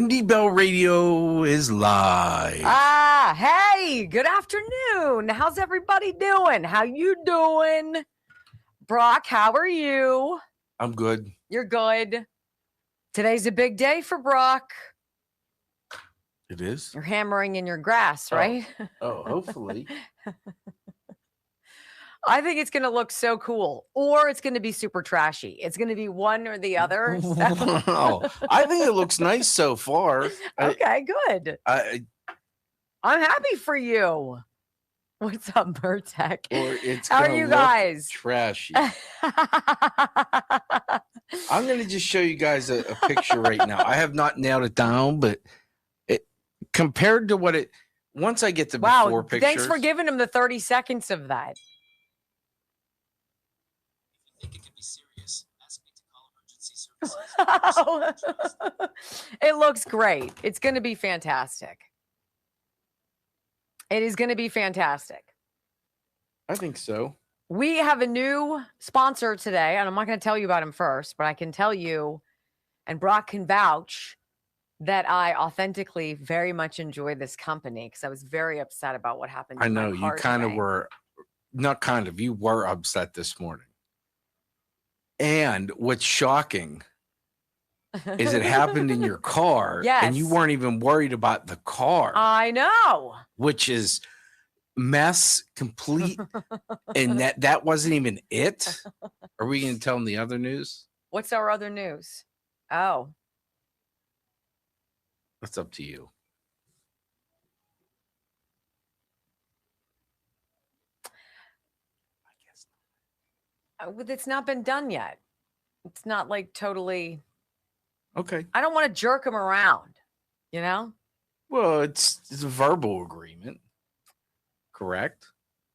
Wendy Bell Radio is live. Hey, good afternoon. How's everybody doing? How you doing? Brock, how are you? I'm good. You're good. Today's a big day for Brock. It is? You're hammering in your grass, right? Oh, hopefully. I think it's going to look so cool, or it's going to be super trashy. It's going to be one or the other. So. Wow. I think it looks nice so far. Okay, good. I'm happy for you. What's up, Burtek? How are you guys? Trashy. I'm going to just show you guys a picture right now. I have not nailed it down, but compared to what it, once I get the before pictures. Thanks for giving him the 30 seconds of that. Think it could be serious, ask me to call emergency services. It looks great. It's going to be fantastic. It is going to be fantastic. I think so. We have a new sponsor today, and I'm not going to tell you about him first, but I can tell you, and Brock can vouch, that I authentically very much enjoy this company because I was very upset about what happened. I know you kind of were, not kind of, you were upset this morning. And what's shocking is it happened in your car. Yes. And you weren't even worried about the car. I know. Which is mess complete. And that wasn't even it. Are we going to tell them the other news? What's our other news? Oh. That's up to you. It's not been done yet. It's not like totally. Okay. I don't want to jerk him around, you know? Well, it's a verbal agreement. Correct?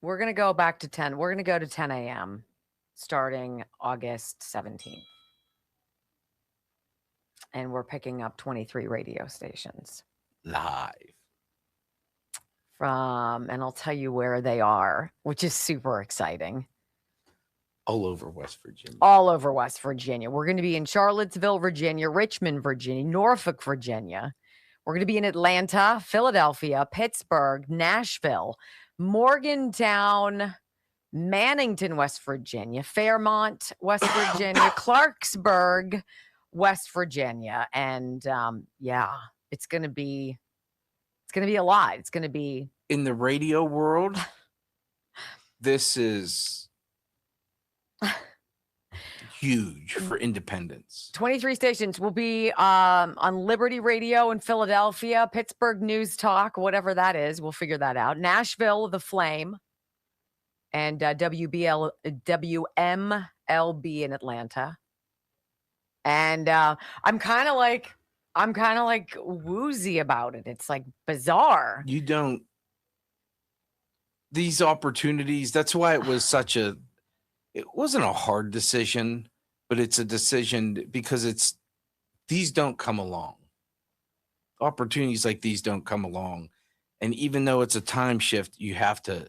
We're going to go back to 10. We're going to go to 10 a.m. starting August 17th. And we're picking up 23 radio stations. Live. And I'll tell you where they are, which is super exciting. All over West Virginia. All over West Virginia. We're going to be in Charlottesville, Virginia, Richmond, Virginia, Norfolk, Virginia. We're going to be in Atlanta, Philadelphia, Pittsburgh, Nashville, Morgantown, Mannington, West Virginia, Fairmont, West Virginia, Clarksburg, West Virginia. And it's going to be a lot. It's going to be in the radio world. This is huge for independence. 23 stations will be on Liberty Radio in Philadelphia, Pittsburgh News Talk, whatever that is. We'll figure that out. Nashville, The Flame, and WMLB in Atlanta. And I'm kind of like woozy about it. It's like bizarre. These opportunities, that's why it was it wasn't a hard decision, but it's a decision because these don't come along. Opportunities like these don't come along. And even though it's a time shift, you have to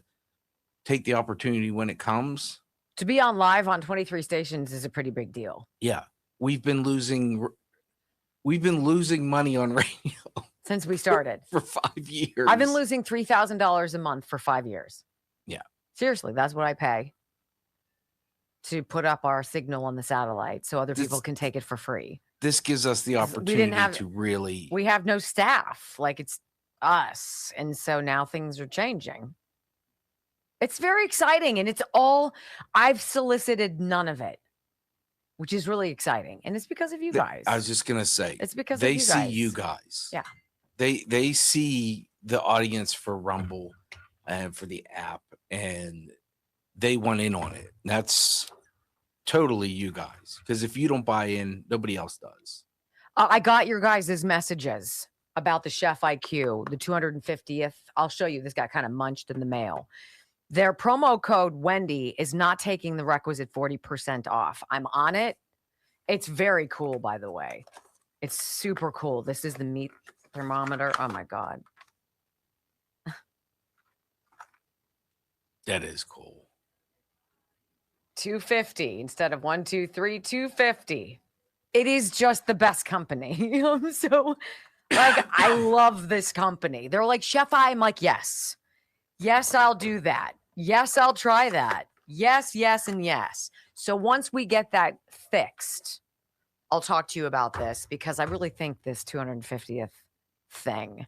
take the opportunity when it comes. To be on live on 23 stations is a pretty big deal. Yeah. We've been losing money on radio since we started for 5 years. I've been losing $3,000 a month for 5 years. Yeah. Seriously, that's what I pay to put up our signal on the satellite so other people can take it for free. This gives us the opportunity to really. We have no staff. Like, it's us. And so now things are changing. It's very exciting. And I've solicited none of it, which is really exciting. And it's because of you guys. I was just going to say. It's because they of see you guys. Yeah. They see the audience for Rumble and for the app, and they want in on it. That's totally you guys. Because if you don't buy in, nobody else does. I got your guys' messages about the Chef IQ, the 250th. I'll show you. This got kind of munched in the mail. Their promo code Wendy is not taking the requisite 40% off. I'm on it. It's very cool, by the way. It's super cool. This is the meat thermometer. Oh my God. That is cool. 250 instead of 1, 2, 3, 250. It is just the best company. Like, I love this company. They're like, Chef, I'm like, yes. Yes, I'll do that. Yes, I'll try that. Yes, yes, and yes. So once we get that fixed, I'll talk to you about this because I really think this 250th thing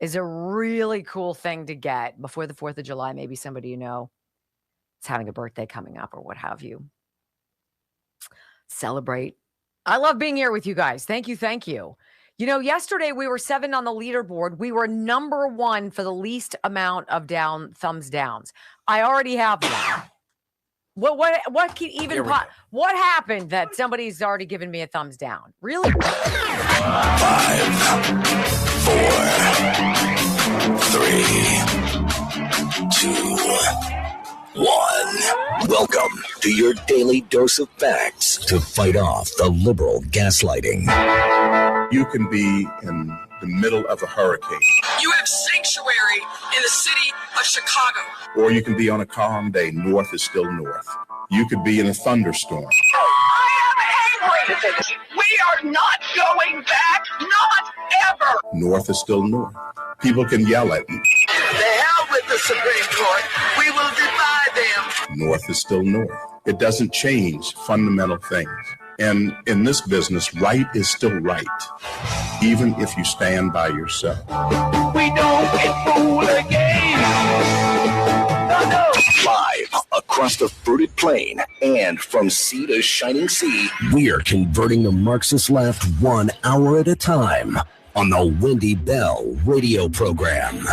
is a really cool thing to get before the 4th of July. Maybe somebody you know is having a birthday coming up or what have you. Celebrate. I love being here with you guys. Thank you. Thank you. You know, yesterday we were 7 on the leaderboard. We were number 1 for the least amount of thumbs downs. I already have one. What can even what happened that somebody's already given me a thumbs down? Really? 5, 4, 3, 2, 1. Welcome to your daily dose of facts to fight off the liberal gaslighting. You can be in the middle of a hurricane. You have sanctuary in the city of Chicago. Or you can be on a calm day. North is still north. You could be in a thunderstorm. I am angry. We are not going back. Not ever. North is still north. People can yell at me. The hell with the Supreme Court. We will defy them. North is still north. It doesn't change fundamental things. And in this business, right is still right, even if you stand by yourself. We don't get fooled again. No. Live across the fruited plain and from sea to shining sea, we are converting the Marxist left 1 hour at a time on the Wendy Bell radio program.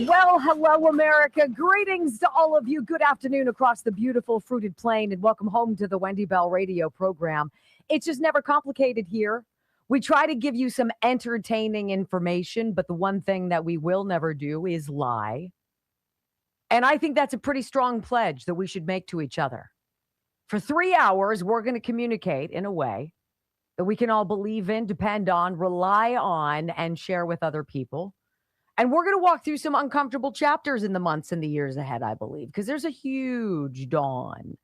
Well, hello, America. Greetings to all of you. Good afternoon across the beautiful fruited plain, and welcome home to the Wendy Bell radio program. It's just never complicated here. We try to give you some entertaining information, but the one thing that we will never do is lie. And I think that's a pretty strong pledge that we should make to each other. For 3 hours, we're going to communicate in a way that we can all believe in, depend on, rely on, and share with other people. And we're going to walk through some uncomfortable chapters in the months and the years ahead, I believe, because there's a huge dawn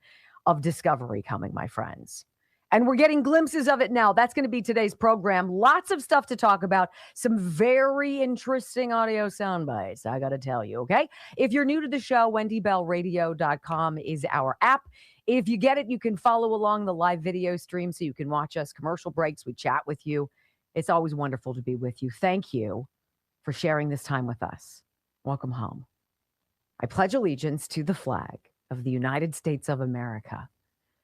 of discovery coming, my friends. And we're getting glimpses of it now. That's going to be today's program. Lots of stuff to talk about. Some very interesting audio sound bites, I got to tell you, okay? If you're new to the show, wendybellradio.com is our app. If you get it, you can follow along the live video stream so you can watch us. Commercial breaks, we chat with you. It's always wonderful to be with you. Thank you for sharing this time with us. Welcome home. I pledge allegiance to the flag of the United States of America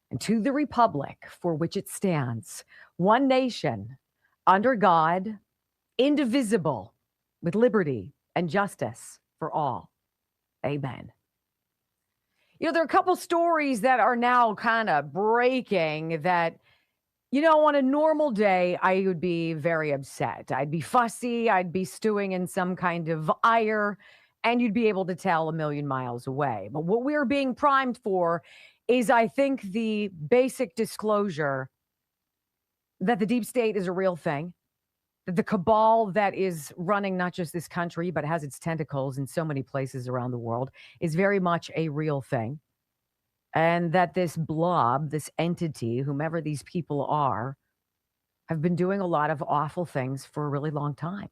and to the republic for which it stands, one nation, under God, indivisible, with liberty and justice for all. Amen. You know, there are a couple stories that are now kind of breaking that, you know, on a normal day, I would be very upset. I'd be fussy. I'd be stewing in some kind of ire, and you'd be able to tell a million miles away. But what we're being primed for is, I think, the basic disclosure that the deep state is a real thing, that the cabal that is running not just this country, but has its tentacles in so many places around the world is very much a real thing. And that this blob, this entity, whomever these people are, have been doing a lot of awful things for a really long time.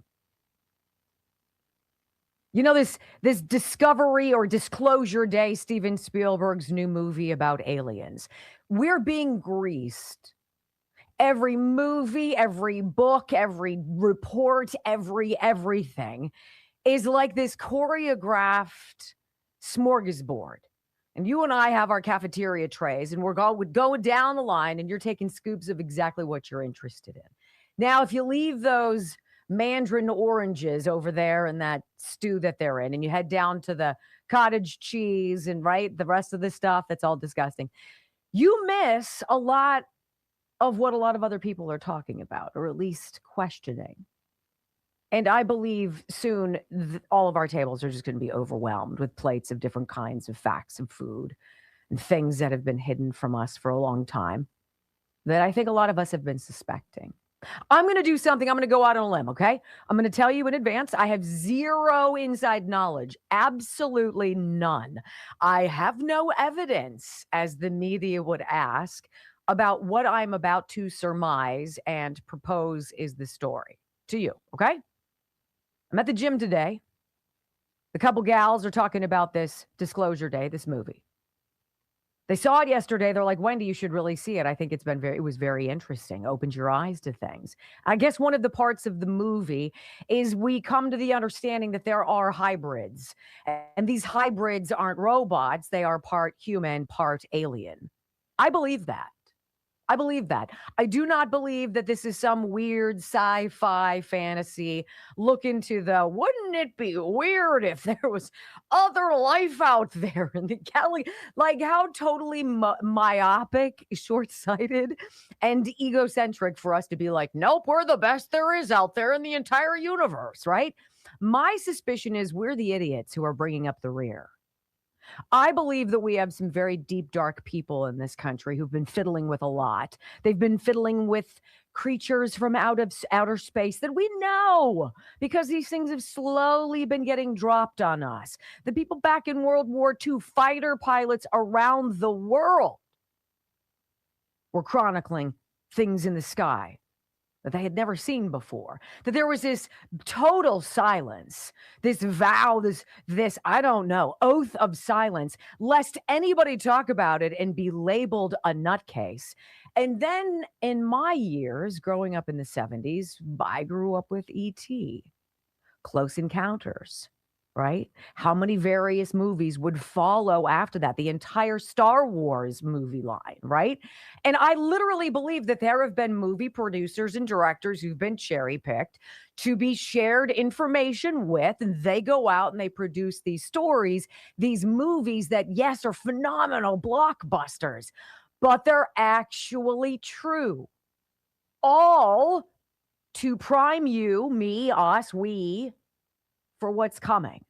You know, this Discovery or Disclosure Day, Steven Spielberg's new movie about aliens. We're being greased. Every movie, every book, every report, everything is like this choreographed smorgasbord. And you and I have our cafeteria trays, and we're going down the line, and you're taking scoops of exactly what you're interested in. Now, if you leave those mandarin oranges over there in that stew that they're in, and you head down to the cottage cheese and the rest of the stuff that's all disgusting, you miss a lot of what a lot of other people are talking about, or at least questioning. And I believe soon all of our tables are just going to be overwhelmed with plates of different kinds of facts and food and things that have been hidden from us for a long time that I think a lot of us have been suspecting. I'm going to do something. I'm going to go out on a limb, okay? I'm going to tell you in advance. I have zero inside knowledge, absolutely none. I have no evidence, as the media would ask, about what I'm about to surmise and propose is the story to you, okay? I'm at the gym today. The couple gals are talking about this Disclosure Day, this movie. They saw it yesterday. They're like, Wendy, you should really see it. I think it was very interesting. Opened your eyes to things. I guess one of the parts of the movie is we come to the understanding that there are hybrids. And these hybrids aren't robots. They are part human, part alien. I believe that. I believe that. I do not believe that this is some weird sci-fi fantasy. Look into wouldn't it be weird if there was other life out there in the galaxy? Like how totally myopic, short-sighted, and egocentric for us to be like, nope, we're the best there is out there in the entire universe, right? My suspicion is we're the idiots who are bringing up the rear. I believe that we have some very deep, dark people in this country who've been fiddling with a lot. They've been fiddling with creatures from outer space that we know because these things have slowly been getting dropped on us. The people back in World War II, fighter pilots around the world were chronicling things in the sky that they had never seen before, that there was this total silence, this vow, this, I don't know, oath of silence, lest anybody talk about it and be labeled a nutcase. And then in my years, growing up in the 70s, I grew up with E.T., Close Encounters, right? How many various movies would follow after that? The entire Star Wars movie line, right? And I literally believe that there have been movie producers and directors who've been cherry-picked to be shared information with, and they go out and they produce these stories, these movies that, yes, are phenomenal blockbusters, but they're actually true. All to prime you, me, us, we, for what's coming.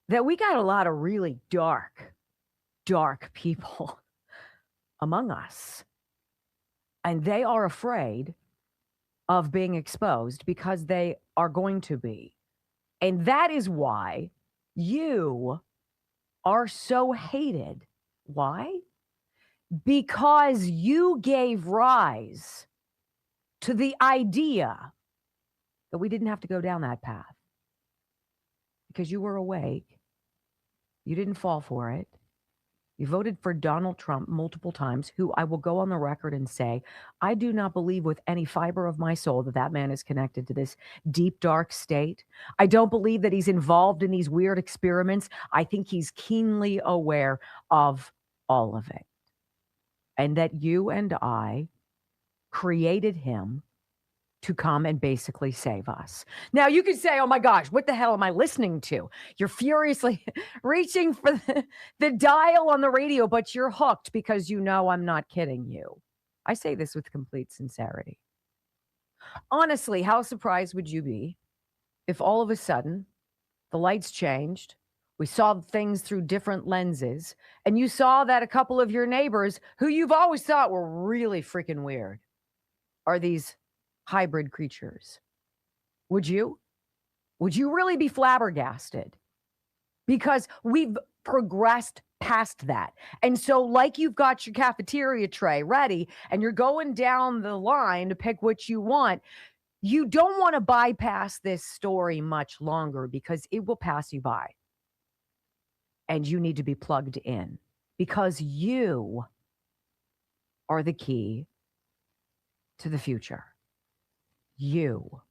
That we got a lot of really dark people among us. And they are afraid of being exposed because they are going to be. And that is why you are so hated. Why? Because you gave rise to the idea that we didn't have to go down that path. Because you were awake. You didn't fall for it. You voted for Donald Trump multiple times, who I will go on the record and say, I do not believe with any fiber of my soul that that man is connected to this deep, dark state. I don't believe that he's involved in these weird experiments. I think he's keenly aware of all of it. And that you and I created him to come and basically save us. Now, you could say, oh my gosh, what the hell am I listening to? You're furiously reaching for the dial on the radio, but you're hooked because you know I'm not kidding you. I say this with complete sincerity. Honestly, how surprised would you be if all of a sudden the lights changed, we saw things through different lenses, and you saw that a couple of your neighbors who you've always thought were really freaking weird are these hybrid creatures? Would you? Would you really be flabbergasted? Because we've progressed past that. And so like you've got your cafeteria tray ready and you're going down the line to pick what you want, you don't want to bypass this story much longer because it will pass you by. And you need to be plugged in because you are the key to the future. You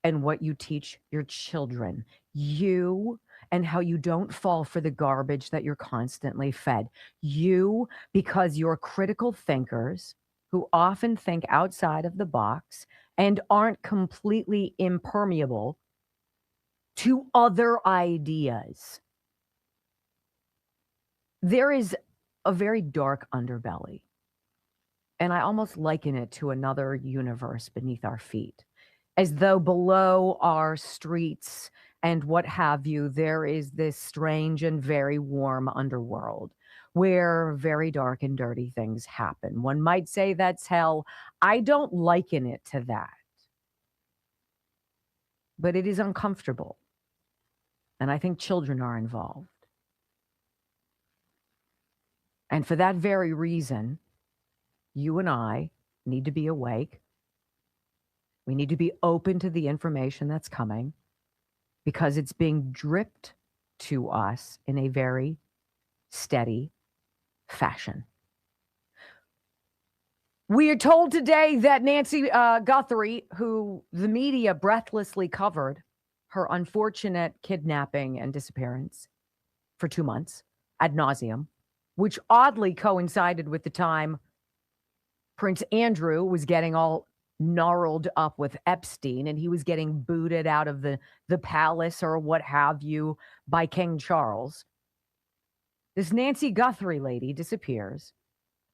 and what you teach your children, you and how you don't fall for the garbage that you're constantly fed. You, because you're critical thinkers who often think outside of the box and aren't completely impermeable to other ideas. There is a very dark underbelly. And I almost liken it to another universe beneath our feet, as though below our streets and what have you, there is this strange and very warm underworld where very dark and dirty things happen. One might say that's hell. I don't liken it to that, but it is uncomfortable. And I think children are involved. And for that very reason, you and I need to be awake. We need to be open to the information that's coming because it's being dripped to us in a very steady fashion. We are told today that Nancy Guthrie, who the media breathlessly covered her unfortunate kidnapping and disappearance for 2 months ad nauseum, which oddly coincided with the time Prince Andrew was getting all gnarled up with Epstein and he was getting booted out of the palace or what have you by King Charles. This Nancy Guthrie lady disappears.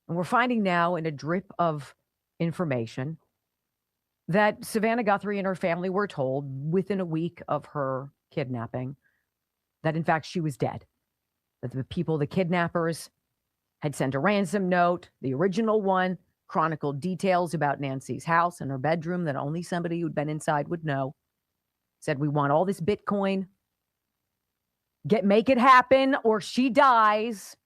And we're finding now in a drip of information that Savannah Guthrie and her family were told within a week of her kidnapping that in fact she was dead. That the people, the kidnappers, had sent a ransom note, the original one, chronicled details about Nancy's house and her bedroom that only somebody who'd been inside would know. Said, we want all this Bitcoin. Make it happen or she dies.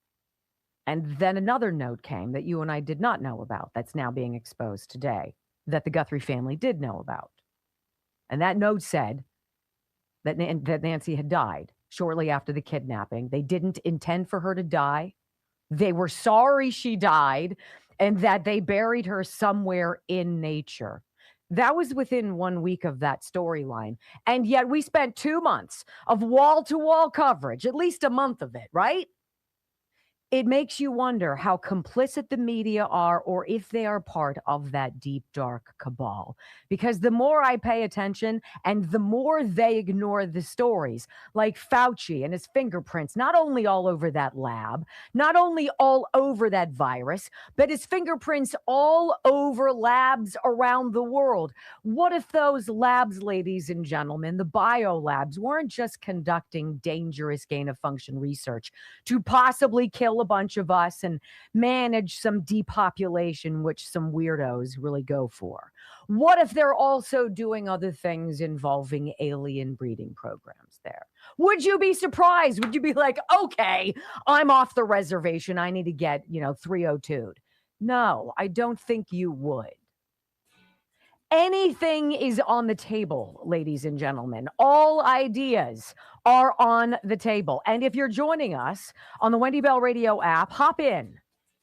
And then another note came that you and I did not know about that's now being exposed today that the Guthrie family did know about. And that note said that Nancy had died shortly after the kidnapping. They didn't intend for her to die. They were sorry she died and that they buried her somewhere in nature. That was within 1 week of that storyline. And yet we spent 2 months of wall-to-wall coverage, at least a month of it, right? It makes you wonder how complicit the media are or if they are part of that deep, dark cabal. Because the more I pay attention and the more they ignore the stories, like Fauci and his fingerprints, not only all over that lab, not only all over that virus, but his fingerprints all over labs around the world. What if those labs, ladies and gentlemen, the biolabs, weren't just conducting dangerous gain-of-function research to possibly kill a bunch of us and manage some depopulation, which some weirdos really go for? What if they're also doing other things involving alien breeding programs there? Would you be surprised? Would you be like, okay, I'm off the reservation. I need to get, 302'd. No, I don't think you would. Anything is on the table, ladies and gentlemen. All ideas are on the table. And if you're joining us on the Wendy Bell Radio app, hop in.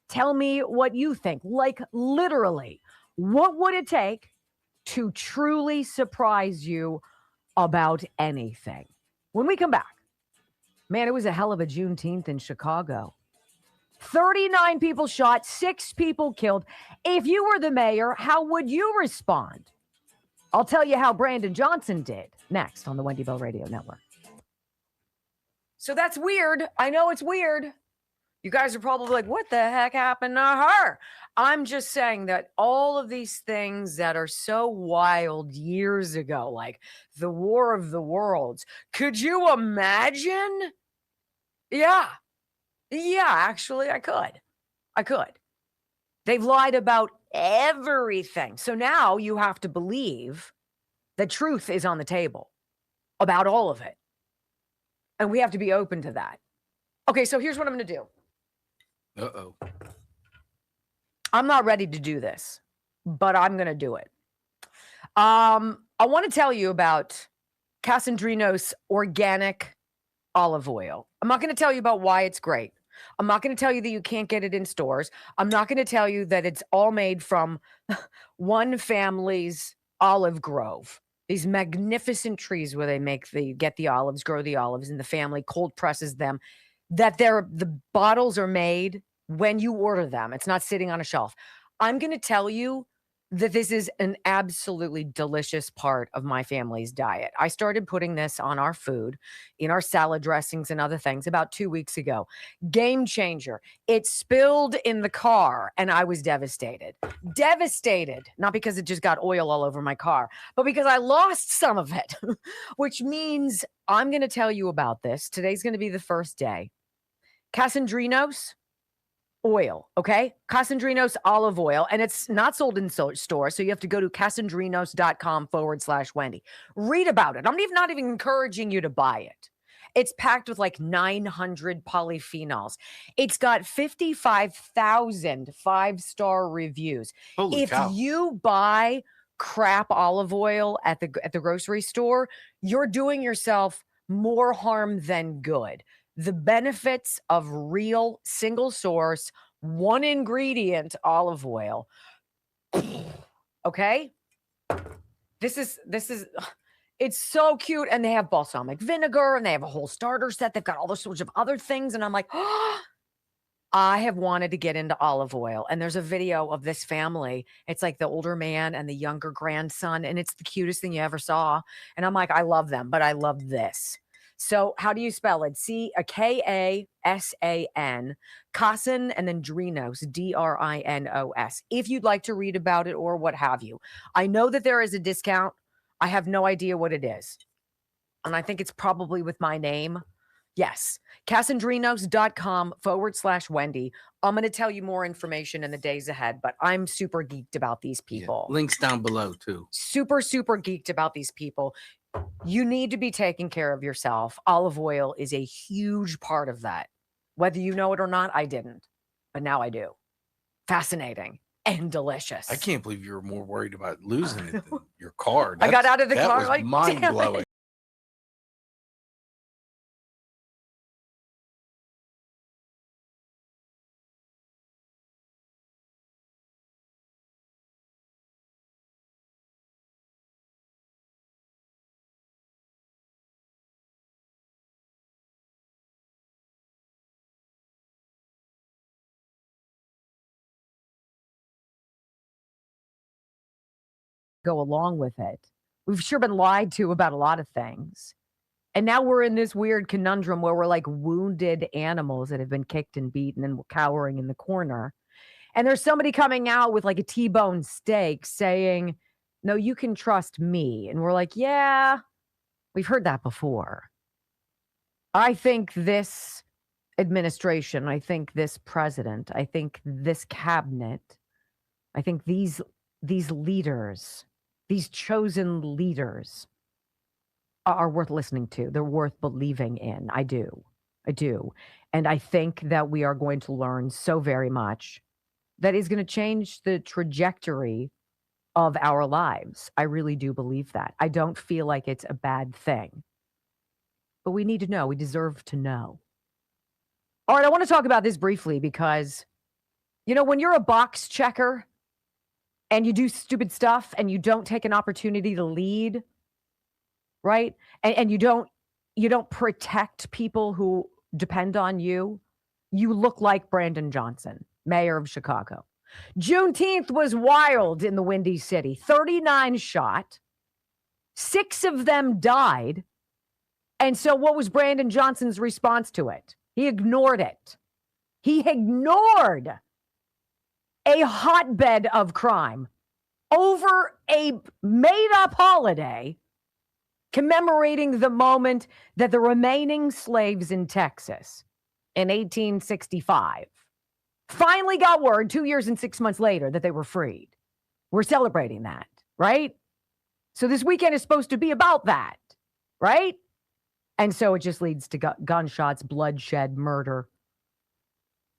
Tell me what you think. Like literally, what would it take to truly surprise you about anything? When we come back, man, it was a hell of a Juneteenth in Chicago. 39 people shot, 6 people killed. If you were the mayor, how would you respond? I'll tell you how Brandon Johnson did next on the Wendy Bell Radio Network. So that's weird. I know it's weird. You guys are probably like, what the heck happened to her? I'm just saying that all of these things that are so wild years ago, like the War of the Worlds, could you imagine? Yeah, actually, I could. They've lied about everything. So now you have to believe the truth is on the table about all of it. And we have to be open to that. Okay, so here's what I'm going to do. Uh-oh. I'm not ready to do this, but I'm going to do it. I want to tell you about Casandrinos organic olive oil. I'm not going to tell you about why it's great. I'm not going to tell you that you can't get it in stores. I'm not going to tell you that it's all made from one family's olive grove. These magnificent trees where they get the olives, grow the olives, and the family cold presses them. That the bottles are made when you order them. It's not sitting on a shelf. I'm going to tell you that this is an absolutely delicious part of my family's diet. I started putting this on our food, in our salad dressings and other things about 2 weeks ago. Game changer. It spilled in the car and I was devastated. Devastated. Not because it just got oil all over my car, but because I lost some of it, which means I'm going to tell you about this. Today's going to be the first day. Casandrinos oil, okay? Casandrinos olive oil, and it's not sold in stores, so you have to go to casandrinos.com/Wendy. Read about it. I'm not even encouraging you to buy it. It's packed with like 900 polyphenols. It's got 55,000 five-star reviews. Holy If cow. you buy crap olive oil at the grocery store, you're doing yourself more harm than good. The benefits of real single source, one ingredient olive oil. Okay? This is it's so cute. And they have balsamic vinegar and they have a whole starter set. They've got all those sorts of other things. And I'm like, oh, I have wanted to get into olive oil. And there's a video of this family. It's like the older man and the younger grandson. And it's the cutest thing you ever saw. And I'm like, I love them, but I love this. So how do you spell it? Kasan, Casan, and then Drinos, Drinos. If you'd like to read about it or what have you. I know that there is a discount. I have no idea what it is. And I think it's probably with my name. Yes. Casandrinos.com/Wendy. I'm going to tell you more information in the days ahead, but I'm super geeked about these people. Yeah, links down below too. Super, super geeked about these people. You need to be taking care of yourself. Olive oil is a huge part of that. Whether you know it or not, I didn't, but now I do. Fascinating and delicious. I can't believe you were more worried about losing it than your car. I got out of the that car was like, mind damn blowing. it. Go along with it. We've sure been lied to about a lot of things. And now we're in this weird conundrum where we're like wounded animals that have been kicked and beaten and we're cowering in the corner. And there's somebody coming out with like a T-bone steak saying, no, you can trust me. And we're like, yeah, we've heard that before. I think this administration, I think this president, I think this cabinet, I think these leaders, these chosen leaders are worth listening to. They're worth believing in. I do. And I think that we are going to learn so very much that is going to change the trajectory of our lives. I really do believe that. I don't feel like it's a bad thing. But we need to know. We deserve to know. All right, I want to talk about this briefly because, you know, when you're a box checker and you do stupid stuff and you don't take an opportunity to lead, right? And you don't protect people who depend on you, you look like Brandon Johnson, mayor of Chicago. Juneteenth was wild in the Windy City. 39 shot. 6 of them died. And so what was Brandon Johnson's response to it? He ignored it. He ignored a hotbed of crime over a made-up holiday commemorating the moment that the remaining slaves in Texas in 1865 finally got word 2 years and 6 months later that they were freed. We're celebrating that, right? So this weekend is supposed to be about that, right? And so it just leads to gunshots, bloodshed, murder.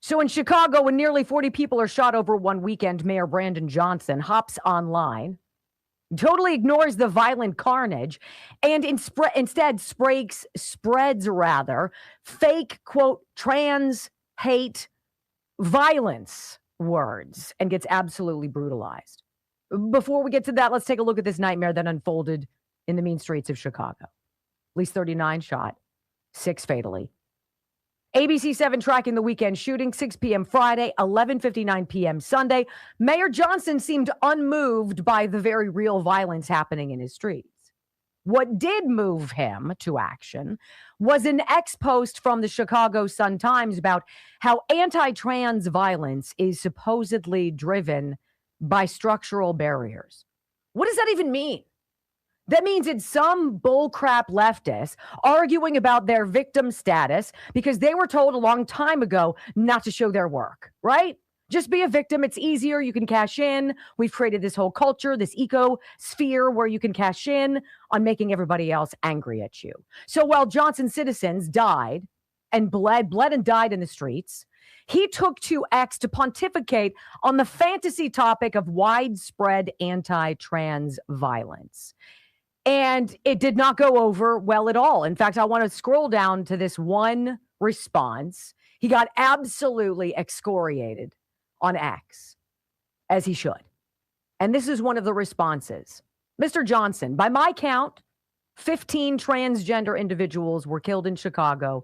So in Chicago, when nearly 40 people are shot over one weekend, Mayor Brandon Johnson hops online, totally ignores the violent carnage, and instead spreads fake, quote, trans hate violence words and gets absolutely brutalized. Before we get to that, let's take a look at this nightmare that unfolded in the mean streets of Chicago. At least 39 shot, 6 fatally. ABC 7 tracking the weekend shooting, 6 p.m. Friday, 11:59 p.m. Sunday. Mayor Johnson seemed unmoved by the very real violence happening in his streets. What did move him to action was an ex-post from the Chicago Sun-Times about how anti-trans violence is supposedly driven by structural barriers. What does that even mean? That means it's some bullcrap leftists arguing about their victim status because they were told a long time ago not to show their work, right? Just be a victim. It's easier. You can cash in. We've created this whole culture, this ecosphere where you can cash in on making everybody else angry at you. So while Johnson citizens died and bled and died in the streets, he took to X to pontificate on the fantasy topic of widespread anti-trans violence. And it did not go over well at all. In fact, I want to scroll down to this one response. He got absolutely excoriated on X, as he should. And this is one of the responses. Mr. Johnson, by my count, 15 transgender individuals were killed in Chicago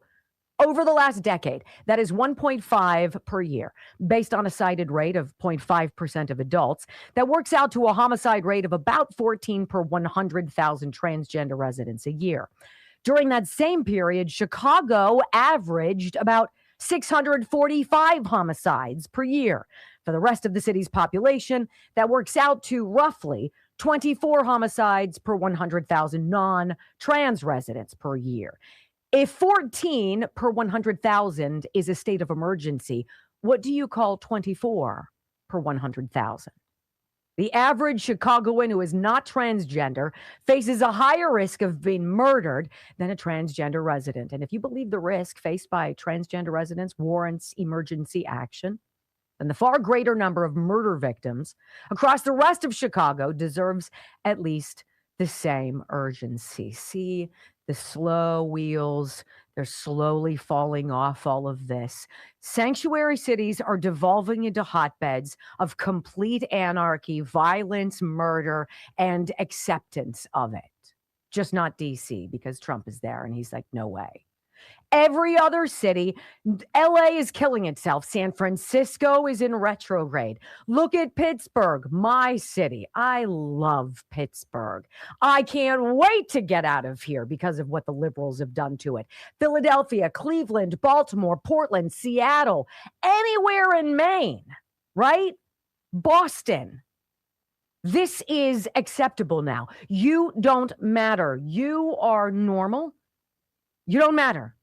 over the last decade. That is 1.5 per year, based on a cited rate of 0.5% of adults. That works out to a homicide rate of about 14 per 100,000 transgender residents a year. During that same period, Chicago averaged about 645 homicides per year. For the rest of the city's population, that works out to roughly 24 homicides per 100,000 non-trans residents per year. If 14 per 100,000 is a state of emergency, what do you call 24 per 100,000? The average Chicagoan who is not transgender faces a higher risk of being murdered than a transgender resident. And if you believe the risk faced by transgender residents warrants emergency action, then the far greater number of murder victims across the rest of Chicago deserves at least the same urgency. See the slow wheels, they're slowly falling off all of this. Sanctuary cities are devolving into hotbeds of complete anarchy, violence, murder, and acceptance of it. Just not DC, because Trump is there and he's like, no way. Every other city, LA is killing itself. San Francisco is in retrograde. Look at Pittsburgh, my city. I love Pittsburgh. I can't wait to get out of here because of what the liberals have done to it. Philadelphia, Cleveland, Baltimore, Portland, Seattle, anywhere in Maine, right? Boston. This is acceptable now. You don't matter. You are normal. You don't matter.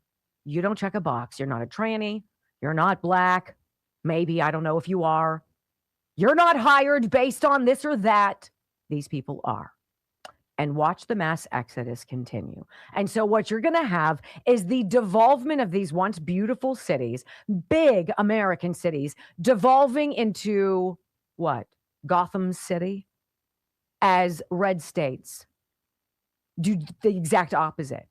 You don't check a box. You're not a tranny. You're not black. Maybe, I don't know if you are. You're not hired based on this or that. These people are. And watch the mass exodus continue. And so what you're going to have is the devolvement of these once beautiful cities, big American cities, devolving into what? Gotham City? As red states do the exact opposite.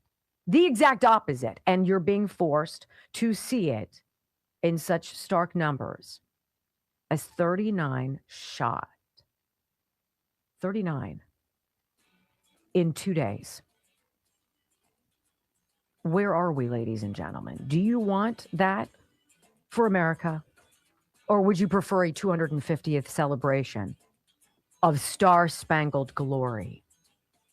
The exact opposite. And you're being forced to see it in such stark numbers as 39 shot. 39 in 2 days. Where are we, ladies and gentlemen? Do you want that for America? Or would you prefer a 250th celebration of star-spangled glory?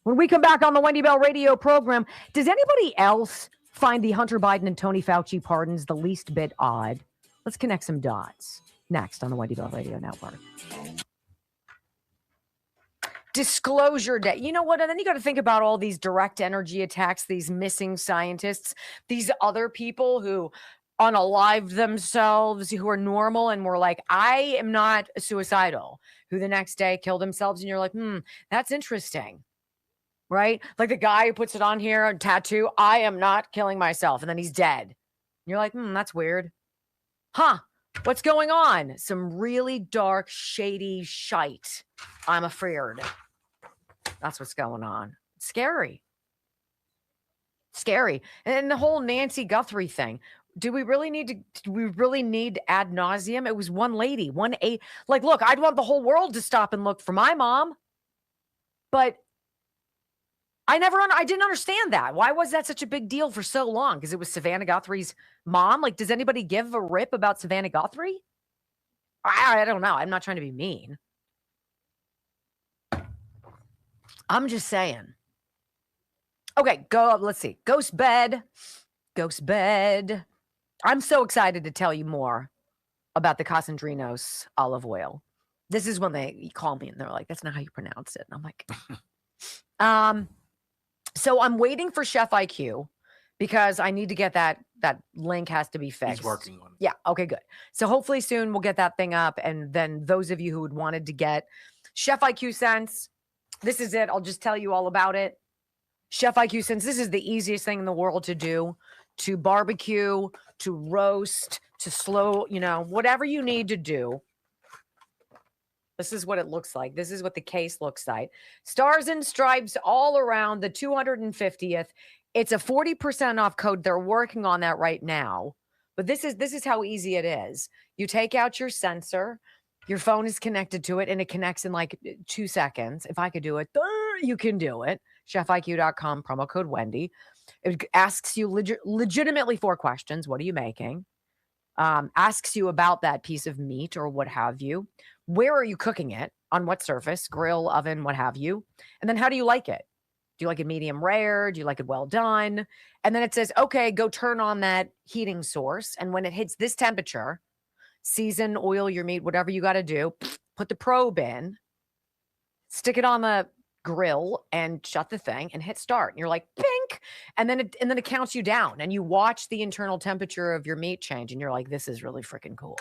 When we come back on the Wendy Bell radio program, does anybody else find the Hunter Biden and Tony Fauci pardons the least bit odd? Let's connect some dots. Next on the Wendy Bell Radio Network. Disclosure Day. You know what? And then you got to think about all these direct energy attacks, these missing scientists, these other people who unalived themselves, who are normal and were like, I am not suicidal, who the next day killed themselves. And you're like, that's interesting. Right? Like the guy who puts it on here, a tattoo, I am not killing myself. And then he's dead. And you're like, that's weird. Huh? What's going on? Some really dark, shady shite. I'm afraid. That's what's going on. It's scary. Scary. And the whole Nancy Guthrie thing. Do we really need ad nauseum? It was one lady, like, look, I'd want the whole world to stop and look for my mom. But I didn't understand that. Why was that such a big deal for so long? Because it was Savannah Guthrie's mom. Like, does anybody give a rip about Savannah Guthrie? I don't know. I'm not trying to be mean. I'm just saying. Okay, let's see. Ghost bed. I'm so excited to tell you more about the Casandrinos olive oil. This is when they call me and they're like, that's not how you pronounce it. And I'm like, so I'm waiting for Chef IQ because I need to get that link has to be fixed. He's working on it. Yeah. Okay, good. So hopefully soon we'll get that thing up. And then those of you who had wanted to get Chef IQ Sense, this is it. I'll just tell you all about it. Chef IQ Sense, this is the easiest thing in the world to do, to barbecue, to roast, to slow, whatever you need to do. This is what it looks like. This is what the case looks like. Stars and stripes all around the 250th. It's a 40% off code. They're working on that right now. But this is how easy it is. You take out your sensor, your phone is connected to it, and it connects in like 2 seconds. If I could do it, you can do it. ChefIQ.com, promo code Wendy. It asks you legitimately 4 questions. What are you making? Asks you about that piece of meat or what have you. Where are you cooking it? On what surface? Grill, oven, what have you? And then how do you like it? Do you like it medium rare? Do you like it well done? And then it says, okay, go turn on that heating source. And when it hits this temperature, season, oil your meat, whatever you got to do, put the probe in, stick it on the grill and shut the thing and hit start. And you're like, pink. And then it counts you down and you watch the internal temperature of your meat change. And you're like, this is really freaking cool.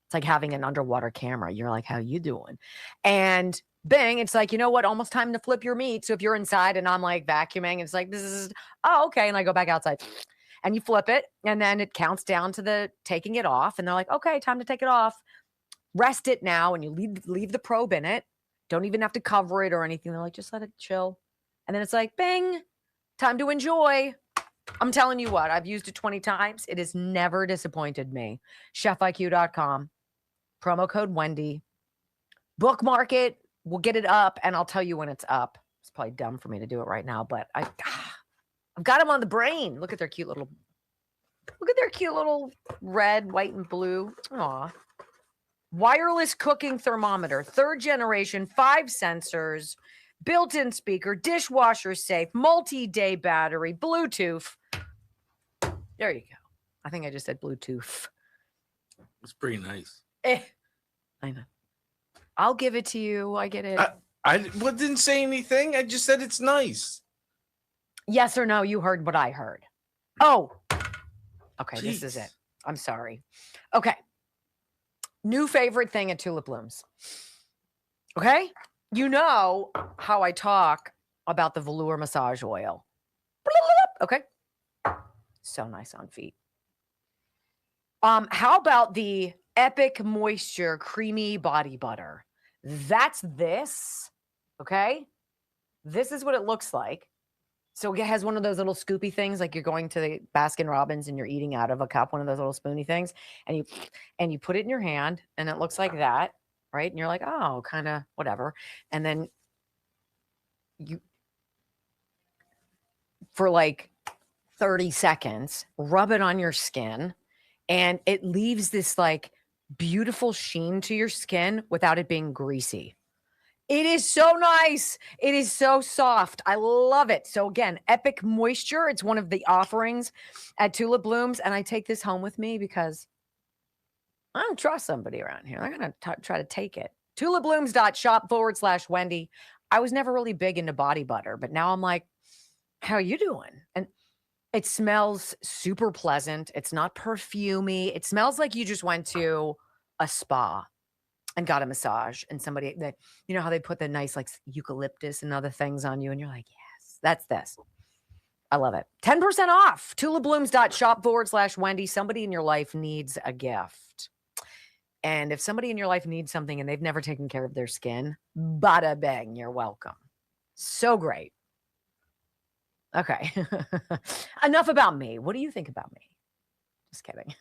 It's like having an underwater camera. You're like, how you doing? And bang, it's like, you know what? Almost time to flip your meat. So if you're inside and I'm like vacuuming, it's like, this is, oh, okay. And I go back outside and you flip it and then it counts down to the taking it off. And they're like, okay, time to take it off. Rest it now. And you leave the probe in it. Don't even have to cover it or anything. They're like, just let it chill. And then it's like, bing, time to enjoy. I'm telling you what, I've used it 20 times. It has never disappointed me. ChefIQ.com. Promo code Wendy. Bookmark it. We'll get it up, and I'll tell you when it's up. It's probably dumb for me to do it right now, but I've got them on the brain. Look at their cute little red, white, and blue. Aw. Wireless cooking thermometer, 3rd generation, 5 sensors, built-in speaker, dishwasher safe, multi-day battery, Bluetooth. There you go. I think I just said Bluetooth. It's pretty nice. I know. I'll give it to you. I get it. I didn't say anything. I just said it's nice. Yes or no? You heard what I heard. Oh. Okay, Jeez. This is it. I'm sorry. Okay. New favorite thing at Tulip Blooms. Okay? You know how I talk about the velour massage oil. Okay? So nice on feet. How about the Epic Moisture Creamy Body Butter? That's this. Okay? This is what it looks like. So it has one of those little scoopy things, like you're going to the Baskin Robbins and you're eating out of a cup, one of those little spoony things, and you put it in your hand, and it looks like that, right? And you're like, oh, kind of whatever. And then you, for like 30 seconds, rub it on your skin, and it leaves this like beautiful sheen to your skin without it being greasy. It is so nice. It is so soft. I love it. So again, Epic Moisture. It's one of the offerings at Tulip Blooms. And I take this home with me because I don't trust somebody around here. I'm going to try to take it. tulipblooms.shop/Wendy. I was never really big into body butter, but now I'm like, how are you doing? And it smells super pleasant. It's not perfumey. It smells like you just went to a spa and got a massage, and somebody that, you know how they put the nice like eucalyptus and other things on you, and you're like, yes, that's this. I love it. 10% off. tulipblooms.shop/Wendy. Somebody in your life needs a gift. And if somebody in your life needs something and they've never taken care of their skin, bada bang, you're welcome. So great. Okay. Enough about me. What do you think about me? Just kidding.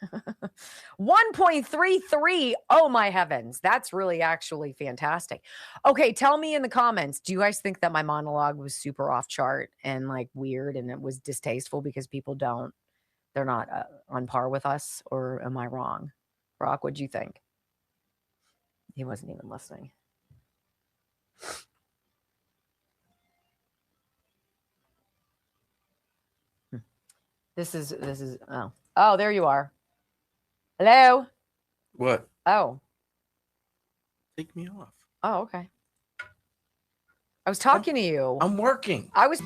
1.33. Oh, my heavens. That's really actually fantastic. Okay, tell me in the comments, do you guys think that my monologue was super off chart and like weird and it was distasteful because people they're not on par with us, or am I wrong? Brock, what'd you think? He wasn't even listening. This is oh, there you are. Hello. What? Oh. Take me off. Oh, okay. I was talking to you. I'm working. I was.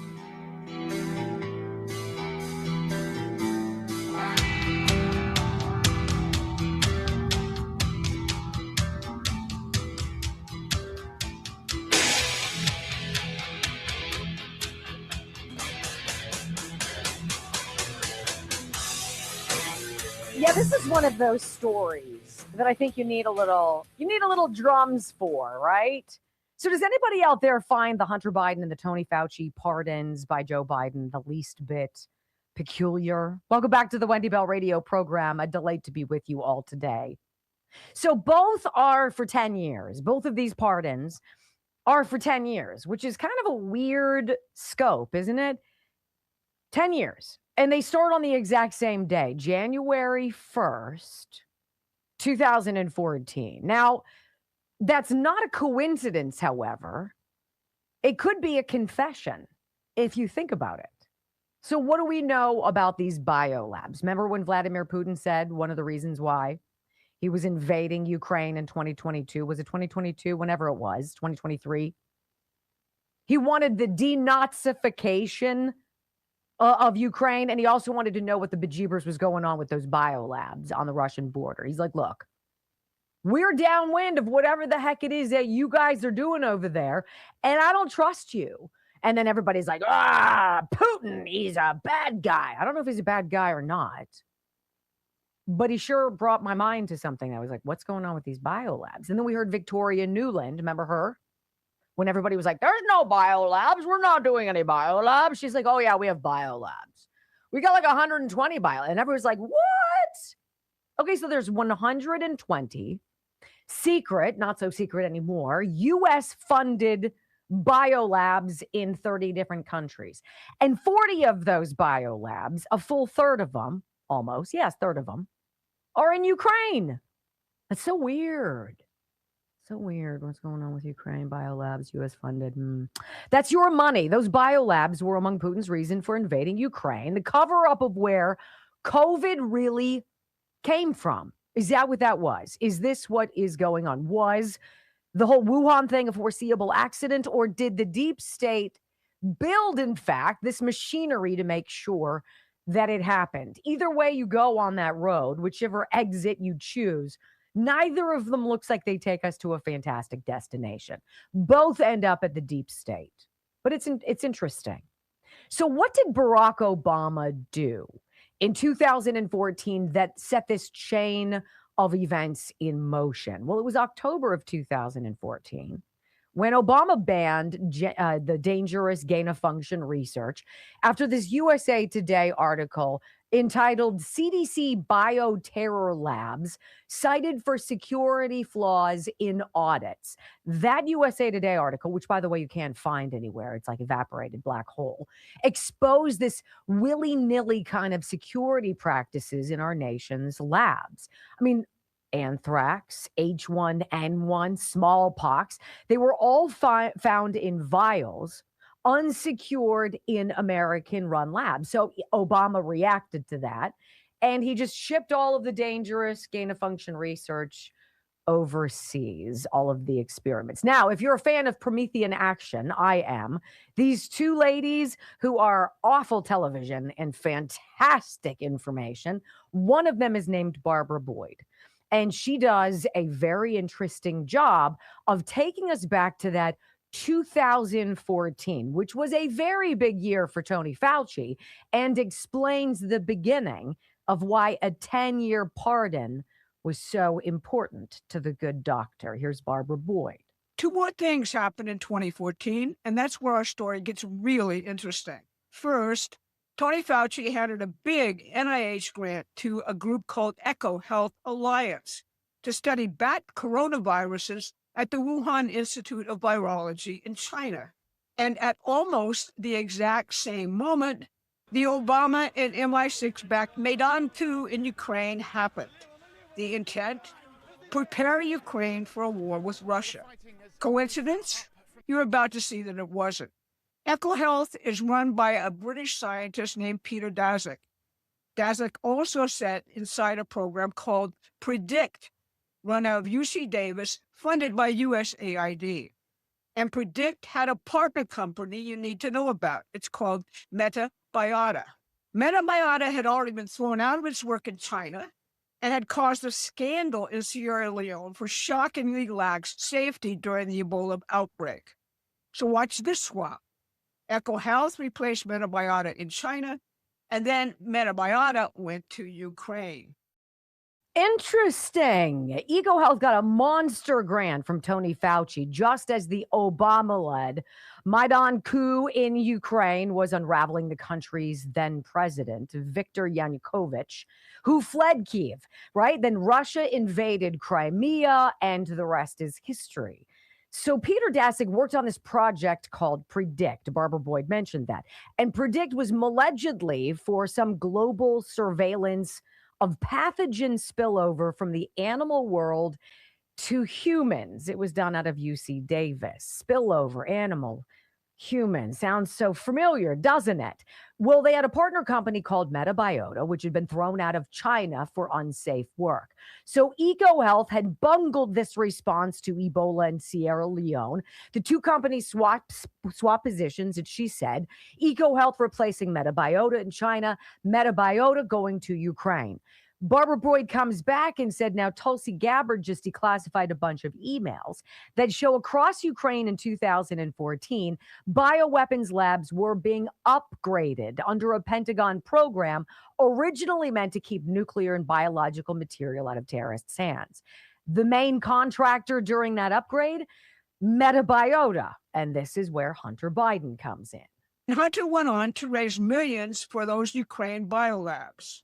Yeah, this is one of those stories that I think you need a little drums for, right? So does anybody out there find the Hunter Biden and the Tony Fauci pardons by Joe Biden the least bit peculiar? Welcome back to the Wendy Bell radio program. A delight to be with you all today. So both are for 10 years. Both of these pardons are for 10 years, which is kind of a weird scope, isn't it? 10 years. And they start on the exact same day, January 1st, 2014. Now, that's not a coincidence, however. It could be a confession if you think about it. So what do we know about these biolabs? Remember when Vladimir Putin said one of the reasons why he was invading Ukraine in 2022? Was it 2022? Whenever it was, 2023. He wanted the denazification of Ukraine, and he also wanted to know what the bejeebers was going on with those biolabs on the Russian border. He's like, look, we're downwind of whatever the heck it is that you guys are doing over there, and I don't trust you. And then everybody's like, Putin, he's a bad guy. I don't know if he's a bad guy or not, but he sure brought my mind to something. I was like, what's going on with these biolabs? And then we heard Victoria Nuland, remember her? When everybody was like, there's no biolabs. We're not doing any biolabs. She's like, oh, yeah, we have biolabs. We got like 120 biolabs. And everyone's like, what? Okay, so there's 120 secret, not so secret anymore, U.S.-funded biolabs in 30 different countries. And 40 of those biolabs, a full third of them, almost, yes, third of them, are in Ukraine. That's so weird. So weird. What's going on with Ukraine? Biolabs, U.S. funded. That's your money. Those biolabs were among Putin's reason for invading Ukraine. The cover up of where COVID really came from. Is that what that was? Is this what is going on? Was the whole Wuhan thing a foreseeable accident, or did the deep state build, in fact, this machinery to make sure that it happened? Either way you go on that road, whichever exit you choose, neither of them looks like they take us to a fantastic destination. Both end up at the deep state. But it's interesting. So what did Barack Obama do in 2014 that set this chain of events in motion? Well, it was October of 2014 when Obama banned the dangerous gain-of-function research after this USA Today article entitled CDC Bioterror Labs Cited for Security Flaws in Audits. That USA Today article, which, by the way, you can't find anywhere, it's like evaporated black hole, exposed this willy-nilly kind of security practices in our nation's labs. I mean, anthrax, H1N1, smallpox, they were all found in vials, unsecured in American-run labs. So Obama reacted to that, and he just shipped all of the dangerous gain-of-function research overseas, all of the experiments. Now, if you're a fan of Promethean action, I am. These two ladies who are awful television and fantastic information, one of them is named Barbara Boyd. And she does a very interesting job of taking us back to that 2014, which was a very big year for Tony Fauci, and explains the beginning of why a 10-year pardon was so important to the good doctor. Here's Barbara Boyd. Two more things happened in 2014, and that's where our story gets really interesting. First, Tony Fauci handed a big NIH grant to a group called Eco Health Alliance to study bat coronaviruses at the Wuhan Institute of Virology in China. And at almost the exact same moment, the Obama and MI6-backed Maidan coup in Ukraine happened. The intent? Prepare Ukraine for a war with Russia. Coincidence? You're about to see that it wasn't. EcoHealth is run by a British scientist named Peter Daszak. Daszak also sat inside a program called PREDICT, run out of UC Davis, funded by USAID. And PREDICT had a partner company you need to know about. It's called MetaBiota. MetaBiota had already been thrown out of its work in China and had caused a scandal in Sierra Leone for shockingly lax safety during the Ebola outbreak. So watch this swap. EcoHealth replaced MetaBiota in China, and then MetaBiota went to Ukraine. Interesting. EcoHealth got a monster grant from Tony Fauci, just as the Obama-led Maidan coup in Ukraine was unraveling the country's then president, Viktor Yanukovych, who fled Kyiv, right? Then Russia invaded Crimea, and the rest is history. So Peter Daszak worked on this project called PREDICT. Barbara Boyd mentioned that. And PREDICT was allegedly for some global surveillance of pathogen spillover from the animal world to humans. It was done out of UC Davis. Spillover, animal, human. Sounds so familiar, doesn't it? Well, they had a partner company called MetaBiota, which had been thrown out of China for unsafe work. So EcoHealth had bungled this response to Ebola in Sierra Leone. The two companies swap positions, as she said. EcoHealth replacing MetaBiota in China, MetaBiota going to Ukraine. Barbara Boyd comes back and said, now Tulsi Gabbard just declassified a bunch of emails that show across Ukraine in 2014, bioweapons labs were being upgraded under a Pentagon program originally meant to keep nuclear and biological material out of terrorists' hands. The main contractor during that upgrade, MetaBiota. And this is where Hunter Biden comes in. Hunter went on to raise millions for those Ukraine biolabs.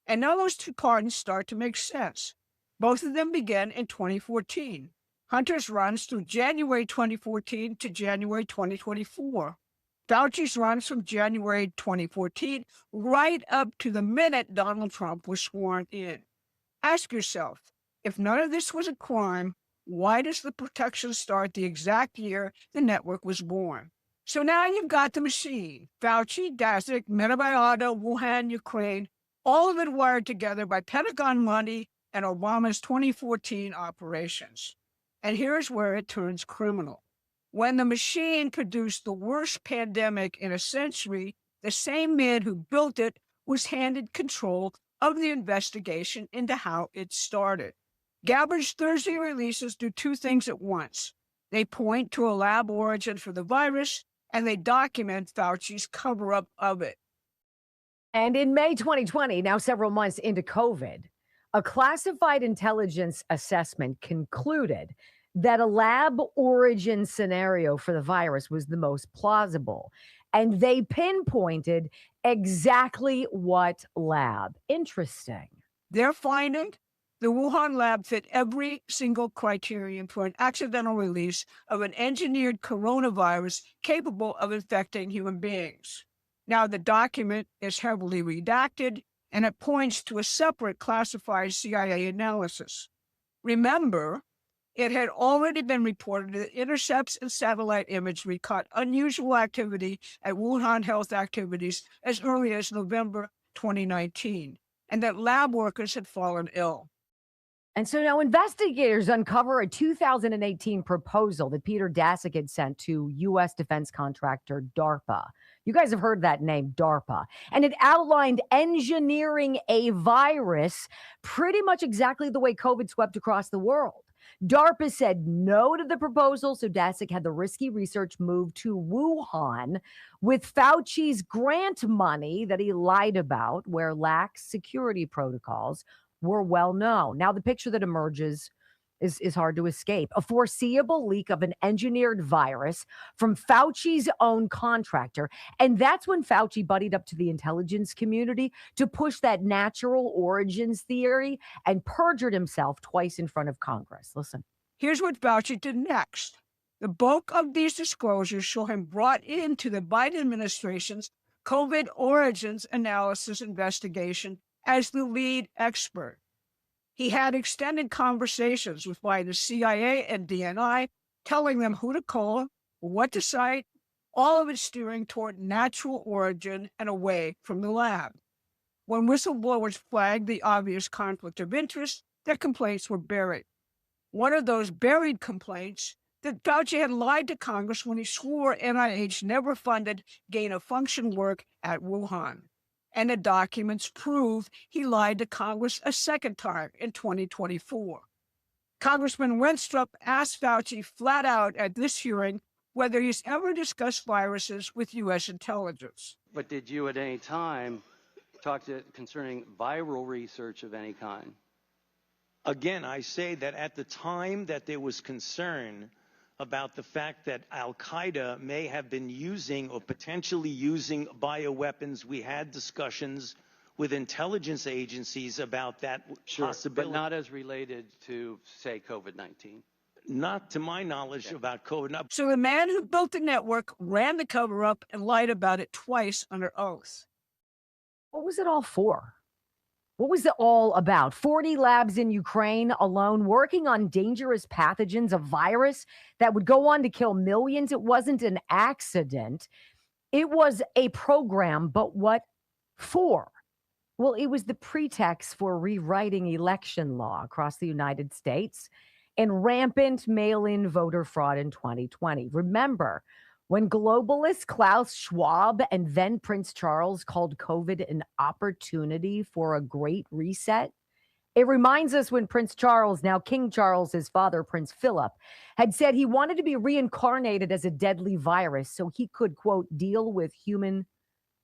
And now those two pardons start to make sense. Both of them began in 2014. Hunter's runs through January 2014 to January 2024. Fauci's runs from January 2014 right up to the minute Donald Trump was sworn in. Ask yourself, if none of this was a crime, why does the protection start the exact year the network was born? So now you've got the machine. Fauci, Daszak, MetaBiota, Wuhan, Ukraine, all of it wired together by Pentagon money and Obama's 2014 operations. And here's where it turns criminal. When the machine produced the worst pandemic in a century, the same man who built it was handed control of the investigation into how it started. Gabbard's Thursday releases do two things at once. They point to a lab origin for the virus, and they document Fauci's cover-up of it. And in May 2020, now several months into COVID, a classified intelligence assessment concluded that a lab origin scenario for the virus was the most plausible. And they pinpointed exactly what lab. Interesting. Their finding, the Wuhan lab fit every single criterion for an accidental release of an engineered coronavirus capable of infecting human beings. Now, the document is heavily redacted, and it points to a separate classified CIA analysis. Remember, it had already been reported that intercepts and satellite imagery caught unusual activity at Wuhan health activities as early as November 2019, and that lab workers had fallen ill. And so now investigators uncover a 2018 proposal that Peter Daszak had sent to U.S. defense contractor DARPA. You guys have heard that name, DARPA. And it outlined engineering a virus pretty much exactly the way COVID swept across the world. DARPA said no to the proposal, so Daszak had the risky research moved to Wuhan with Fauci's grant money that he lied about, where lax security protocols were well known. Now, the picture that emerges is hard to escape. A foreseeable leak of an engineered virus from Fauci's own contractor. And that's when Fauci buddied up to the intelligence community to push that natural origins theory and perjured himself twice in front of Congress. Listen. Here's what Fauci did next. The bulk of these disclosures show him brought into the Biden administration's COVID origins analysis investigation as the lead expert. He had extended conversations with Biden's CIA and DNI, telling them who to call, what to cite, all of it steering toward natural origin and away from the lab. When whistleblowers flagged the obvious conflict of interest, their complaints were buried. One of those buried complaints that Fauci had lied to Congress when he swore NIH never funded gain-of-function work at Wuhan. And the documents prove he lied to Congress a second time in 2024. Congressman Wenstrup asked Fauci flat out at this hearing whether he's ever discussed viruses with U.S. intelligence. But did you at any time talk to concerning viral research of any kind? Again, I say that at the time that there was concern about the fact that Al-Qaeda may have been using or potentially using bioweapons, we had discussions with intelligence agencies about that possibility. But not as related to, say, COVID-19. Not to my knowledge about COVID. So the man who built the network ran the cover-up and lied about it twice under oath. What was it all for? What was it all about? 40 labs in Ukraine alone working on dangerous pathogens, a virus that would go on to kill millions. It wasn't an accident. It was a program, but what for? Well, it was the pretext for rewriting election law across the United States and rampant mail-in voter fraud in 2020. Remember, when globalist Klaus Schwab and then Prince Charles called COVID an opportunity for a great reset? It reminds us when Prince Charles, now King Charles, his father, Prince Philip, had said he wanted to be reincarnated as a deadly virus so he could, quote, deal with human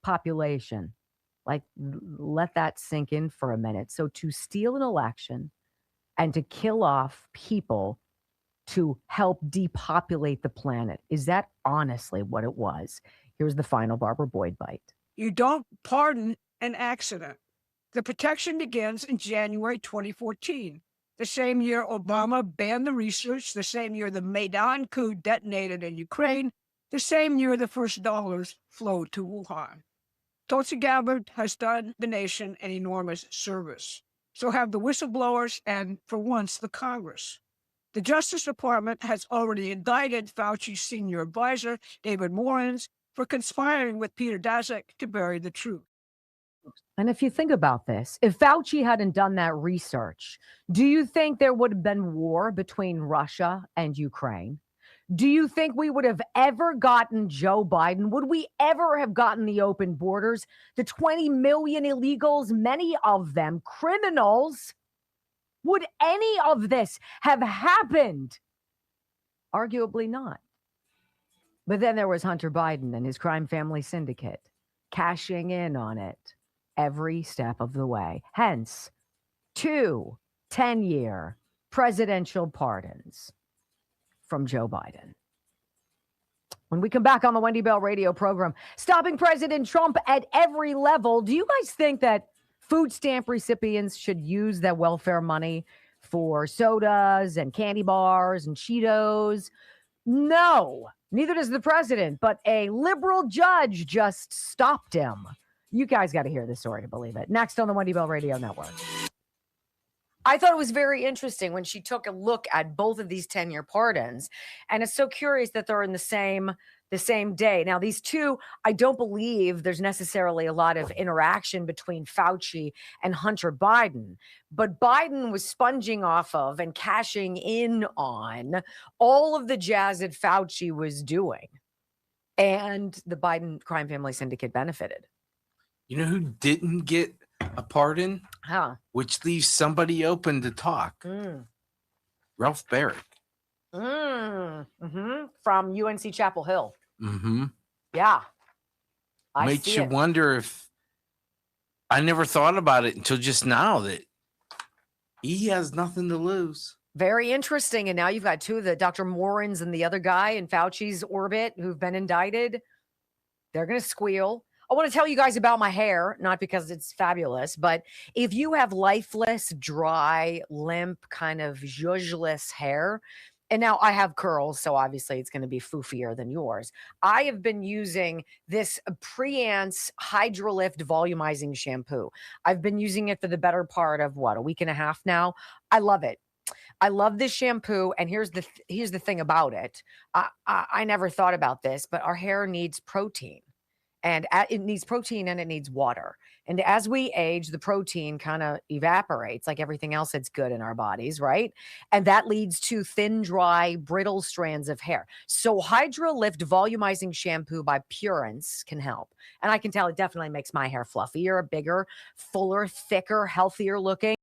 population. Like, let that sink in for a minute. So to steal an election and to kill off people to help depopulate the planet. Is that honestly what it was? Here's the final Barbara Boyd bite. You don't pardon an accident. The protection begins in January 2014, the same year Obama banned the research, the same year the Maidan coup detonated in Ukraine, the same year the first dollars flowed to Wuhan. Tulsi Gabbard has done the nation an enormous service. So have the whistleblowers and, for once, the Congress. The Justice Department has already indicted Fauci's senior advisor, David Morans, for conspiring with Peter Daszak to bury the truth. And if you think about this, if Fauci hadn't done that research, do you think there would have been war between Russia and Ukraine? Do you think we would have ever gotten Joe Biden? Would we ever have gotten the open borders? The 20 million illegals, many of them criminals. Would any of this have happened? Arguably not. But then there was Hunter Biden and his crime family syndicate cashing in on it every step of the way. Hence, 2 10-year presidential pardons from Joe Biden. When we come back on the Wendy Bell radio program, stopping President Trump at every level, do you guys think that food stamp recipients should use that welfare money for sodas and candy bars and Cheetos? No, neither does the president, but a liberal judge just stopped him. You guys got to hear this story to believe it. Next on the Wendy Bell Radio Network. I thought it was very interesting when she took a look at both of these 10-year pardons. And it's so curious that they're in the same day. Now, these two, I don't believe there's necessarily a lot of interaction between Fauci and Hunter Biden. But Biden was sponging off of and cashing in on all of the jazz that Fauci was doing. And the Biden crime family syndicate benefited. You know who didn't get a pardon? Huh. Which leaves somebody open to talk. Ralph Barrett. From UNC Chapel Hill. Yeah. Makes you wonder if, I never thought about it until just now, that he has nothing to lose. Very interesting. And now you've got two of the Dr. Morins and the other guy in Fauci's orbit who've been indicted. They're going to squeal. I want to tell you guys about my hair, not because it's fabulous, but if you have lifeless, dry, limp, kind of zhuzhless hair, and now I have curls, so obviously it's going to be foofier than yours. I have been using this Preance Hydrolift Volumizing Shampoo. I've been using it for the better part of a week and a half now. I love it. I love this shampoo, and here's the thing about it. I never thought about this, but our hair needs protein. And it needs protein and it needs water. And as we age, the protein kind of evaporates like everything else that's good in our bodies, right? And that leads to thin, dry, brittle strands of hair. So Hydrolift Volumizing Shampoo by Purance can help. And I can tell it definitely makes my hair fluffier, bigger, fuller, thicker, healthier looking.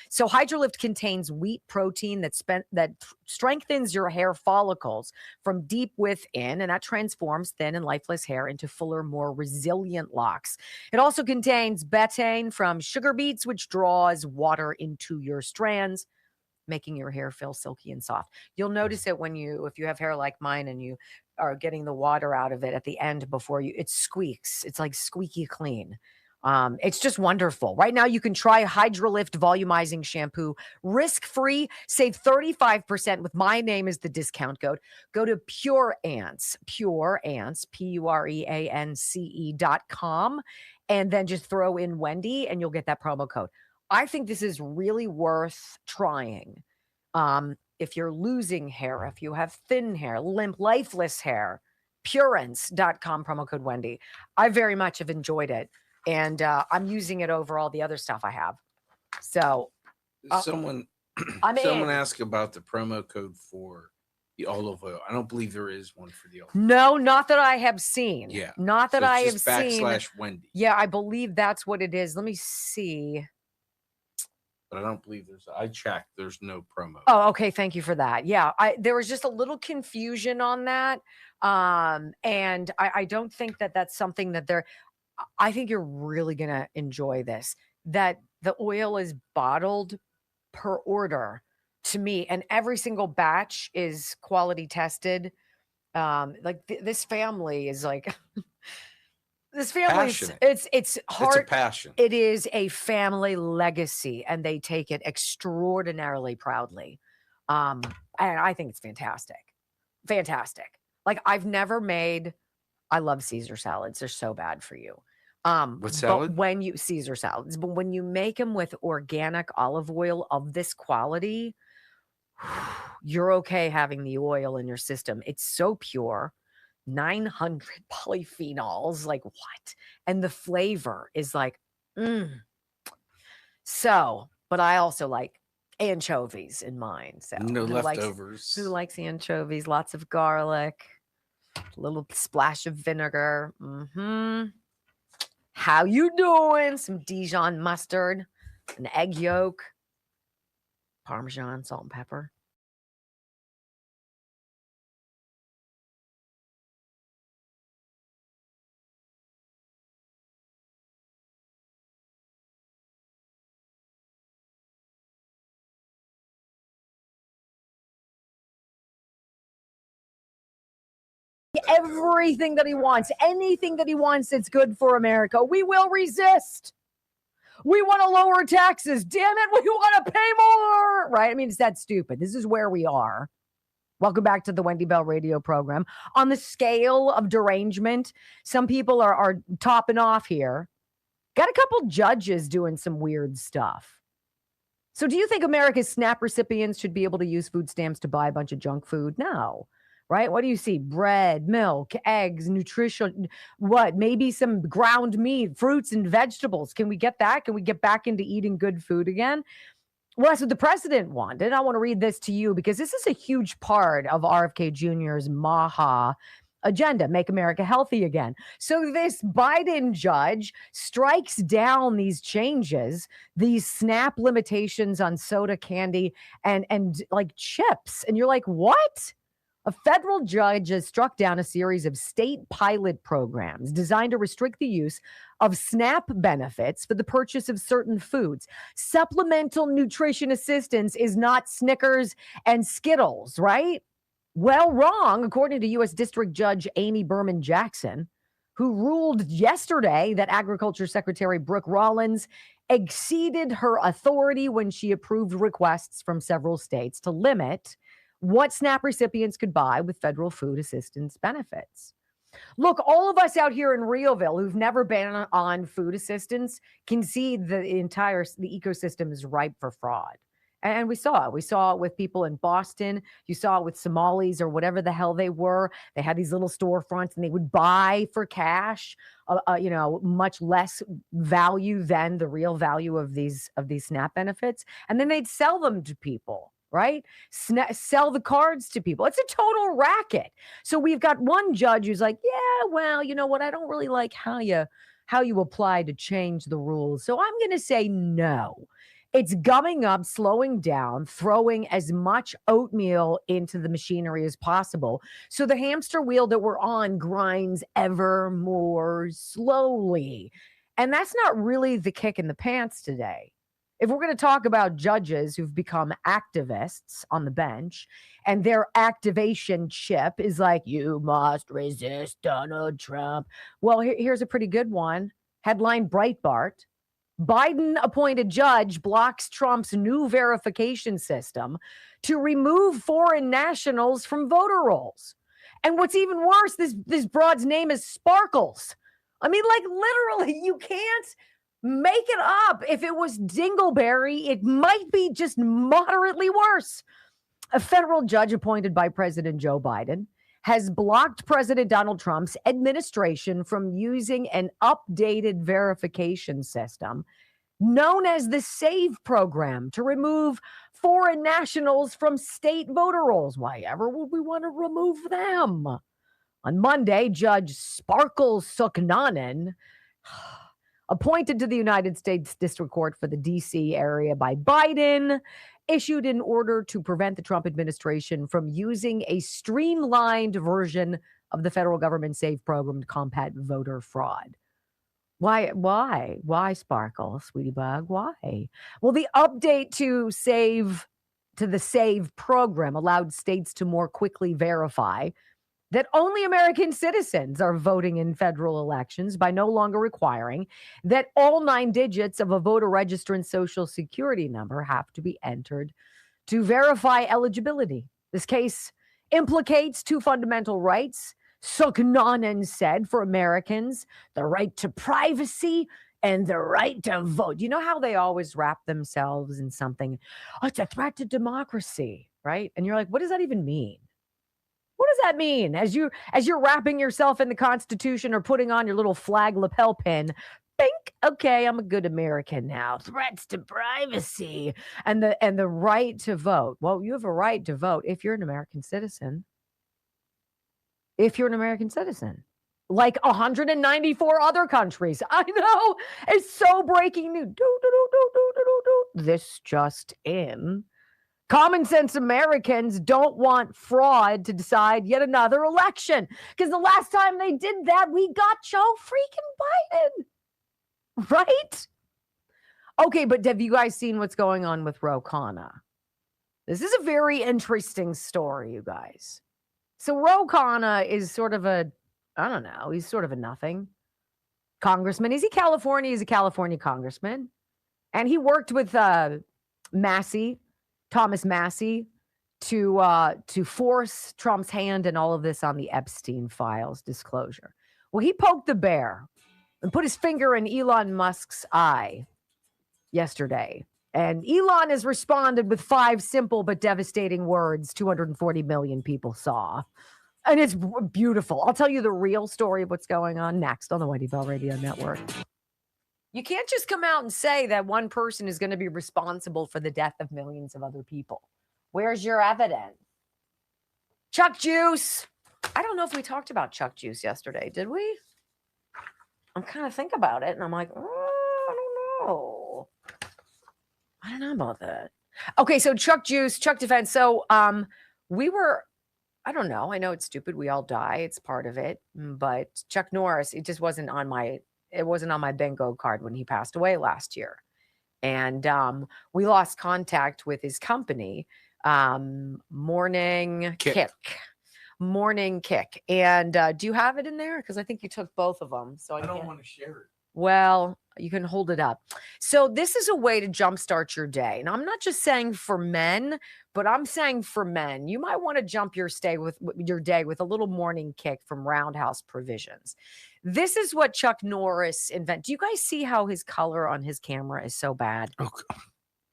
So Hydrolift contains wheat protein that strengthens your hair follicles from deep within, and that transforms thin and lifeless hair into fuller, more resilient locks. It also contains betaine from sugar beets, which draws water into your strands, making your hair feel silky and soft. You'll notice it if you have hair like mine and you are getting the water out of it at the end it squeaks. It's like squeaky clean. It's just wonderful. Right now, you can try Hydrolift Volumizing Shampoo risk-free. Save 35% with my name as the discount code. Go to Pureance, Pureance.com, and then just throw in Wendy, and you'll get that promo code. I think this is really worth trying. If you're losing hair, if you have thin hair, limp, lifeless hair, Pureance.com, promo code Wendy. I very much have enjoyed it. And I'm using it over all the other stuff I have. So someone asked about the promo code for the olive oil. I don't believe there is one for the olive oil. No, not that I have seen. Yeah. Not that I have seen. /Wendy. Yeah, I believe that's what it is. Let me see. But I don't believe I checked. There's no promo. Oh, okay. Thank you for that. Yeah. There was just a little confusion on that. And I don't think that that's something that I think you're really going to enjoy this, that the oil is bottled per order to me, and every single batch is quality tested. This family is like, this family, it's hard. It's a passion. It is a family legacy, and they take it extraordinarily proudly. And I think it's fantastic. Fantastic. Like I love Caesar salads. They're so bad for you. What salad? But Caesar salads, but when you make them with organic olive oil of this quality, you're okay having the oil in your system. It's so pure, 900 polyphenols, like what? And the flavor is like, So, but I also like anchovies in mine. So no leftovers. Who likes anchovies? Lots of garlic. A little splash of vinegar. How you doing? Some Dijon mustard, an egg yolk, Parmesan, salt and pepper. Everything that he wants, anything that he wants that's good for America, we will resist. We want to lower taxes. Damn it, we want to pay more. Right? I mean, it's that stupid. This is where we are. Welcome back to the Wendy Bell radio program. On the scale of derangement, some people are topping off here. Got a couple judges doing some weird stuff. So do you think America's SNAP recipients should be able to use food stamps to buy a bunch of junk food? No. Right? What do you see? Bread, milk, eggs, nutrition, what? Maybe some ground meat, fruits and vegetables. Can we get that? Can we get back into eating good food again? Well, that's what the president wanted. I want to read this to you because this is a huge part of RFK Jr.'s MAHA agenda, make America healthy again. So this Biden judge strikes down these changes, these SNAP limitations on soda, candy, and like chips. And you're like, what? A federal judge has struck down a series of state pilot programs designed to restrict the use of SNAP benefits for the purchase of certain foods. Supplemental nutrition assistance is not Snickers and Skittles, right? Well, wrong, according to U.S. District Judge Amy Berman Jackson, who ruled yesterday that Agriculture Secretary Brooke Rollins exceeded her authority when she approved requests from several states to limit what SNAP recipients could buy with federal food assistance benefits. Look, all of us out here in Rioville who've never been on food assistance can see the ecosystem is ripe for fraud. And we saw it. We saw it with people in Boston. You saw it with Somalis or whatever the hell they were. They had these little storefronts and they would buy for cash, much less value than the real value of these SNAP benefits. And then they'd sell them to people, right? Sell the cards to people. It's a total racket. So we've got one judge who's like, yeah, well, you know what? I don't really like how you apply to change the rules. So I'm going to say no. It's gumming up, slowing down, throwing as much oatmeal into the machinery as possible. So the hamster wheel that we're on grinds ever more slowly. And that's not really the kick in the pants today. If we're going to talk about judges who've become activists on the bench and their activation chip is like, you must resist Donald Trump. Well, here's a pretty good one. Headline Breitbart. Biden appointed judge blocks Trump's new verification system to remove foreign nationals from voter rolls. And what's even worse, this broad's name is Sparkles. I mean, like literally, you can't make it up. If it was Dingleberry, it might be just moderately worse. A federal judge appointed by President Joe Biden has blocked President Donald Trump's administration from using an updated verification system known as the SAVE program to remove foreign nationals from state voter rolls. Why ever would we want to remove them? On Monday, Judge Sparkles Suknanen, appointed to the United States District Court for the D.C. area by Biden, issued an order to prevent the Trump administration from using a streamlined version of the federal government SAVE program to combat voter fraud. Why, Sparkle, sweetie bug? Why? Well, the update to the SAVE program allowed states to more quickly verify that only American citizens are voting in federal elections by no longer requiring that all 9 digits of a voter registrant's social security number have to be entered to verify eligibility. This case implicates 2 fundamental rights, Suknanen said, for Americans: the right to privacy and the right to vote. You know how they always wrap themselves in something, oh, it's a threat to democracy, right? And you're like, what does that even mean? What does that mean? As you're wrapping yourself in the Constitution or putting on your little flag lapel pin, think, okay, I'm a good American now. Threats to privacy and the right to vote. Well, you have a right to vote if you're an American citizen. If you're an American citizen, like 194 other countries. I know, it's so breaking news. This just in. Common sense Americans don't want fraud to decide yet another election, because the last time they did that, we got Joe freaking Biden. Right? Okay, but have you guys seen what's going on with Ro Khanna? This is a very interesting story, you guys. So Ro Khanna is sort of he's sort of a nothing congressman. Is he California? He's a California congressman. And he worked with Thomas Massey, to force Trump's hand in all of this on the Epstein files disclosure. Well, he poked the bear and put his finger in Elon Musk's eye yesterday. And Elon has responded with 5 simple but devastating words 240 million people saw. And it's beautiful. I'll tell you the real story of what's going on next on the Wendy Bell Radio Network. You can't just come out and say that one person is going to be responsible for the death of millions of other people. Where's your evidence? Chuck Juice. I don't know if we talked about Chuck Juice yesterday, did we? I'm kind of thinking about it, and I'm like, I don't know. I don't know about that. Okay, so Chuck Juice, Chuck Defense. So we were I don't know. I know it's stupid. We all die. It's part of it. But Chuck Norris, it just wasn't on my bingo card when he passed away last year. And we lost contact with his company, Morning Kick. Morning Kick. And do you have it in there? Because I think you took both of them. So I don't want to share it. Well, you can hold it up. So this is a way to jumpstart your day. And I'm not just saying for men, but I'm saying for men, you might want to jump your day with a little Morning Kick from Roundhouse Provisions. This is what Chuck Norris invented. Do you guys see how his color on his camera is so bad? Okay.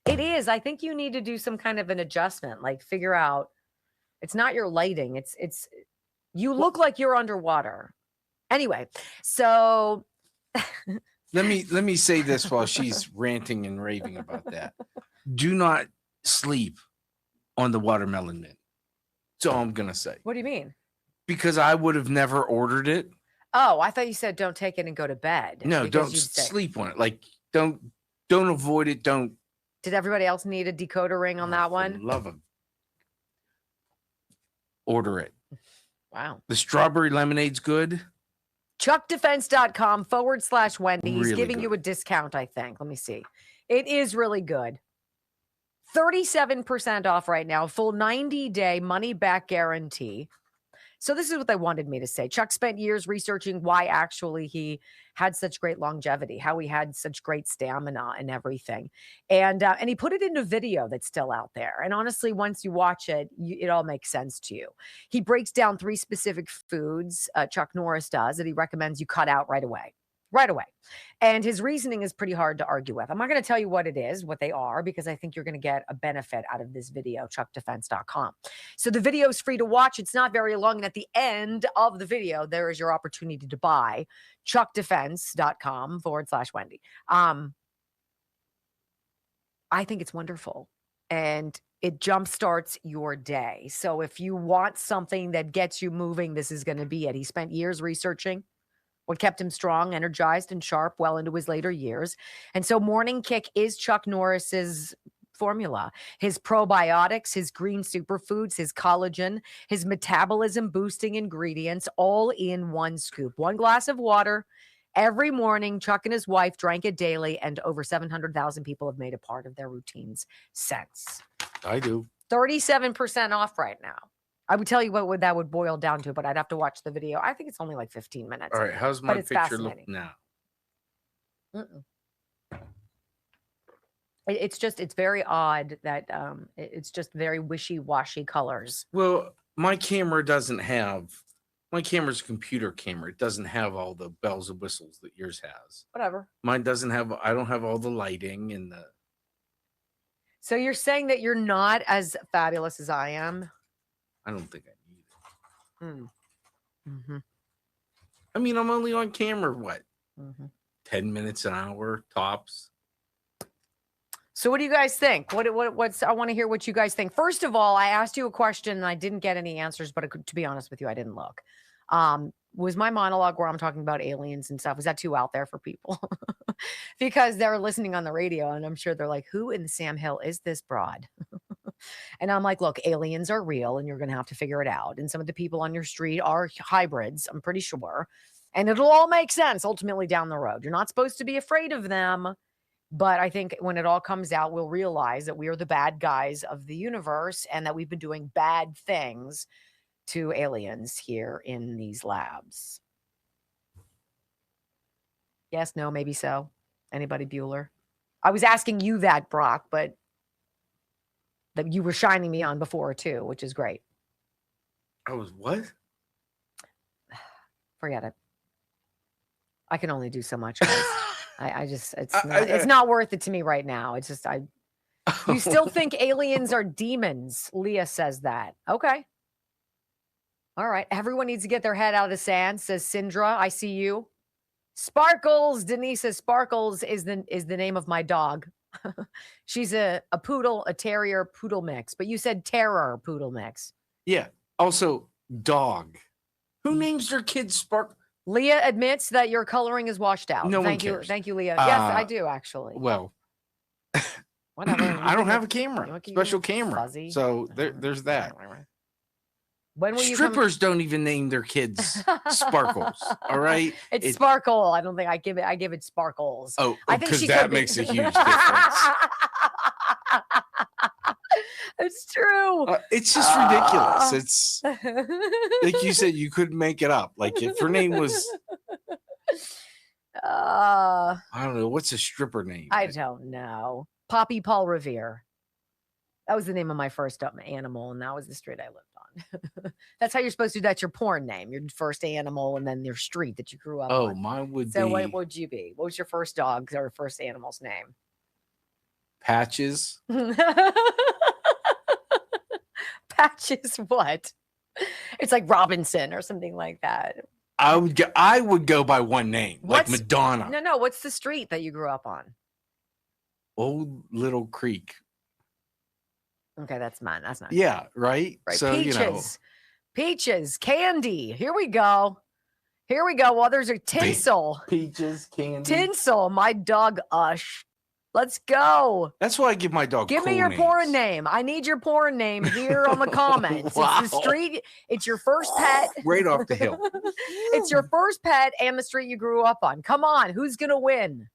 It is. I think you need to do some kind of an adjustment, like figure out it's not your lighting. It's you look like you're underwater. Anyway, so let me say this while she's ranting and raving about that. Do not sleep on the watermelon mint. That's all I'm gonna say. What do you mean? Because I would have never ordered it. Oh, I thought you said don't take it and go to bed. No, don't sleep on it. Like don't avoid it. Don't. Did everybody else need a decoder ring on that one? Love them. Order it. Wow. The strawberry lemonade's good. ChuckDefense.com/Wendy. He's Really giving good. you a discount, I think. Let me see. It is really good. 37% off right now. Full 90-day money-back guarantee. So this is what they wanted me to say. Chuck spent years researching why actually he had such great longevity, how he had such great stamina and everything. And he put it in a video that's still out there. And honestly, once you watch it, it all makes sense to you. He breaks down 3 specific foods, Chuck Norris does, that he recommends you cut out right away. Right away. And his reasoning is pretty hard to argue with. I'm not going to tell you what it is, what they are, because I think you're going to get a benefit out of this video, chuckdefense.com. So the video is free to watch. It's not very long. And at the end of the video, there is your opportunity to buy chuckdefense.com/Wendy. I think it's wonderful. And it jumpstarts your day. So if you want something that gets you moving, this is going to be it. He spent years researching what kept him strong, energized, and sharp well into his later years. And so Morning Kick is Chuck Norris's formula. His probiotics, his green superfoods, his collagen, his metabolism boosting ingredients, all in one scoop. 1 glass of water every morning. Chuck and his wife drank it daily, and over 700,000 people have made it part of their routines since. I do. 37% off right now. I would tell you what that would boil down to, but I'd have to watch the video. I think it's only like 15 minutes. All right. How's my picture look now? It's very odd that it's just very wishy-washy colors. Well, my camera's a computer camera. It doesn't have all the bells and whistles that yours has. Whatever. Mine doesn't have, I don't have all the lighting and the. So you're saying that you're not as fabulous as I am? I don't think I need it. Mm-hmm. I mean, I'm only on camera, 10 minutes an hour, tops. So what do you guys think? What's I want to hear what you guys think. First of all, I asked you a question and I didn't get any answers, but to be honest with you, I didn't look. Was my monologue where I'm talking about aliens and stuff, was that too out there for people? Because they're listening on the radio and I'm sure they're like, who in the Sam Hill is this broad? And I'm like, look, aliens are real and you're going to have to figure it out. And some of the people on your street are hybrids, I'm pretty sure. And it'll all make sense ultimately down the road. You're not supposed to be afraid of them. But I think when it all comes out, we'll realize that we are the bad guys of the universe and that we've been doing bad things to aliens here in these labs. Yes, no, maybe so. Anybody, Bueller? I was asking you that, Brock, but that you were shining me on before too, which is great. I was what? Forget it. I can only do so much, guys. It's not worth it to me right now. It's just you still think aliens are demons. Leah says that. Okay. All right. Everyone needs to get their head out of the sand, says Sindra. I see you. Sparkles. Denise says Sparkles is the name of my dog. She's a poodle, a terrier poodle mix, but you said terror poodle mix. Yeah. Also, dog. Who names their kids Spark? Leah admits that your coloring is washed out. No Thank one you. cares. Thank you, Leah. Yes, I do actually. Well, whatever. I don't have a camera, special camera. Fuzzy. So there's that. When will Strippers don't even name their kids Sparkles. All right. It's Sparkle. I don't think I give it Sparkles. Oh, I think because she that could be- makes a huge difference. It's true. It's just ridiculous. It's like you said, you couldn't make it up. Like if her name was, I don't know, what's a stripper name? I don't know. Poppy Paul Revere. That was the name of my first animal, and that was the street I lived on. That's how you're supposed to do. That's your porn name, your first animal, and then your street that you grew up on. Oh, mine would So be. what would you be? What was your first dog or first animal's name? Patches. Patches what? It's like Robinson or something like that. I would go by one name, like Madonna. No. What's the street that you grew up on? Old Little Creek. Okay, that's mine. That's not. Yeah, right. So Peaches, Peaches, Candy. Here we go. Well, there's a Tinsel. Peaches, Candy. Tinsel. My dog Ush. Let's go. That's why I give my dog. Give cool me your names. porn name. I need your porn name here on the comments. Wow. It's the street. It's your first pet. Right off the hill. It's your first pet and the street you grew up on. Come on, who's gonna win?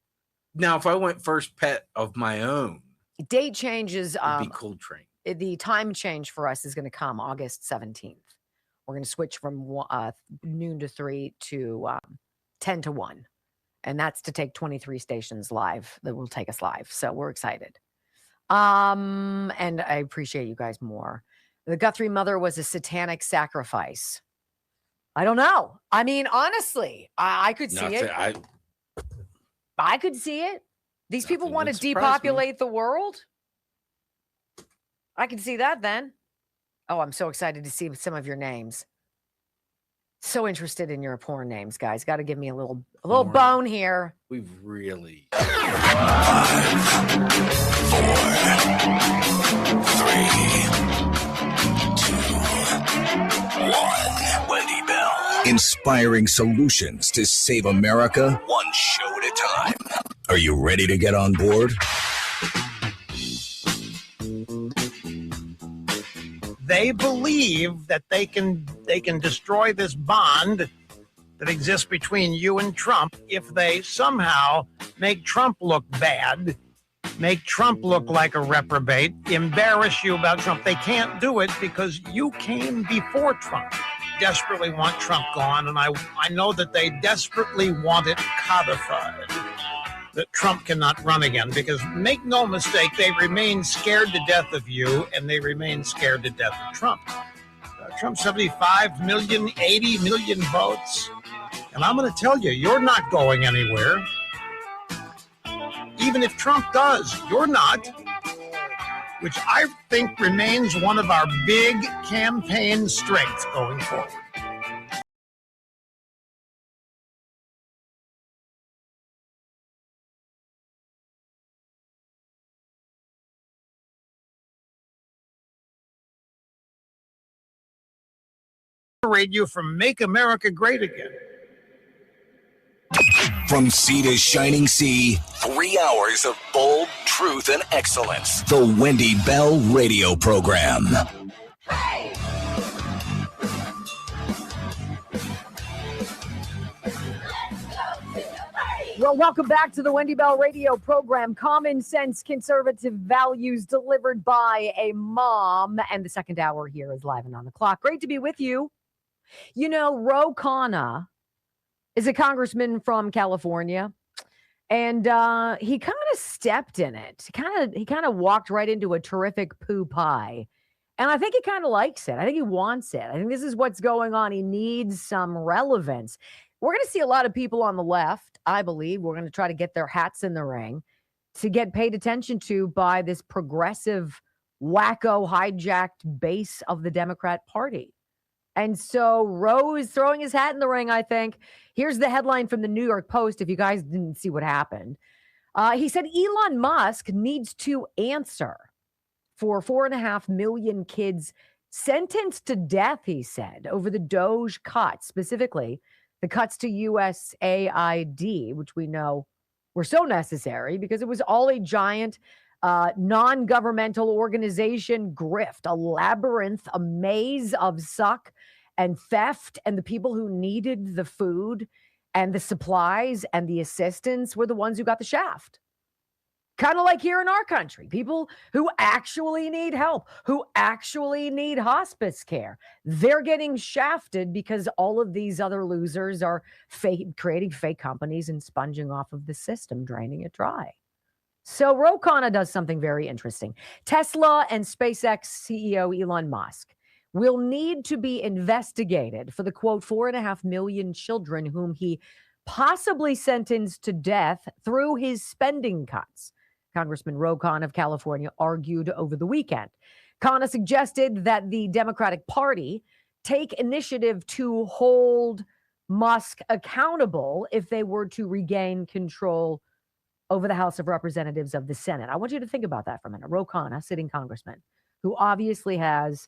Now, if I went first pet of my own, Date changes. it'd be Coltrane. The time change for us is going to come August 17th. We're going to switch from noon to 3 to 10 to 1. And that's to take 23 stations live that will take us live. So we're excited. And I appreciate you guys more. The Guthrie mother was a satanic sacrifice. I don't know. I mean, honestly, I could see it. I could see it. These people want to depopulate the world. I can see that then. Oh, I'm so excited to see some of your names. So interested in your porn names, guys. Got to give me a little bone here. We've really. 5, 4, 3, 2, 1. Wendy Bell. Inspiring solutions to save America, one show at a time. Are you ready to get on board? They believe that they can destroy this bond that exists between you and Trump if they somehow make Trump look bad, make Trump look like a reprobate, embarrass you about Trump. They can't do it because you came before Trump. Desperately want Trump gone, and I know that they desperately want it codified, that Trump cannot run again, because make no mistake, they remain scared to death of you, and they remain scared to death of Trump. Trump, 75 million, 80 million votes. And I'm going to tell you, you're not going anywhere. Even if Trump does, you're not. Which I think remains one of our big campaign strengths going forward. Radio from Make America Great Again. From sea to shining sea, 3 hours of bold truth and excellence. The Wendy Bell Radio Program. Well, welcome back to the Wendy Bell Radio Program. Common sense, conservative values delivered by a mom. And the second hour here is live and on the clock. Great to be with you. You know, Ro Khanna is a congressman from California, and he kind of stepped in it. He kind of walked right into a terrific poo pie, and I think he kind of likes it. I think he wants it. I think this is what's going on. He needs some relevance. We're going to see a lot of people on the left, I believe. We're going to try to get their hats in the ring to get paid attention to by this progressive, wacko, hijacked base of the Democrat Party. And so Roe is throwing his hat in the ring, I think. Here's the headline from the New York Post, if you guys didn't see what happened. He said Elon Musk needs to answer for 4.5 million kids sentenced to death, he said, over the Doge cuts, specifically the cuts to USAID, which we know were so necessary because it was all a giant non-governmental organization grift, a labyrinth, a maze of suck and theft, and the people who needed the food and the supplies and the assistance were the ones who got the shaft. Kind of like here in our country, people who actually need help, who actually need hospice care, they're getting shafted because all of these other losers are creating fake companies and sponging off of the system, draining it dry. So Ro Khanna does something very interesting. Tesla and SpaceX CEO Elon Musk will need to be investigated for the, quote, 4.5 million children whom he possibly sentenced to death through his spending cuts. Congressman Ro Khanna of California argued over the weekend. Khanna suggested that the Democratic Party take initiative to hold Musk accountable if they were to regain control over the House of Representatives of the Senate. I want you to think about that for a minute. Ro Khanna, sitting congressman, who obviously has,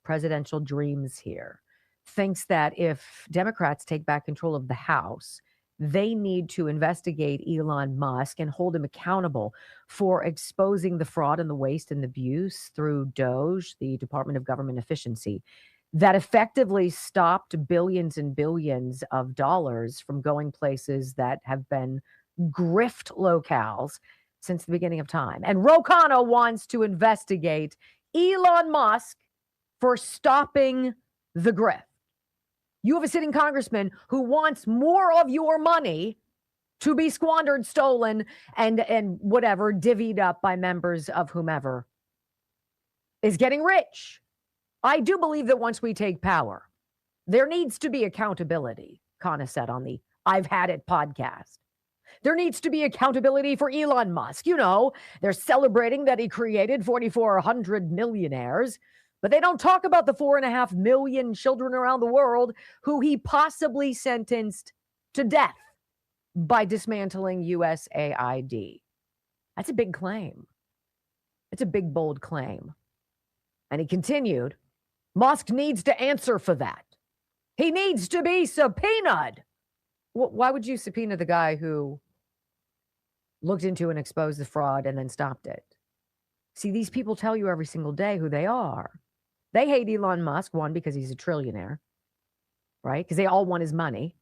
presidential dreams here, thinks that if Democrats take back control of the House, they need to investigate Elon Musk and hold him accountable for exposing the fraud and the waste and the abuse through DOGE, the Department of Government Efficiency, that effectively stopped billions and billions of dollars from going places that have been grift locales since the beginning of time. And Ro Khanna wants to investigate Elon Musk for stopping the grift. You have a sitting congressman who wants more of your money to be squandered, stolen, and whatever, divvied up by members of whomever is getting rich. I do believe that once we take power, there needs to be accountability, Khanna said on the I've Had It podcast. There needs to be accountability for Elon Musk. They're celebrating that he created 4,400 millionaires, but they don't talk about the 4.5 million children around the world who he possibly sentenced to death by dismantling USAID. That's a big claim. It's a big, bold claim. And he continued, Musk needs to answer for that. He needs to be subpoenaed. Why would you subpoena the guy who looked into and exposed the fraud and then stopped it? See, these people tell you every single day who they are. They hate Elon Musk, one, because he's a trillionaire, right? Because they all want his money.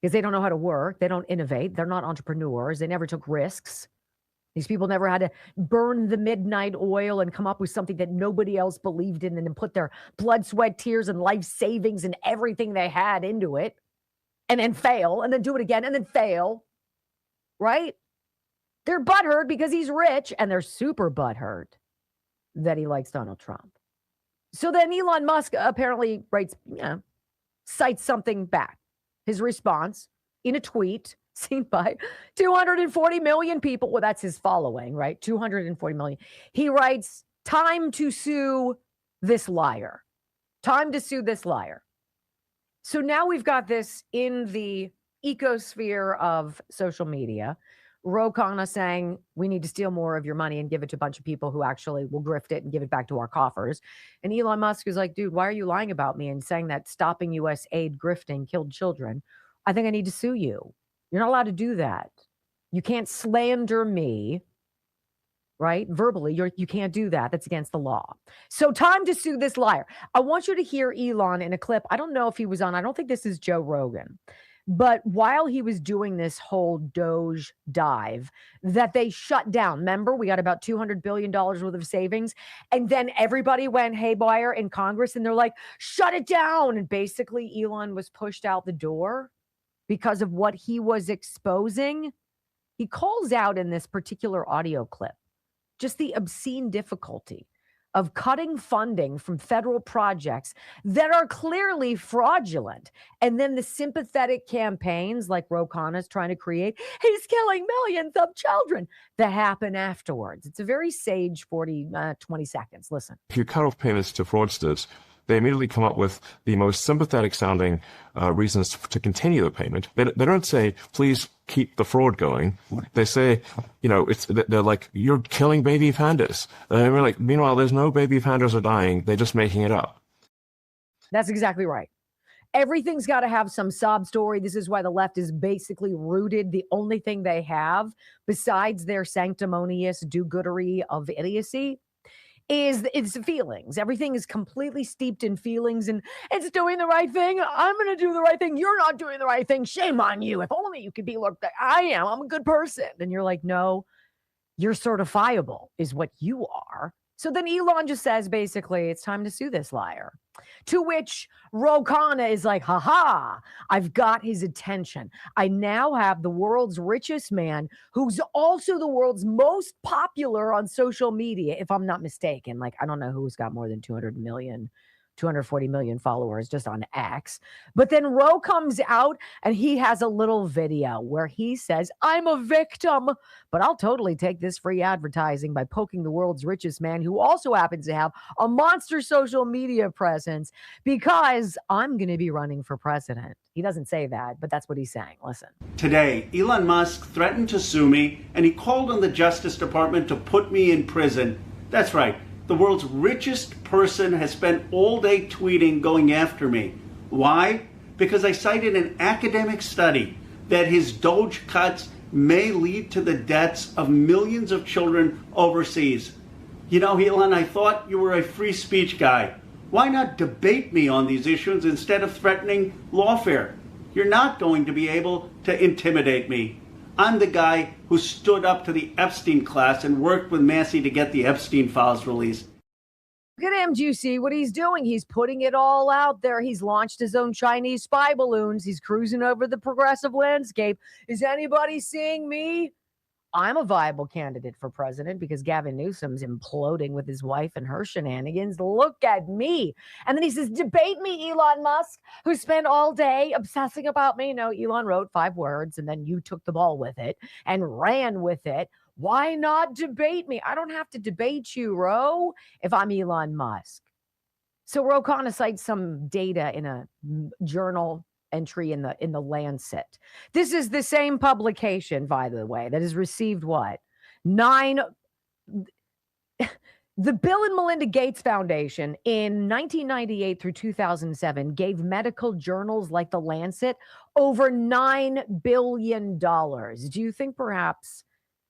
Because they don't know how to work. They don't innovate. They're not entrepreneurs. They never took risks. These people never had to burn the midnight oil and come up with something that nobody else believed in and then put their blood, sweat, tears, and life savings and everything they had into it and then fail and then do it again and then fail, right? They're butthurt because he's rich, and they're super butthurt that he likes Donald Trump. So then Elon Musk apparently cites something back. His response in a tweet seen by 240 million people. Well, that's his following, right? 240 million. He writes, time to sue this liar. Time to sue this liar. So now we've got this in the ecosphere of social media. Ro Khanna saying we need to steal more of your money and give it to a bunch of people who actually will grift it and give it back to our coffers. And Elon Musk is like, dude, why are you lying about me and saying that stopping U.S. aid grifting killed children? I think I need to sue you. You're not allowed to do that. You can't slander me, right? Verbally, you can't do that. That's against the law. So time to sue this liar. I want you to hear Elon in a clip. I don't know if he was on. I don't think this is Joe Rogan. But while he was doing this whole Doge dive that they shut down, remember, we got about $200 billion worth of savings. And then everybody went haywire in Congress and they're like, shut it down. And basically Elon was pushed out the door because of what he was exposing. He calls out in this particular audio clip just the obscene difficulty of cutting funding from federal projects that are clearly fraudulent. And then the sympathetic campaigns like Ro Khanna's trying to create, he's killing millions of children, that happen afterwards. It's a very sage 20 seconds. Listen. If you cut off payments to fraudsters, they immediately come up with the most sympathetic sounding reasons to continue the payment. They don't say, please keep the fraud going. They say, they're like, you're killing baby pandas. And we're like, meanwhile, there's no baby pandas are dying. They're just making it up. That's exactly right. Everything's got to have some sob story. This is why the left is basically rooted. The only thing they have besides their sanctimonious do-goodery of idiocy is it's feelings. Everything is completely steeped in feelings, and it's doing the right thing. I'm going to do the right thing. You're not doing the right thing. Shame on you. If only you could be like I am. I'm a good person. And you're like, no, you're certifiable is what you are. So then Elon just says, basically, it's time to sue this liar. To which Ro Khanna is like, haha, I've got his attention. I now have the world's richest man who's also the world's most popular on social media, if I'm not mistaken. Like, I don't know who's got more than 240 million followers just on X. But then Ro comes out and he has a little video where he says, I'm a victim, but I'll totally take this free advertising by poking the world's richest man who also happens to have a monster social media presence because I'm going to be running for president. He doesn't say that, but that's what he's saying. Listen. Today, Elon Musk threatened to sue me and he called on the Justice Department to put me in prison. That's right. The world's richest person has spent all day tweeting going after me. Why? Because I cited an academic study that his Doge cuts may lead to the deaths of millions of children overseas. You know, Elon, I thought you were a free speech guy. Why not debate me on these issues instead of threatening lawfare? You're not going to be able to intimidate me. I'm the guy who stood up to the Epstein class and worked with Massey to get the Epstein files released. Look at him, Juicy. What he's doing, he's putting it all out there. He's launched his own Chinese spy balloons. He's cruising over the progressive landscape. Is anybody seeing me? I'm a viable candidate for president because Gavin Newsom's imploding with his wife and her shenanigans. Look at me. And then he says, debate me, Elon Musk, who spent all day obsessing about me. No, Elon wrote 5 words and then you took the ball with it and ran with it. Why not debate me? I don't have to debate you, Ro, if I'm Elon Musk. So Ro Khanna cites some data in a journal entry in the Lancet. This is the same publication, by the way, that has received what? The Bill and Melinda Gates Foundation in 1998 through 2007 gave medical journals like the Lancet over $9 billion. Do you think perhaps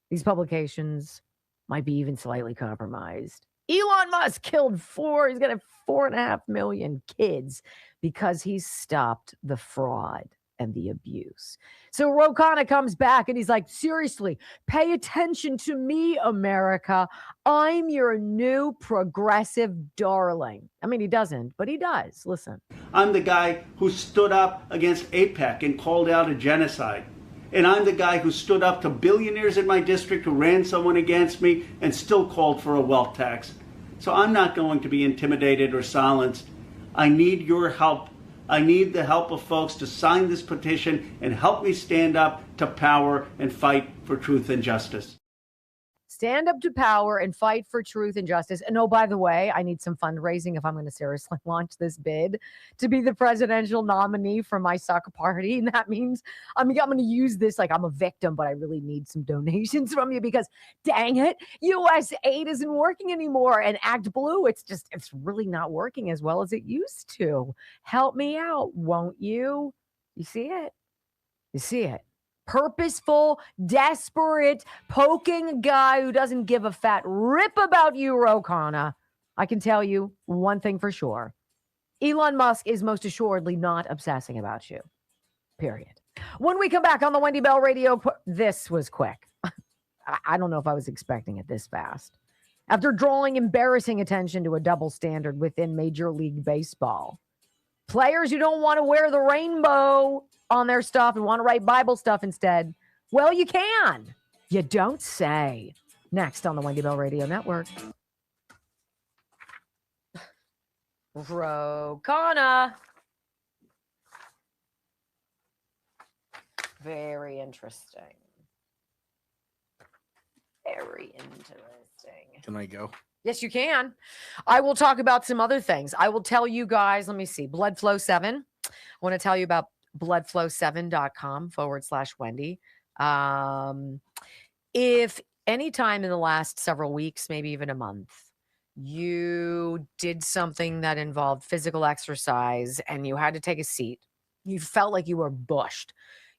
these publications might be even slightly compromised? Elon Musk killed he's going to have 4.5 million kids because he stopped the fraud and the abuse. So Ro Khanna comes back and he's like, seriously, pay attention to me, America. I'm your new progressive darling. I mean, he doesn't, but he does. Listen. I'm the guy who stood up against AIPAC and called out a genocide. And I'm the guy who stood up to billionaires in my district who ran someone against me and still called for a wealth tax. So I'm not going to be intimidated or silenced. I need your help. I need the help of folks to sign this petition and help me stand up to power and fight for truth and justice. Stand up to power and fight for truth and justice. And oh, by the way, I need some fundraising if I'm going to seriously launch this bid to be the presidential nominee for my soccer party. And that means I'm going to use this like I'm a victim, but I really need some donations from you because dang it, US aid isn't working anymore. And Act Blue, it's really not working as well as it used to. Help me out, won't you? You see it? You see it? Purposeful, desperate, poking a guy who doesn't give a fat rip about you, Ro Khanna. I can tell you one thing for sure. Elon Musk is most assuredly not obsessing about you. Period. When we come back on the Wendy Bell Radio, this was quick. I don't know if I was expecting it this fast. After drawing embarrassing attention to a double standard within Major League Baseball, players who don't want to wear the rainbow on their stuff and want to write Bible stuff instead, well, you can. You don't say. Next on the Wendy Bell Radio Network. Ro Khanna. Very interesting. Very interesting. Can I go? Yes, you can. I will talk about some other things. I will tell you guys, let me see, Blood Flow 7. I want to tell you about bloodflow7.com/Wendy. If any time in the last several weeks, maybe even a month, you did something that involved physical exercise and you had to take a seat, you felt like you were bushed.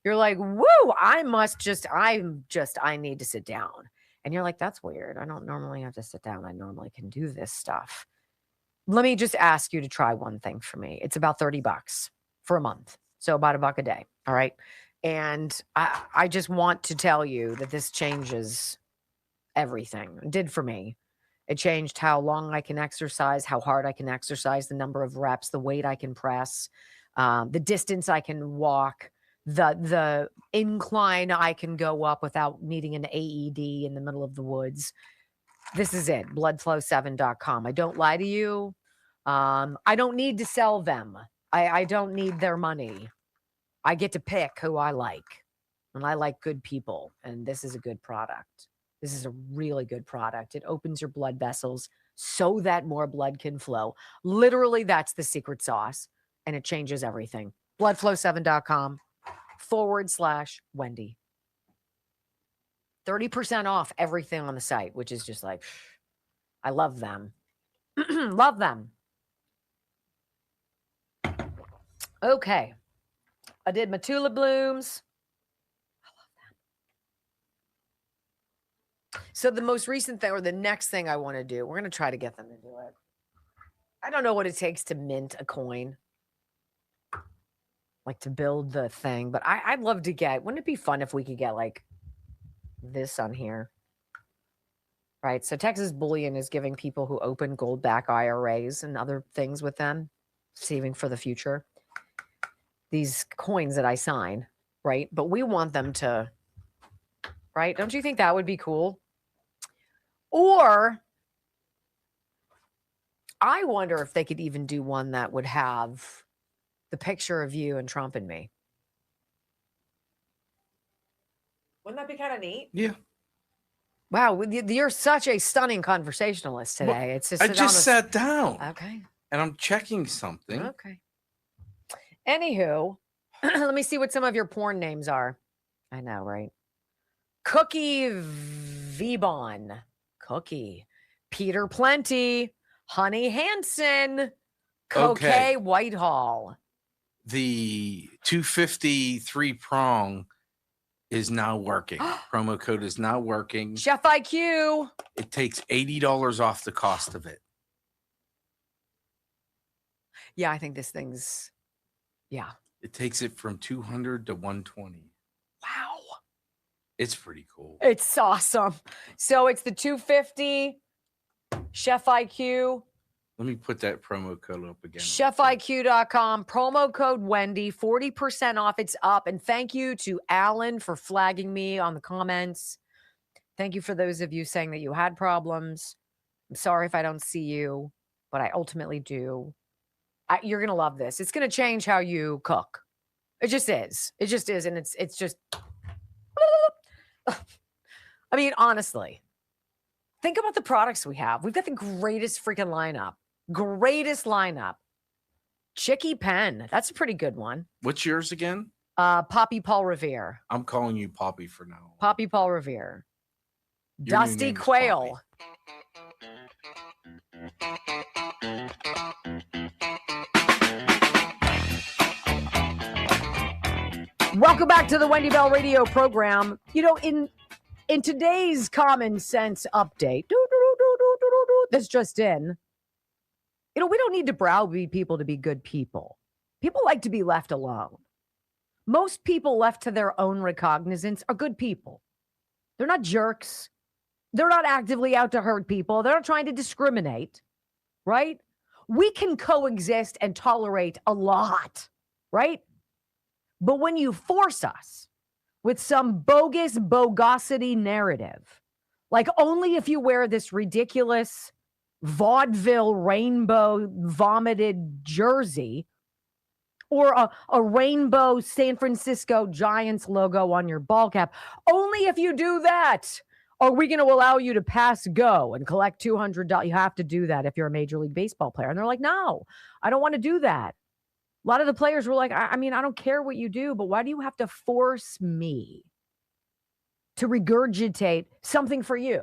You're like, woo, I need to sit down. And you're like, that's weird. I don't normally have to sit down. I normally can do this stuff. Let me just ask you to try one thing for me. It's about $30 for a month. So about $1 a day. All right. And I just want to tell you that this changes everything. It did for me. It changed how long I can exercise, how hard I can exercise, the number of reps, the weight I can press, the distance I can walk, the incline I can go up without needing an AED in the middle of the woods. This is it, bloodflow7.com. I don't lie to you. I don't need to sell them. I don't need their money. I get to pick who I like. And I like good people. And this is a good product. This is a really good product. It opens your blood vessels so that more blood can flow. Literally, that's the secret sauce. And it changes everything. Bloodflow7.com/Wendy. 30% off everything on the site, which is just like, I love them. Love them. Okay. I did my tulip blooms. So the most recent thing, or the next thing I want to do, we're going to try to get them to do it. I don't know what it takes to mint a coin, like to build the thing, but I'd love to get, wouldn't it be fun if we could get like this on here? Right. So Texas Bullion is giving people who open gold back IRAs and other things with them, saving for the future, these coins that I sign, right? But we want them to, right? Don't you think that would be cool? Or I wonder if they could even do one that would have the picture of you and Trump and me. Wouldn't that be kind of neat? Yeah. Wow, you're such a stunning conversationalist today. Well, It's just I just sat down. Okay. And I'm checking something. Okay. Anywho, let me see what some of your porn names are. I know, right? Cookie Vebon. Cookie. Peter Plenty. Honey Hansen. Coquet Okay. Whitehall. The 250 3-prong is now working. Promo code is now working. Chef IQ. It takes $80 off the cost of it. Yeah, I think this thing's, yeah. It takes it from 200 to 120. Wow. It's pretty cool. It's awesome. So it's the 250 Chef IQ. Let me put that promo code up again. ChefIQ.com, promo code Wendy, 40% off. It's up. And thank you to Alan for flagging me on the comments. Thank you for those of you saying that you had problems. I'm sorry if I don't see you, but I ultimately do. You're going to love this. It's going to change how you cook. It just is. It just is. And it's just, I mean, honestly, think about the products we have. We've got the greatest freaking lineup. Greatest lineup. Chicky Pen. That's a pretty good one. What's yours again? Poppy Paul Revere. I'm calling you Poppy for now. Poppy Paul Revere. Your new Dusty name is Quail. Welcome back to the Wendy Bell Radio program. You know, in today's common sense update, that's just in, you know, we don't need to browbeat people to be good people. People like to be left alone. Most people left to their own recognizance are good people. They're not jerks. They're not actively out to hurt people. They're not trying to discriminate, right? We can coexist and tolerate a lot, right? But when you force us with some bogus bogosity narrative, like only if you wear this ridiculous vaudeville rainbow vomited jersey or a rainbow San Francisco Giants logo on your ball cap, only if you do that are we going to allow you to pass go and collect $200. You have to do that if you're a Major League Baseball player. And they're like, no, I don't want to do that. A lot of the players were like, I mean, I don't care what you do, but why do you have to force me to regurgitate something for you?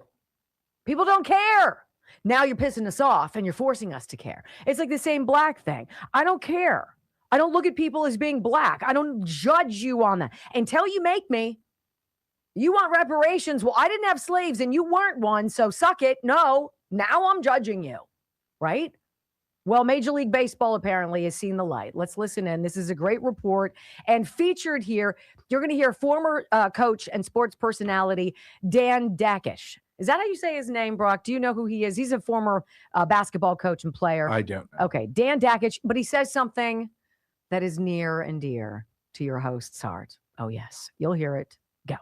People don't care. Now you're pissing us off and you're forcing us to care. It's like the same black thing. I don't care. I don't look at people as being black. I don't judge you on that until you make me. You want reparations? Well, I didn't have slaves and you weren't one, so suck it. No, now I'm judging you, right? Well, Major League Baseball apparently has seen the light. Let's listen in. This is a great report. And featured here, you're going to hear former coach and sports personality Dan Dakish. Is that how you say his name, Brock? Do you know who he is? He's a former basketball coach and player. I don't know. Okay, Dan Dakish, but he says something that is near and dear to your host's heart. Oh, yes. You'll hear it. Go.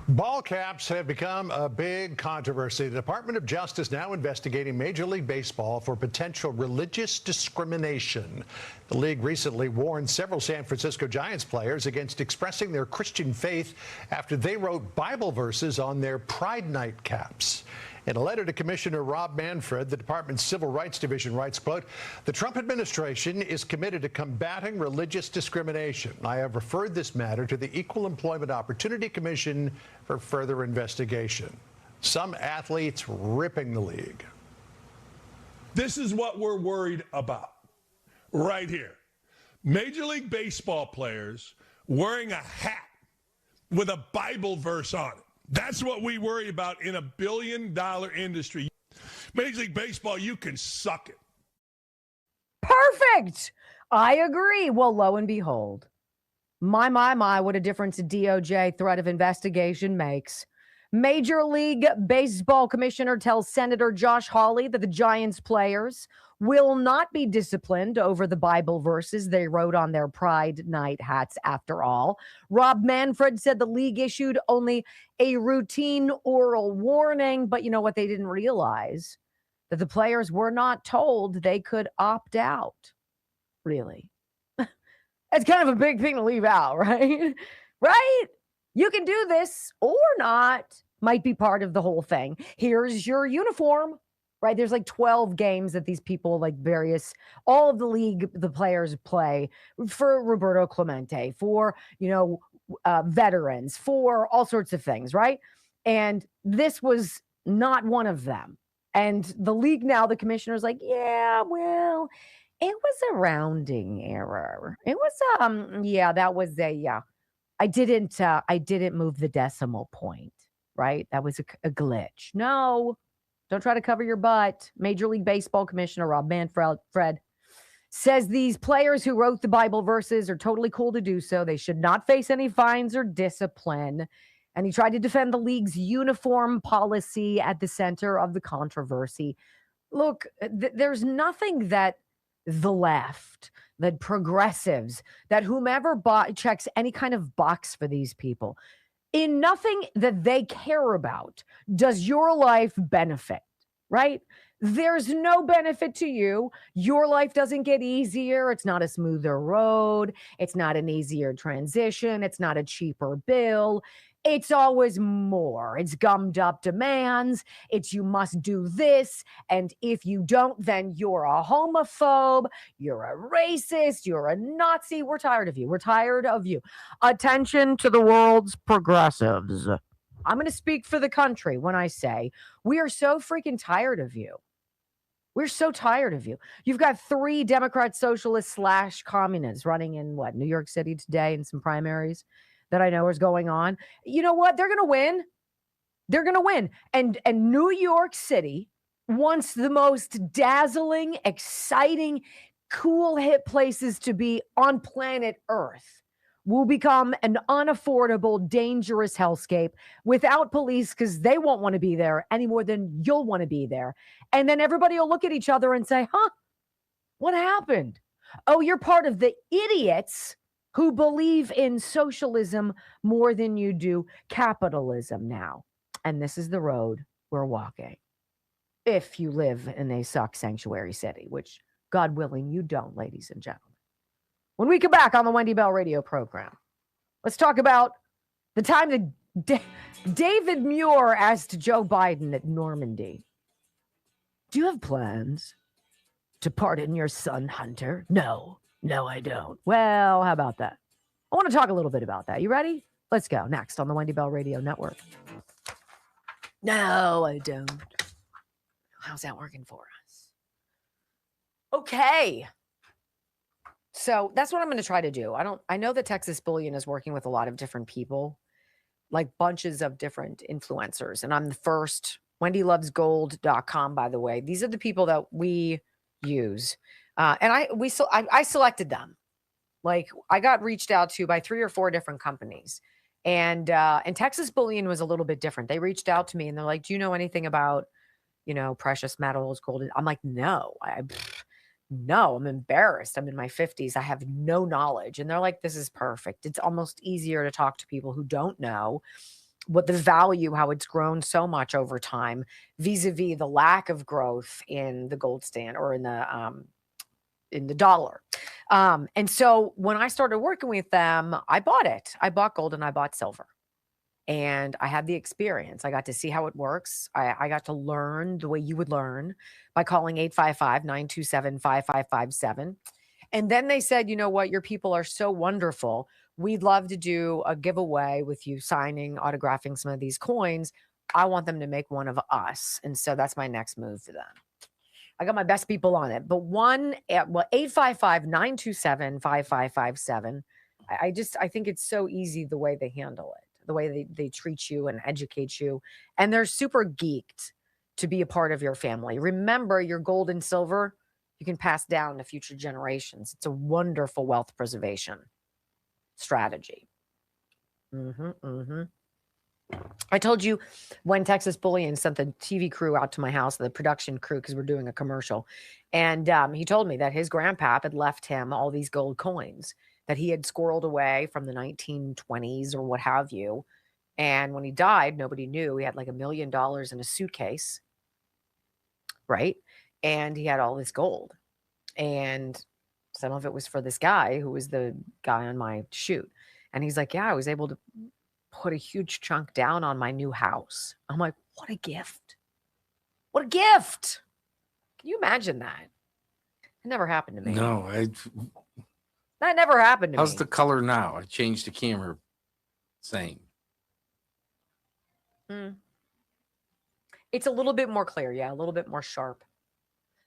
Ball caps have become a big controversy. The Department of Justice now investigating Major League Baseball for potential religious discrimination. The league recently warned several San Francisco Giants players against expressing their Christian faith after they wrote Bible verses on their Pride Night caps. In a letter to Commissioner Rob Manfred, the department's Civil Rights Division writes, quote, "The Trump administration is committed to combating religious discrimination. I have referred this matter to the Equal Employment Opportunity Commission for further investigation." Some athletes ripping the league. This is what we're worried about right here. Major League Baseball players wearing a hat with a Bible verse on it. That's what we worry about in a billion-dollar industry. Major League Baseball, you can suck it. Perfect. I agree. Well, lo and behold, my, what a difference a DOJ threat of investigation makes. Major League Baseball Commissioner tells Senator Josh Hawley that the Giants players will not be disciplined over the Bible verses they wrote on their Pride Night hats after all. Rob Manfred said the league issued only a routine oral warning, but you know what they didn't realize? That the players were not told they could opt out. Really? That's kind of a big thing to leave out, right? Right? You can do this or not. Might be part of the whole thing. Here's your uniform, right? There's like 12 games that these people, like all of the league, the players play for Roberto Clemente, for, veterans, for all sorts of things, right? And this was not one of them. And the league now, the commissioner's like, yeah, well, it was a rounding error. It was, that was I didn't move the decimal point, right? That was a glitch. No, don't try to cover your butt. Major League Baseball Commissioner Rob Manfred says these players who wrote the Bible verses are totally cool to do so. They should not face any fines or discipline. And he tried to defend the league's uniform policy at the center of the controversy. Look, there's nothing that the left, that progressives, that whomever checks any kind of box for these people, in nothing that they care about does your life benefit, right? There's no benefit to you. Your life doesn't get easier. It's not a smoother road. It's not an easier transition. It's not a cheaper bill. It's always more. It's gummed up demands. It's you must do this. And if you don't, then you're a homophobe. You're a racist. You're a Nazi. We're tired of you. We're tired of you. Attention to the world's progressives. I'm going to speak for the country when I say we are so freaking tired of you. We're so tired of you. You've got 3 Democrat socialists / communists running in New York City today in some primaries that I know is going on. You know what? They're going to win. They're going to win. And New York City, once the most dazzling, exciting, cool, hip places to be on planet Earth, will become an unaffordable, dangerous hellscape without police because they won't want to be there any more than you'll want to be there. And then everybody will look at each other and say, what happened? Oh, you're part of the idiots who believe in socialism more than you do capitalism now. And this is the road we're walking. If you live in a suck sanctuary city, which God willing, you don't, ladies and gentlemen. When we come back on the Wendy Bell radio program, let's talk about the time that David Muir asked Joe Biden at Normandy, do you have plans to pardon your son, Hunter? No, I don't. Well, how about that? I want to talk a little bit about that. You ready? Let's go. Next on the Wendy Bell Radio Network. No, I don't. How's that working for us? Okay. So that's what I'm going to try to do. I know that Texas Bullion is working with a lot of different people, like bunches of different influencers. And I'm the first. WendyLovesGold.com, by the way. These are the people that we use. And I selected them. Like, I got reached out to by 3 or 4 different companies. And Texas Bullion was a little bit different. They reached out to me and they're like, do you know anything about, precious metals, gold? I'm like, no, no, I'm embarrassed. I'm in my 50s. I have no knowledge. And they're like, this is perfect. It's almost easier to talk to people who don't know what the value, how it's grown so much over time, vis-a-vis the lack of growth in the gold stand or in the dollar. And so when I started working with them, I bought it. I bought gold and I bought silver. And I had the experience. I got to see how it works. I got to learn the way you would learn by calling 855-927-5557. And then they said, you know what? Your people are so wonderful. We'd love to do a giveaway with you signing, autographing some of these coins. I want them to make one of us. And so that's my next move for them. I got my best people on it. But 855-927-5557. I think it's so easy the way they handle it, the way they treat you and educate you. And they're super geeked to be a part of your family. Remember, your gold and silver, you can pass down to future generations. It's a wonderful wealth preservation strategy. I told you when Texas Bullion sent the TV crew out to my house, the production crew, because we're doing a commercial. And he told me that his grandpap had left him all these gold coins that he had squirreled away from the 1920s or what have you. And when he died, nobody knew. He had like $1 million in a suitcase, right? And he had all this gold. And some of it was for this guy who was the guy on my shoot. And he's like, yeah, I was able to put a huge chunk down on my new house. I'm like, what a gift. What a gift. Can you imagine that? It never happened to me. No, That never happened to me. how's the color now? I changed the camera. Same. It's a little bit more clear. Yeah, a little bit more sharp.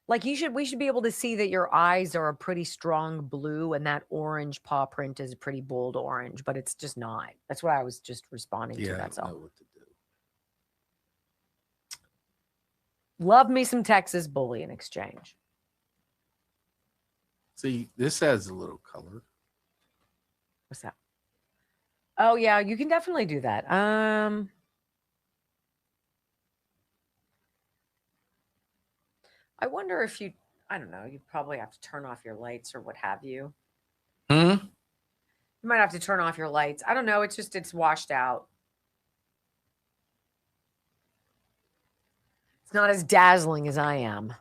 Like we should be able to see that your eyes are a pretty strong blue and that orange paw print is a pretty bold orange, but it's just not. That's what I was just responding to. That's all. What to do. Love me some Texas Bullion Exchange. See, this has a little color. What's that? Oh yeah, you can definitely do that. I wonder if I don't know, you'd probably have to turn off your lights or what have you. You might have to turn off your lights. I don't know. It's washed out. It's not as dazzling as I am.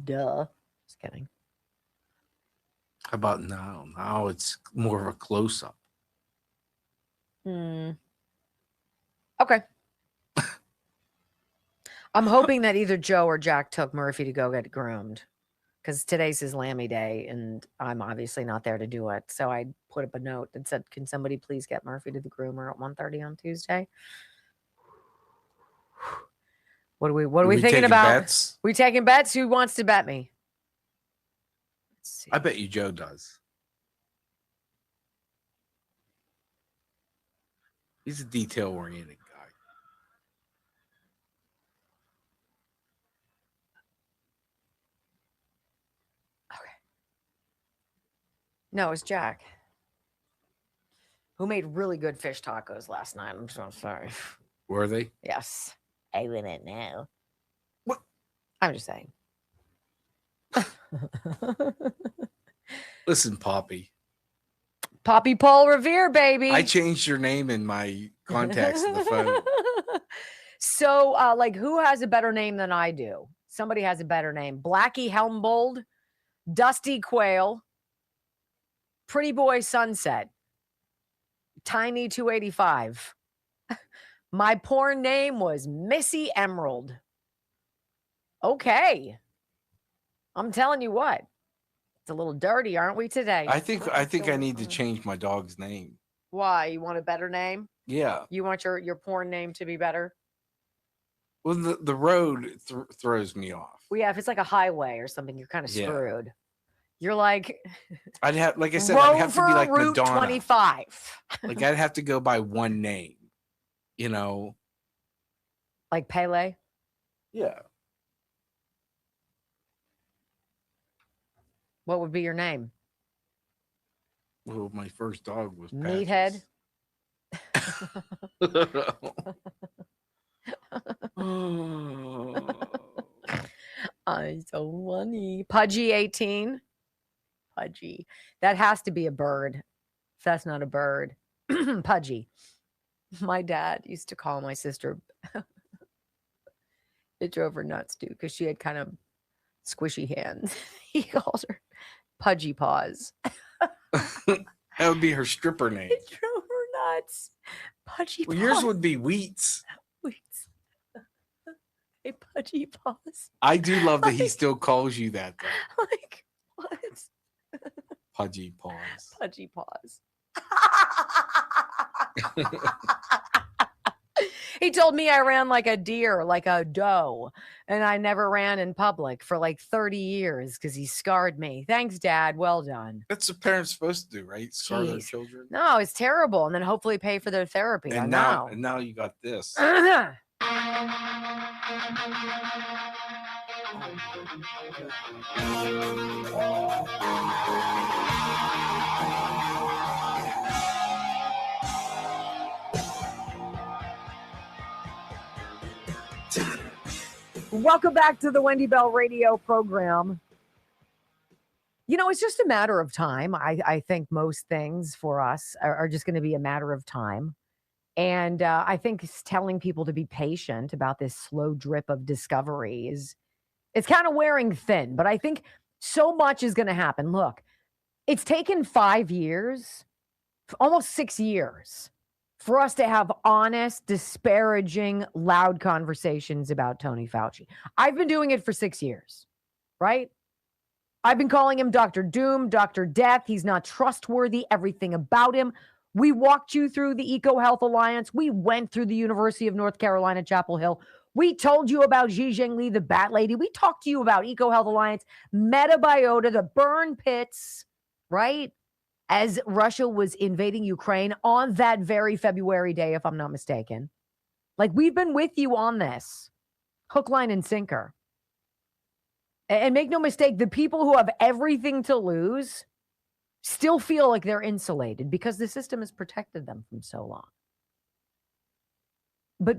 Duh. Just kidding. How about now? Now it's more of a close-up. Okay. I'm hoping that either Joe or Jack took Murphy to go get groomed because today's his Lammy day and I'm obviously not there to do it. So I put up a note that said, can somebody please get Murphy to the groomer at 1:30 on Tuesday? What are we thinking about? Bets? We taking bets? Who wants to bet me? Let's see. I bet you Joe does. He's a detail-oriented guy. No, it's Jack, who made really good fish tacos last night. I'm so sorry. Were they? Yes. I wouldn't know. What? I'm just saying. Listen, Poppy. Poppy Paul Revere, baby. I changed your name in my contacts in the phone. So, who has a better name than I do? Somebody has a better name. Blackie Helmbold, Dusty Quail, Pretty Boy Sunset, Tiny 285. My porn name was Missy Emerald. Okay. I'm telling you what. It's a little dirty, aren't we today? I think I need to change my dog's name. Why? You want a better name? Yeah. You want your porn name to be better? Well, the road throws me off. Well, yeah, if it's like a highway or something, you're kind of Yeah. screwed. You're like, I'd have, like I said, I'd have to be Rover like Route Madonna. 25. Like I'd have to go by one name, you know? Like Pele. Yeah. What would be your name? Well, my first dog was Meathead. I'm so funny. Pudgy 18. Pudgy. That has to be a bird. If that's not a bird. Pudgy. My dad used to call my sister. It drove her nuts too, because she had kind of squishy hands. He called her Pudgy Paws. That would be her stripper name. It drove her nuts. Pudgy Well, Paws. yours would be Wheats. Wheats. Hey, Pudgy Paws. I do love that he still calls you that, though. Like, what? Pudgy Paws. Pudgy Paws. He told me I ran like a deer, like a doe, and I never ran in public for like 30 years because he scarred me. Thanks, Dad. Well done. That's what parents supposed to do, right? Scar their Jeez. children. No, it's terrible. And then hopefully pay for their therapy. I And know. now you got this. Welcome back to the Wendy Bell radio program. You know, it's just a matter of time. I think most things for us are just going to be a matter of time. And I think telling people to be patient about this slow drip of discovery it's kind of wearing thin. But I think so much is going to happen. Look, it's taken 5 years, almost 6 years, for us to have honest, disparaging, loud conversations about Tony Fauci. I've been doing it for 6 years, right? I've been calling him Dr. Doom, Dr. Death. He's not trustworthy, everything about him. We walked you through the EcoHealth Alliance. We went through the University of North Carolina, Chapel Hill. We told you about Xi Jinping, the Bat Lady. We talked to you about EcoHealth Alliance, Metabiota, the burn pits, right? As Russia was invading Ukraine on that very February day, if I'm not mistaken. Like, we've been with you on this, hook, line, and sinker. And make no mistake, the people who have everything to lose still feel like they're insulated because the system has protected them from so long. But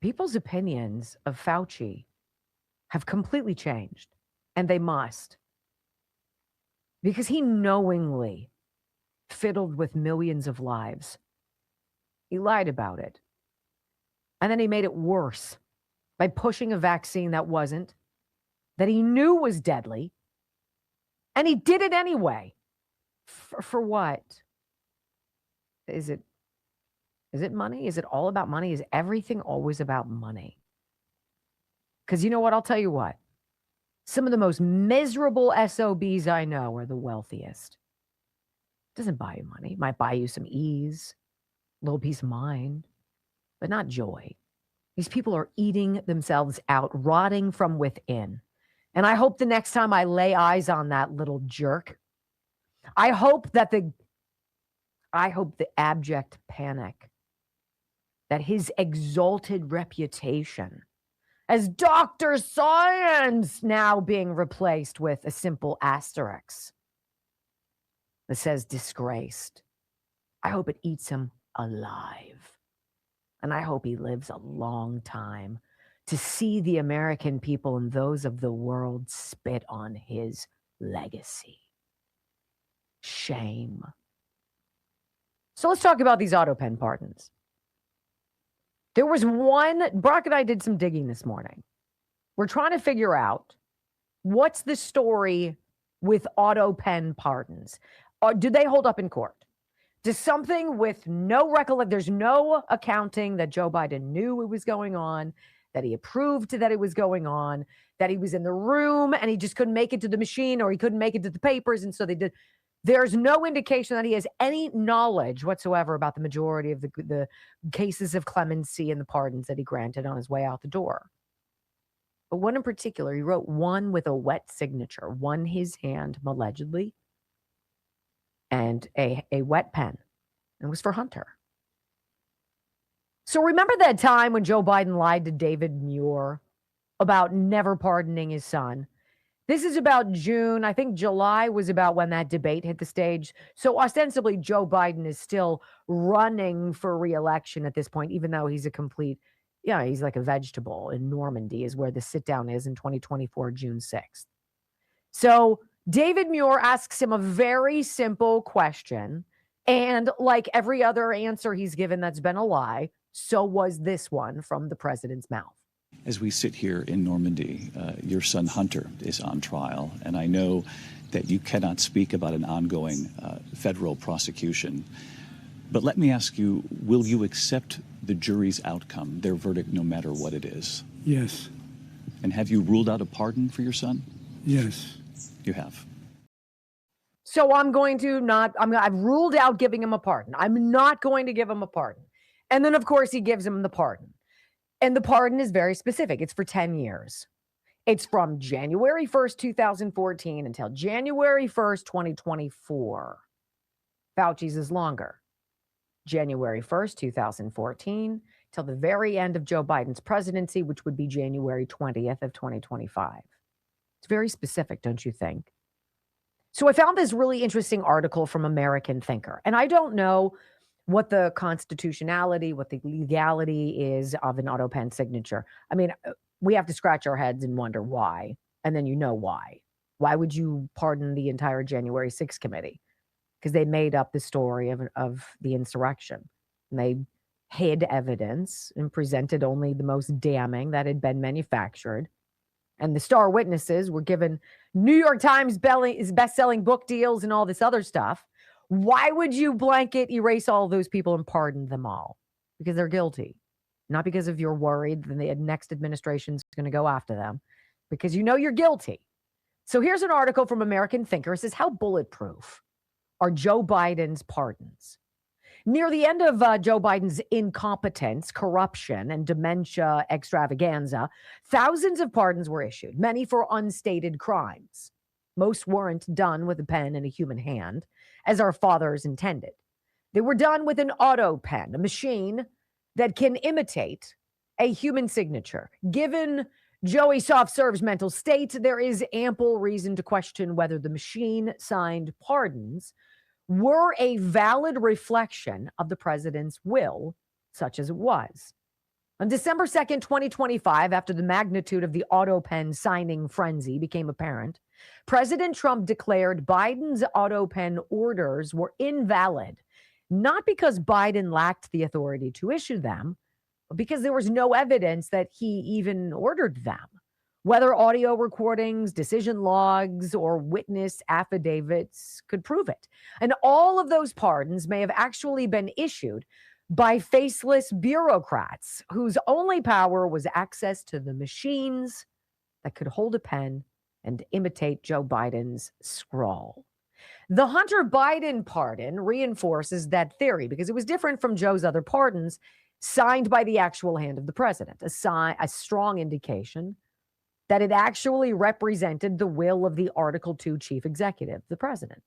people's opinions of Fauci have completely changed, and they must. Because he knowingly fiddled with millions of lives. He lied about it. And then he made it worse by pushing a vaccine that wasn't, that he knew was deadly. And he did it anyway. For what? Is it money? Is it all about money? Is everything always about money? Because you know what? I'll tell you what. Some of the most miserable SOBs I know are the wealthiest. Doesn't buy you money. Might buy you some ease, a little peace of mind, but not joy. These people are eating themselves out, rotting from within. And I hope the next time I lay eyes on that little jerk, I hope the abject panic, that his exalted reputation as Dr. Science now being replaced with a simple asterisk that says disgraced. I hope it eats him alive. And I hope he lives a long time to see the American people and those of the world spit on his legacy. Shame. So let's talk about these auto pen pardons. There was one, Brock and I did some digging this morning. We're trying to figure out what's the story with auto pen pardons. Do they hold up in court? Does something with no recollection, there's no accounting that Joe Biden knew it was going on, that he approved that it was going on, that he was in the room and he just couldn't make it to the machine or he couldn't make it to the papers. And so they did. There's no indication that he has any knowledge whatsoever about the majority of the cases of clemency and the pardons that he granted on his way out the door. but one in particular. He wrote one with a wet signature, one his hand, allegedly, and a wet pen. And it was for Hunter. So remember that time when Joe Biden lied to David Muir about never pardoning his son? This is about June. I think July was about when that debate hit the stage. So ostensibly, Joe Biden is still running for re-election at this point, even though he's a complete, he's like a vegetable in Normandy is where the sit down is in 2024, June 6th. So David Muir asks him a very simple question. And like every other answer he's given that's been a lie, so was this one from the president's mouth. As we sit here in Normandy, your son Hunter is on trial, and I know that you cannot speak about an ongoing federal prosecution. But let me ask you, will you accept the jury's outcome, their verdict, no matter what it is? Yes. And have you ruled out a pardon for your son? Yes. You have. So I've ruled out giving him a pardon. I'm not going to give him a pardon. And then, of course, he gives him the pardon. And the pardon is very specific. It's for 10 years. It's from January 1st, 2014 until January 1st, 2024. Fauci's is longer. January 1st, 2014 till the very end of Joe Biden's presidency, which would be January 20th of 2025. It's very specific, don't you think? So I found this really interesting article from American Thinker. And I don't know what the constitutionality, what the legality is of an auto pen signature. I mean, we have to scratch our heads and wonder why. And then you know why. Why would you pardon the entire January 6th committee? Because they made up the story of the insurrection. And they hid evidence and presented only the most damning that had been manufactured. And the star witnesses were given New York Times best-selling book deals and all this other stuff. Why would you blanket erase all those people and pardon them all? Because they're guilty. Not because of you're worried that the next administration's going to go after them. Because you know you're guilty. So here's an article from American Thinker. It says, how bulletproof are Joe Biden's pardons? Near the end of Joe Biden's incompetence, corruption, and dementia extravaganza, thousands of pardons were issued, many for unstated crimes. Most weren't done with a pen and a human hand, as our fathers intended. They were done with an auto pen, a machine that can imitate a human signature. Given Joey Soft Serve's mental state, there is ample reason to question whether the machine-signed pardons were a valid reflection of the president's will, such as it was. On December 2nd, 2025, after the magnitude of the auto pen signing frenzy became apparent, President Trump declared Biden's auto pen orders were invalid, not because Biden lacked the authority to issue them, but because there was no evidence that he even ordered them. Whether audio recordings, decision logs, or witness affidavits could prove it. And all of those pardons may have actually been issued by faceless bureaucrats whose only power was access to the machines that could hold a pen and imitate Joe Biden's scrawl. The Hunter Biden pardon reinforces that theory because it was different from Joe's other pardons signed by the actual hand of the president, a strong indication that it actually represented the will of the Article 2 chief executive, the president.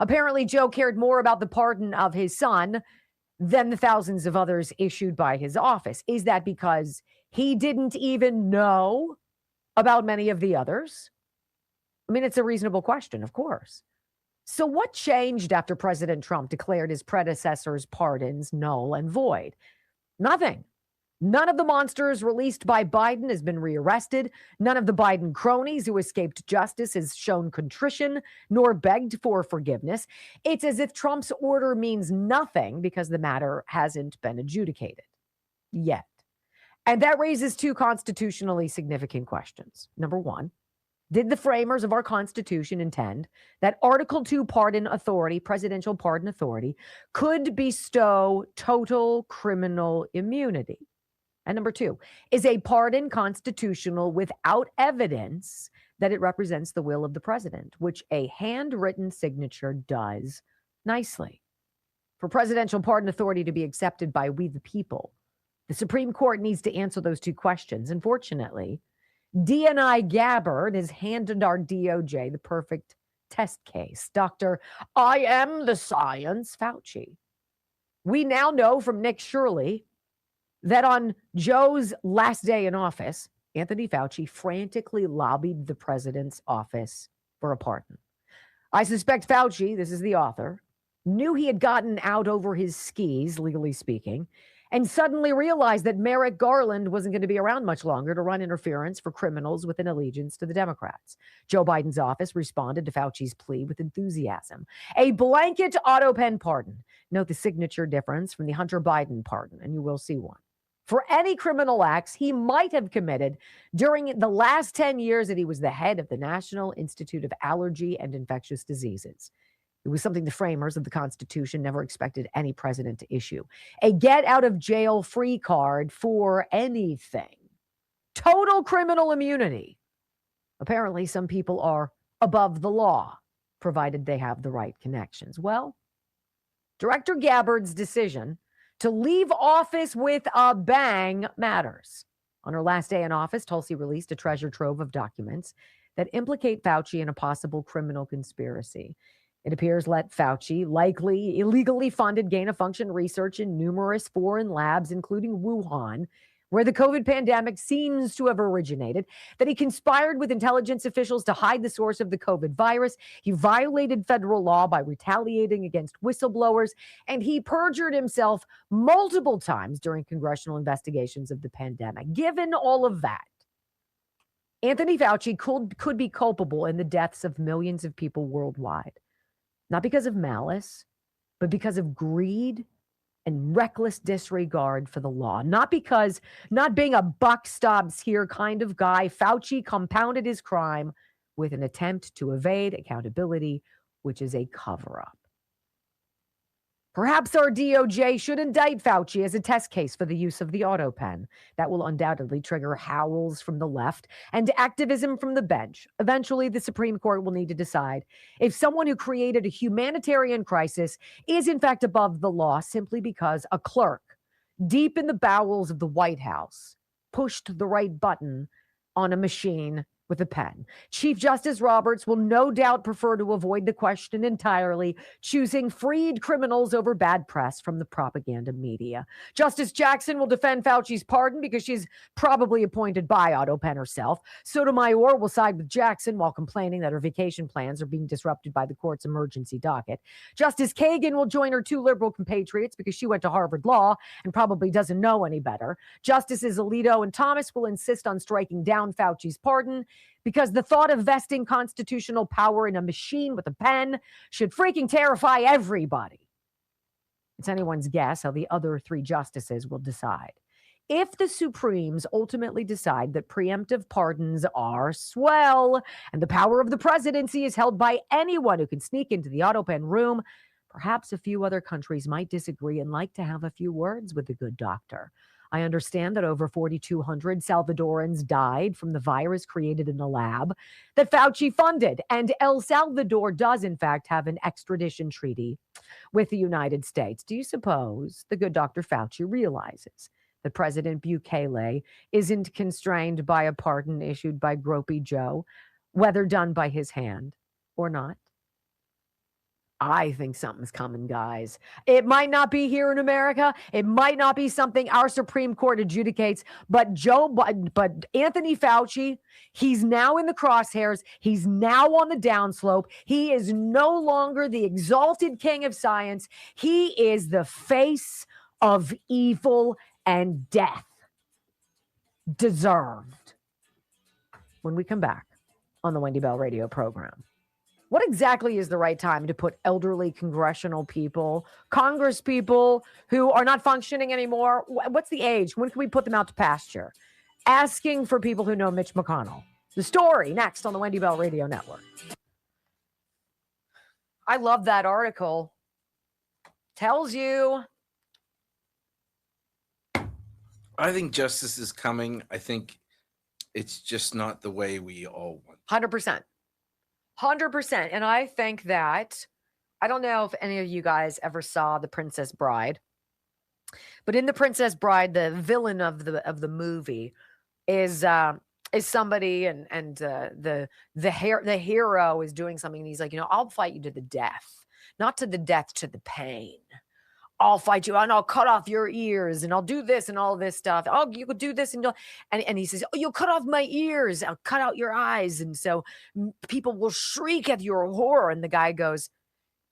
Apparently, Joe cared more about the pardon of his son than the thousands of others issued by his office. Is that because he didn't even know about many of the others? I mean, it's a reasonable question, of course. So what changed after President Trump declared his predecessor's pardons null and void? Nothing. None of the monsters released by Biden has been rearrested. None of the Biden cronies who escaped justice has shown contrition nor begged for forgiveness. It's as if Trump's order means nothing because the matter hasn't been adjudicated yet. And that raises two constitutionally significant questions. Number one, did the framers of our Constitution intend that Article 2 pardon authority, presidential pardon authority, could bestow total criminal immunity? And number two, is a pardon constitutional without evidence that it represents the will of the president, which a handwritten signature does nicely? For presidential pardon authority to be accepted by we the people, the Supreme Court needs to answer those two questions. Unfortunately, DNI Gabbard has handed our DOJ the perfect test case. Dr. I am the science, Fauci. We now know from Nick Shirley that on Joe's last day in office, Anthony Fauci frantically lobbied the president's office for a pardon. I suspect Fauci, this is the author, knew he had gotten out over his skis, legally speaking, and suddenly realized that Merrick Garland wasn't going to be around much longer to run interference for criminals with an allegiance to the Democrats. Joe Biden's office responded to Fauci's plea with enthusiasm. A blanket auto pen pardon. Note the signature difference from the Hunter Biden pardon, and you will see one. For any criminal acts he might have committed during the last 10 years that he was the head of the National Institute of Allergy and Infectious Diseases. It was something the framers of the Constitution never expected any president to issue. A get-out-of-jail-free card for anything. Total criminal immunity. Apparently, some people are above the law, provided they have the right connections. Well, Director Gabbard's decision to leave office with a bang matters. On her last day in office, Tulsi released a treasure trove of documents that implicate Fauci in a possible criminal conspiracy. It appears that Fauci likely illegally funded gain-of-function research in numerous foreign labs, including Wuhan, where the COVID pandemic seems to have originated, that he conspired with intelligence officials to hide the source of the COVID virus, he violated federal law by retaliating against whistleblowers, and he perjured himself multiple times during congressional investigations of the pandemic. Given all of that, Anthony Fauci could be culpable in the deaths of millions of people worldwide. Not because of malice, but because of greed and reckless disregard for the law. Not because not being a buck stops here kind of guy, Fauci compounded his crime with an attempt to evade accountability, which is a cover-up. Perhaps our DOJ should indict Fauci as a test case for the use of the auto pen. That will undoubtedly trigger howls from the left and activism from the bench. Eventually, the Supreme Court will need to decide if someone who created a humanitarian crisis is in fact above the law simply because a clerk deep in the bowels of the White House pushed the right button on a machine with a pen. Chief Justice Roberts will no doubt prefer to avoid the question entirely, choosing freed criminals over bad press from the propaganda media. Justice Jackson will defend Fauci's pardon because she's probably appointed by AutoPen herself. Sotomayor will side with Jackson while complaining that her vacation plans are being disrupted by the court's emergency docket. Justice Kagan will join her two liberal compatriots because she went to Harvard Law and probably doesn't know any better. Justices Alito and Thomas will insist on striking down Fauci's pardon because the thought of vesting constitutional power in a machine with a pen should freaking terrify everybody. It's anyone's guess how the other three justices will decide. If the Supremes ultimately decide that preemptive pardons are swell and the power of the presidency is held by anyone who can sneak into the AutoPen room, perhaps a few other countries might disagree and like to have a few words with the good doctor. I understand that over 4,200 Salvadorans died from the virus created in the lab that Fauci funded. And El Salvador does, in fact, have an extradition treaty with the United States. Do you suppose the good Dr. Fauci realizes that President Bukele isn't constrained by a pardon issued by Gropey Joe, whether done by his hand or not? I think something's coming, guys. It might not be here in America. It might not be something our Supreme Court adjudicates, but Anthony Fauci, he's now in the crosshairs. He's now on the downslope. He is no longer the exalted king of science. He is the face of evil and death. Deserved. When we come back on the Wendy Bell radio program. What exactly is the right time to put elderly congressional people, Congress people who are not functioning anymore? What's the age? When can we put them out to pasture? Asking for people who know Mitch McConnell. The story next on the Wendy Bell Radio Network. I love that article. Tells you. I think justice is coming. I think it's just not the way we all want. 100%. 100%. And I think that, I don't know if any of you guys ever saw The Princess Bride, but in The Princess Bride, the villain of the movie is is somebody and the hero is doing something, and he's like, I'll fight you to the death, not to the death, to the pain. I'll fight you and I'll cut off your ears and I'll do this and all this stuff. Oh, you could do this and he says, oh, you'll cut off my ears. I'll cut out your eyes. And so people will shriek at your horror. And the guy goes,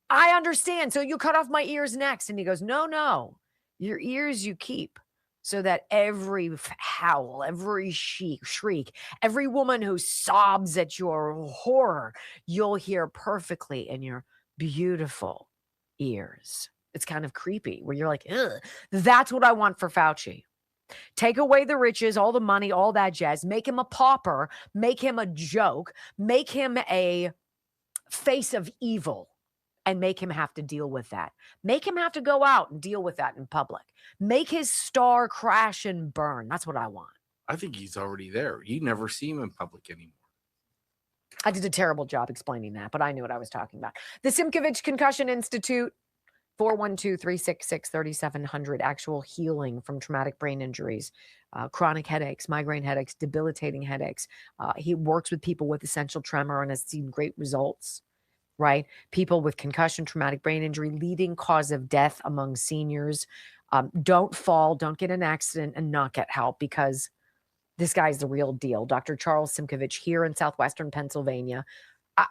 I understand. So you cut off my ears next. And he goes, no, your ears you keep so that every howl, every shriek, every woman who sobs at your horror, you'll hear perfectly in your beautiful ears. It's kind of creepy where you're like, ugh. That's what I want for Fauci. Take away the riches, all the money, all that jazz. Make him a pauper. Make him a joke. Make him a face of evil and make him have to deal with that. Make him have to go out and deal with that in public. Make his star crash and burn. That's what I want. I think he's already there. You never see him in public anymore. I did a terrible job explaining that, but I knew what I was talking about. The Simkovich Concussion Institute. 412-366-3700, actual healing from traumatic brain injuries, chronic headaches, migraine headaches, debilitating headaches. He works with people with essential tremor and has seen great results, right? People with concussion, traumatic brain injury, leading cause of death among seniors. Don't fall, don't get in an accident and not get help because this guy's the real deal. Dr. Charles Simkovich here in southwestern Pennsylvania.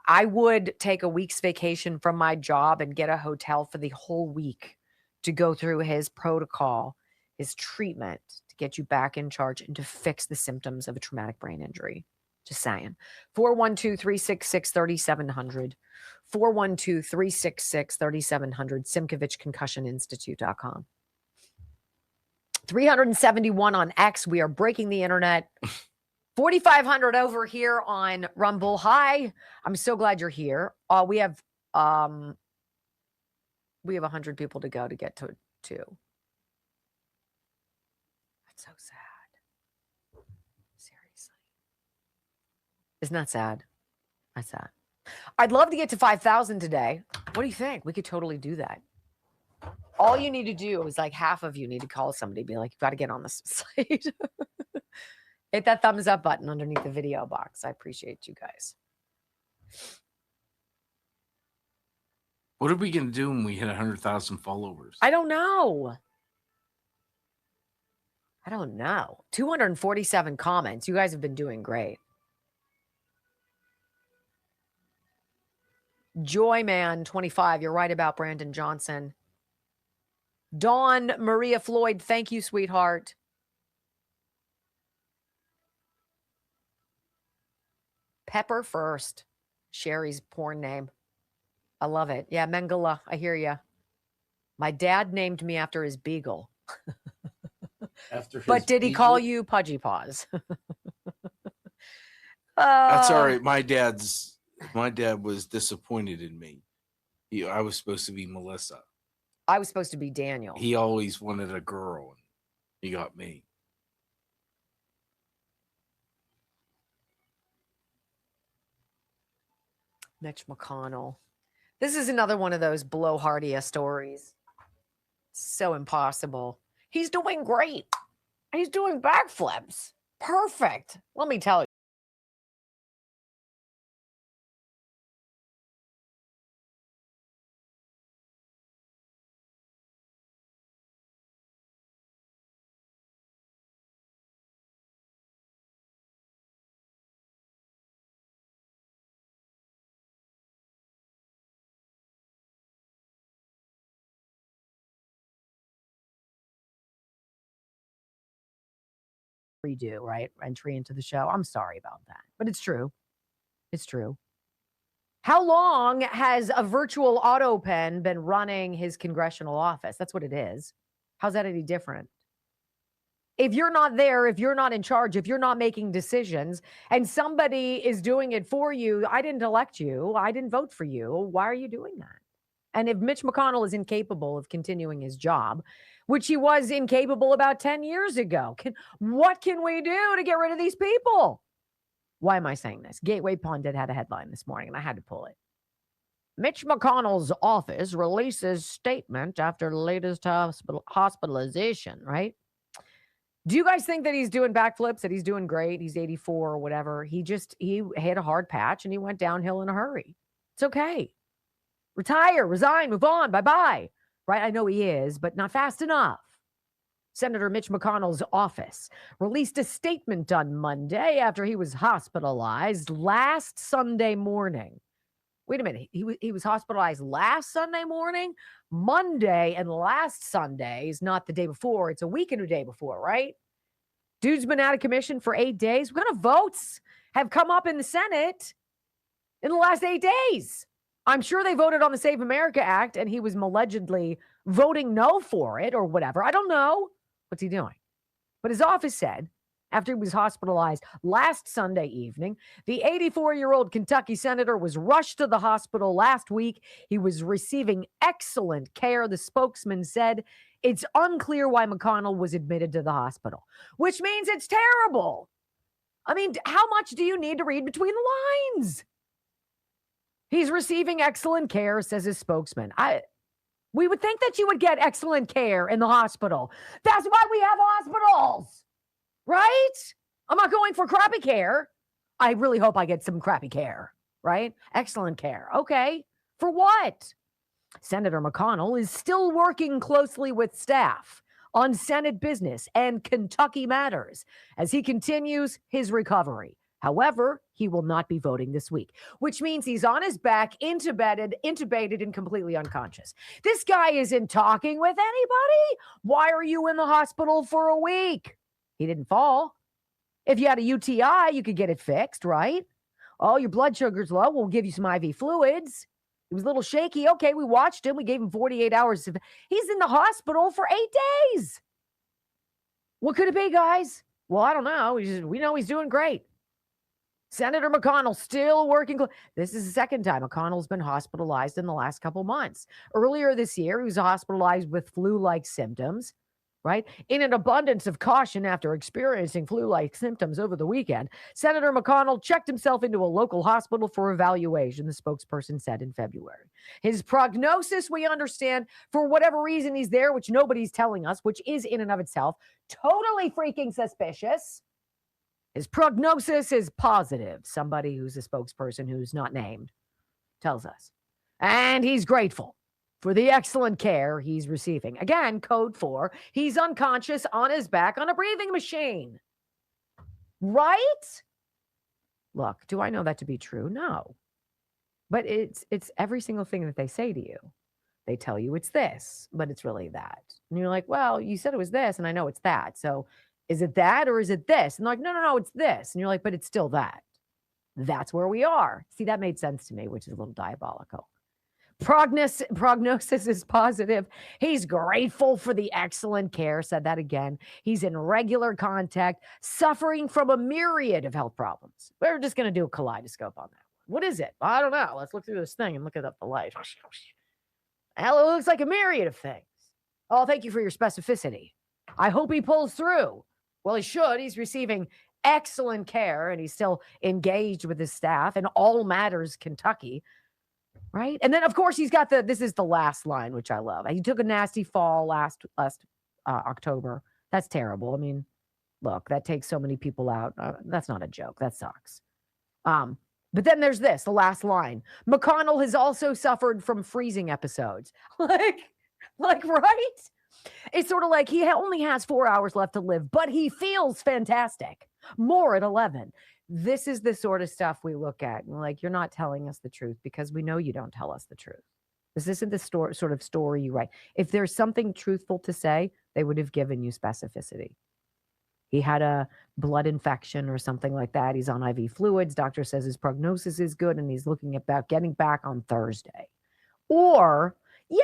I would take a week's vacation from my job and get a hotel for the whole week to go through his protocol, his treatment to get you back in charge and to fix the symptoms of a traumatic brain injury. Just saying. 412-366-3700. 412-366-3700. SimkovichConcussionInstitute.com. 371 on X. We are breaking the internet. 4,500 over here on Rumble. Hi, I'm so glad you're here. We have 100 people to go to get to 2. That's so sad. Seriously. Isn't that sad? That's sad. I'd love to get to 5,000 today. What do you think? We could totally do that. All you need to do is like half of you need to call somebody, be like, you've got to get on this site. Hit that thumbs up button underneath the video box. I appreciate you guys. What are we going to do when we hit 100,000 followers? I don't know. 247 comments. You guys have been doing great. Joyman 25. You're right about Brandon Johnson. Dawn Maria Floyd. Thank you, sweetheart. Pepper First. Sherry's porn name. I love it. Yeah, Mengele. I hear you. My dad named me after his beagle. But did he call you Pudgy Paws? That's all right. My dad was disappointed in me. I was supposed to be Melissa. I was supposed to be Daniel. He always wanted a girl, and he got me. Mitch McConnell. This is another one of those blowhardy stories. So impossible. He's doing great. He's doing backflips. Perfect. Let me tell you. Redo, right? Entry into the show. I'm sorry about that, but it's true. It's true. How long has a virtual auto pen been running his congressional office? That's what it is. How's that any different? If you're not there, if you're not in charge, if you're not making decisions and somebody is doing it for you, I didn't elect you. I didn't vote for you. Why are you doing that? And if Mitch McConnell is incapable of continuing his job, which he was incapable about 10 years ago, what can we do to get rid of these people? Why am I saying this? Gateway Pundit had a headline this morning, and I had to pull it. Mitch McConnell's office releases statement after latest hospitalization, right? Do you guys think that he's doing backflips, that he's doing great? He's 84 or whatever. He hit a hard patch and he went downhill in a hurry. It's okay. Retire, resign, move on, bye-bye. Right? I know he is, but not fast enough. Senator Mitch McConnell's office released a statement on Monday after he was hospitalized last Sunday morning. Wait a minute. He was hospitalized last Sunday morning? Monday and last Sunday is not the day before. It's a week and a day before, right? Dude's been out of commission for 8 days. What kind of votes have come up in the Senate in the last 8 days? I'm sure they voted on the Save America Act and he was allegedly voting no for it or whatever. I don't know. What's he doing? But his office said, after he was hospitalized last Sunday evening, the 84-year-old Kentucky senator was rushed to the hospital last week. He was receiving excellent care. The spokesman said it's unclear why McConnell was admitted to the hospital, which means it's terrible. I mean, how much do you need to read between the lines? He's receiving excellent care, says his spokesman. We would think that you would get excellent care in the hospital. That's why we have hospitals, right? I'm not going for crappy care. I really hope I get some crappy care, right? Excellent care. Okay. For what? Senator McConnell is still working closely with staff on Senate business and Kentucky matters as he continues his recovery. However, he will not be voting this week, which means he's on his back, intubated, and completely unconscious. This guy isn't talking with anybody. Why are you in the hospital for a week? He didn't fall. If you had a UTI, you could get it fixed, right? Oh, your blood sugar's low. We'll give you some IV fluids. He was a little shaky. Okay, we watched him. We gave him 48 hours. He's in the hospital for 8 days. What could it be, guys? Well, I don't know. We know he's doing great. Senator McConnell still working. This is the second time McConnell's been hospitalized in the last couple months. Earlier this year, he was hospitalized with flu-like symptoms, right? In an abundance of caution after experiencing flu-like symptoms over the weekend, Senator McConnell checked himself into a local hospital for evaluation, the spokesperson said in February. His prognosis, we understand, for whatever reason he's there, which nobody's telling us, which is in and of itself totally freaking suspicious. His prognosis is positive. Somebody who's a spokesperson who's not named tells us. And he's grateful for the excellent care he's receiving. Again, code 4, he's unconscious on his back on a breathing machine. Right? Look, do I know that to be true? No. But it's every single thing that they say to you. They tell you it's this, but it's really that. And you're like, well, you said it was this, and I know it's that. So is it that or is it this? And they're like, no, it's this. And you're like, but it's still that. That's where we are. See, that made sense to me, which is a little diabolical. Prognosis is positive. He's grateful for the excellent care. Said that again. He's in regular contact, suffering from a myriad of health problems. We're just going to do a kaleidoscope on that. What is it? I don't know. Let's look through this thing and look it up the light. Hell, it looks like a myriad of things. Oh, thank you for your specificity. I hope he pulls through. Well, he should. He's receiving excellent care, and he's still engaged with his staff in all matters Kentucky, right? And then, of course, he's got this is the last line, which I love. He took a nasty fall last October. That's terrible. I mean, look, that takes so many people out. That's not a joke. That sucks. But then there's this, the last line. McConnell has also suffered from freezing episodes. Like, right? It's sort of like he only has 4 hours left to live, but he feels fantastic. More at 11. This is the sort of stuff we look at. And like, you're not telling us the truth because we know you don't tell us the truth. This isn't the sort of story you write. If there's something truthful to say, they would have given you specificity. He had a blood infection or something like that. He's on IV fluids. Doctor says his prognosis is good and he's looking about getting back on Thursday. Or, yeah,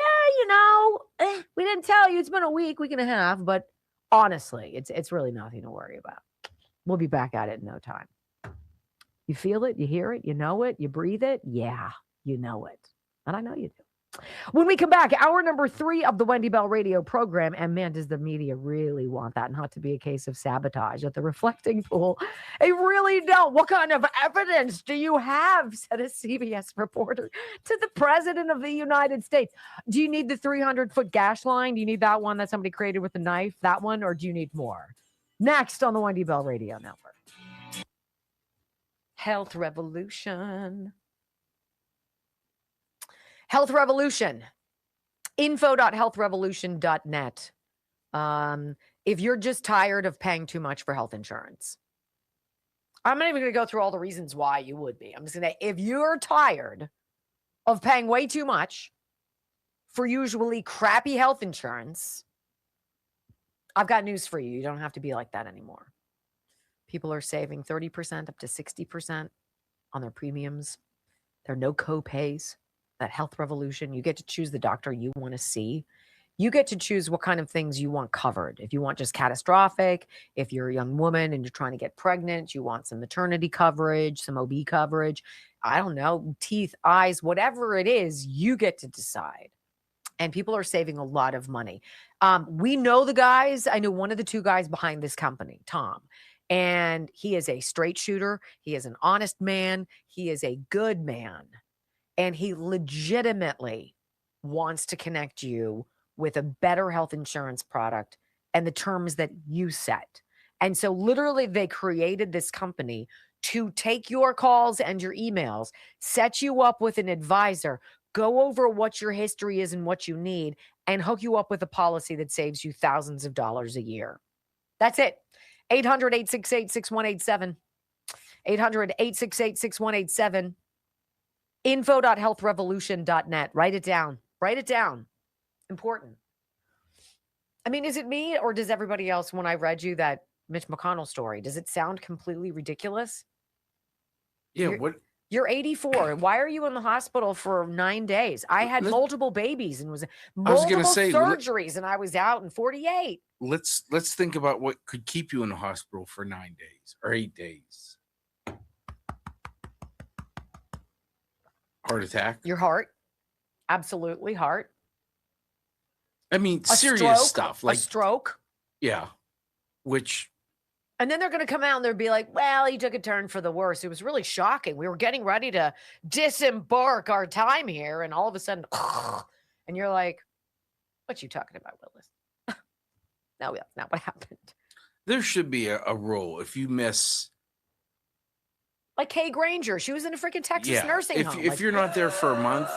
we didn't tell you. It's been a week and a half, but honestly, it's really nothing to worry about. We'll be back at it in no time. You feel it, you hear it, you know it, you breathe it. Yeah, you know it. And I know you do. When we come back, hour number 3 of the Wendy Bell radio program, and man, does the media really want that not to be a case of sabotage at the reflecting pool. They really don't. What kind of evidence do you have, said a CBS reporter to the president of the United States. Do you need the 300-foot gash line? Do you need that one that somebody created with a knife? That one, or do you need more? Next on the Wendy Bell Radio Network. Health Revolution. Health Revolution. Info.healthrevolution.net. If you're just tired of paying too much for health insurance, I'm not even going to go through all the reasons why you would be. I'm just going to, if you're tired of paying way too much for usually crappy health insurance, I've got news for you. You don't have to be like that anymore. People are saving 30% up to 60% on their premiums. There are no co-pays. That Health Revolution, you get to choose the doctor you want to see. You get to choose what kind of things you want covered. If you want just catastrophic, if you're a young woman and you're trying to get pregnant, you want some maternity coverage, some OB coverage, I don't know, teeth, eyes, whatever it is, you get to decide. And people are saving a lot of money. We know the guys. I know one of the two guys behind this company, Tom, and he is a straight shooter. He is an honest man. He is a good man. And he legitimately wants to connect you with a better health insurance product and the terms that you set. And so literally they created this company to take your calls and your emails, set you up with an advisor, go over what your history is and what you need, and hook you up with a policy that saves you thousands of dollars a year. That's it. 800-868-6187. 800-868-6187. Info.healthrevolution.net. Write it down. Write it down. Important. I mean, is it me or does everybody else, when I read you that Mitch McConnell story, does it sound completely ridiculous? Yeah, You're 84. Why are you in the hospital for 9 days? I had multiple babies and was multiple surgeries and I was out in 48. Let's think about what could keep you in the hospital for 9 days or 8 days. Heart attack. Your heart. Absolutely heart. I mean, A serious stroke, stuff like a stroke. Yeah. Which And then they're going to come out and they'll be like, well, he took a turn for the worse. It was really shocking. We were getting ready to disembark our time here. And all of a sudden, and you're like, what you talking about, Willis? No, that's not what happened. there should be a rule. If you miss Like Kay Granger. She was in a freaking Texas nursing home. If you're not there for a month,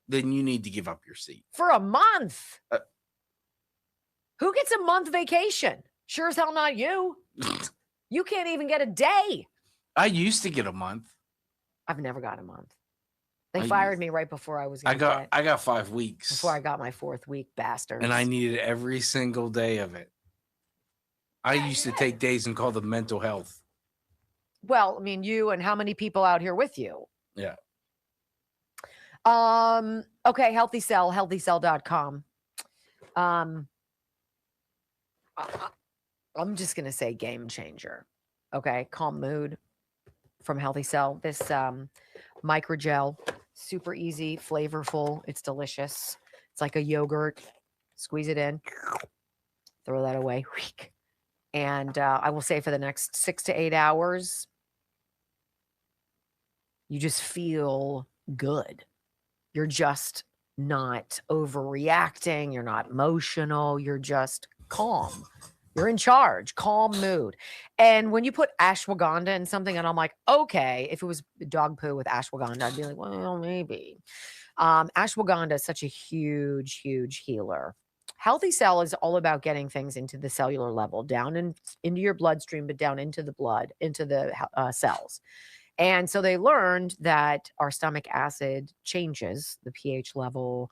then you need to give up your seat. For a month? Who gets a month vacation? Sure as hell not you. You can't even get a day. I used to get a month. I've never got a month. They fired me right before I was I got 5 weeks. Before I got my 4th week, bastards. And I needed every single day of it. I used to take days and call them mental health. Well, I mean, you and how many people out here with you? Yeah. Okay, Healthy Cell, healthycell.com. I'm just going to say game changer. Okay, calm mood from Healthy Cell. This microgel, super easy, flavorful. It's delicious. It's like a yogurt. Squeeze it in. Throw that away. And I will say for the next 6 to 8 hours, you just feel good. You're just not overreacting. You're not emotional. You're just calm. You're in charge. Calm mood. And when you put ashwagandha in something, and I'm like, okay, if it was dog poo with ashwagandha, I'd be like, well, maybe. Ashwagandha is such a huge, huge healer. Healthy Cell is all about getting things into the cellular level, down into your bloodstream, but down into the blood, into the cells. And so they learned that our stomach acid changes, the pH level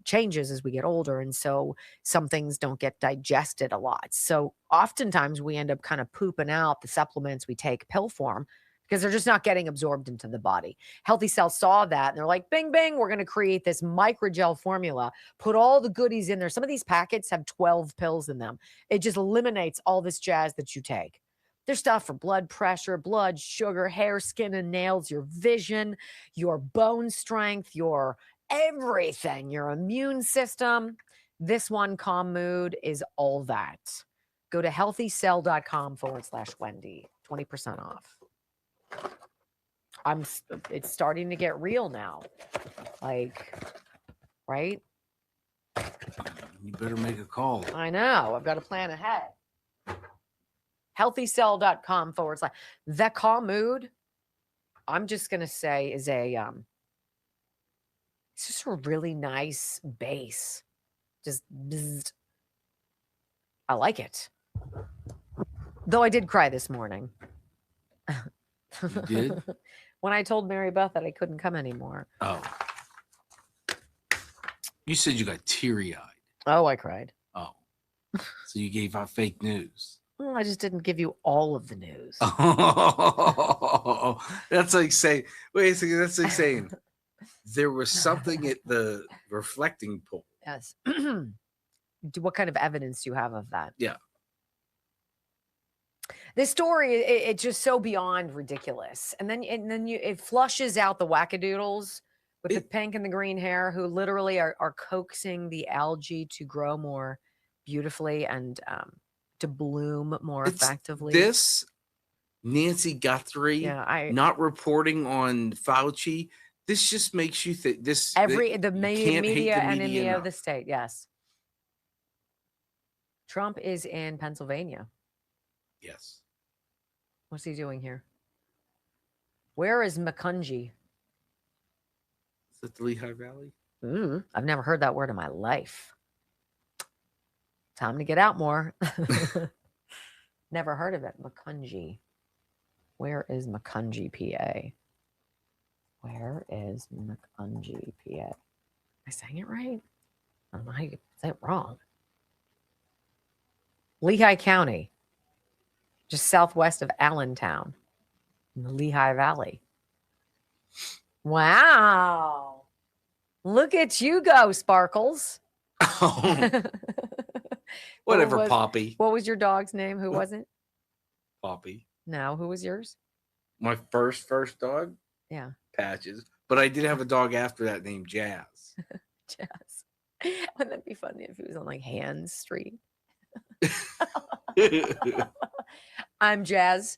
changes as we get older. And so some things don't get digested a lot. So oftentimes we end up kind of pooping out the supplements we take pill form because they're just not getting absorbed into the body. Healthy Cell saw that and they're like, bing, bing, we're going to create this microgel formula, put all the goodies in there. Some of these packets have 12 pills in them. It just eliminates all this jazz that you take. There's stuff for blood pressure, blood sugar, hair, skin, and nails, your vision, your bone strength, your everything, your immune system. This one, Calm Mood, is all that. Go to healthycell.com/Wendy, 20% off. It's starting to get real now. Like, right? You better make a call. I know. I've got to plan ahead. healthycell.com/. The calm mood, I'm just going to say, is it's just a really nice bass. Just bzzzt. I like it. Though I did cry this morning. You did? When I told Mary Beth that I couldn't come anymore. Oh. You said you got teary-eyed. Oh, I cried. Oh. So you gave out fake news. Well, I just didn't give you all of the news. Oh, that's like saying, wait a second, that's like saying there was something at the reflecting pool. Yes. What kind of evidence do you have of that? Yeah. This story, it's just so beyond ridiculous. And then it flushes out the wackadoodles with the pink and the green hair who literally are coaxing the algae to grow more beautifully and to bloom more effectively. This Nancy Guthrie not reporting on Fauci, this just makes you think this the you can't hate media the enemy media of the state. Yes. Trump is in Pennsylvania. Yes. What's he doing here? Where is Macungie? Is it the Lehigh Valley? I've never heard that word in my life. Time to get out more. Never heard of it. Macungie. Where is Macungie, PA? Where is Macungie, PA? Am I saying it right? I don't know how you say it wrong. Lehigh County, just southwest of Allentown, in the Lehigh Valley. Wow. Look at you go, Sparkles. Whatever, Poppy. What was your dog's name? Who was it? Poppy. No, who was yours? My first dog? Yeah. Patches. But I did have a dog after that named Jazz. Jazz. Wouldn't that be funny if he was on like Hands Street? I'm Jazz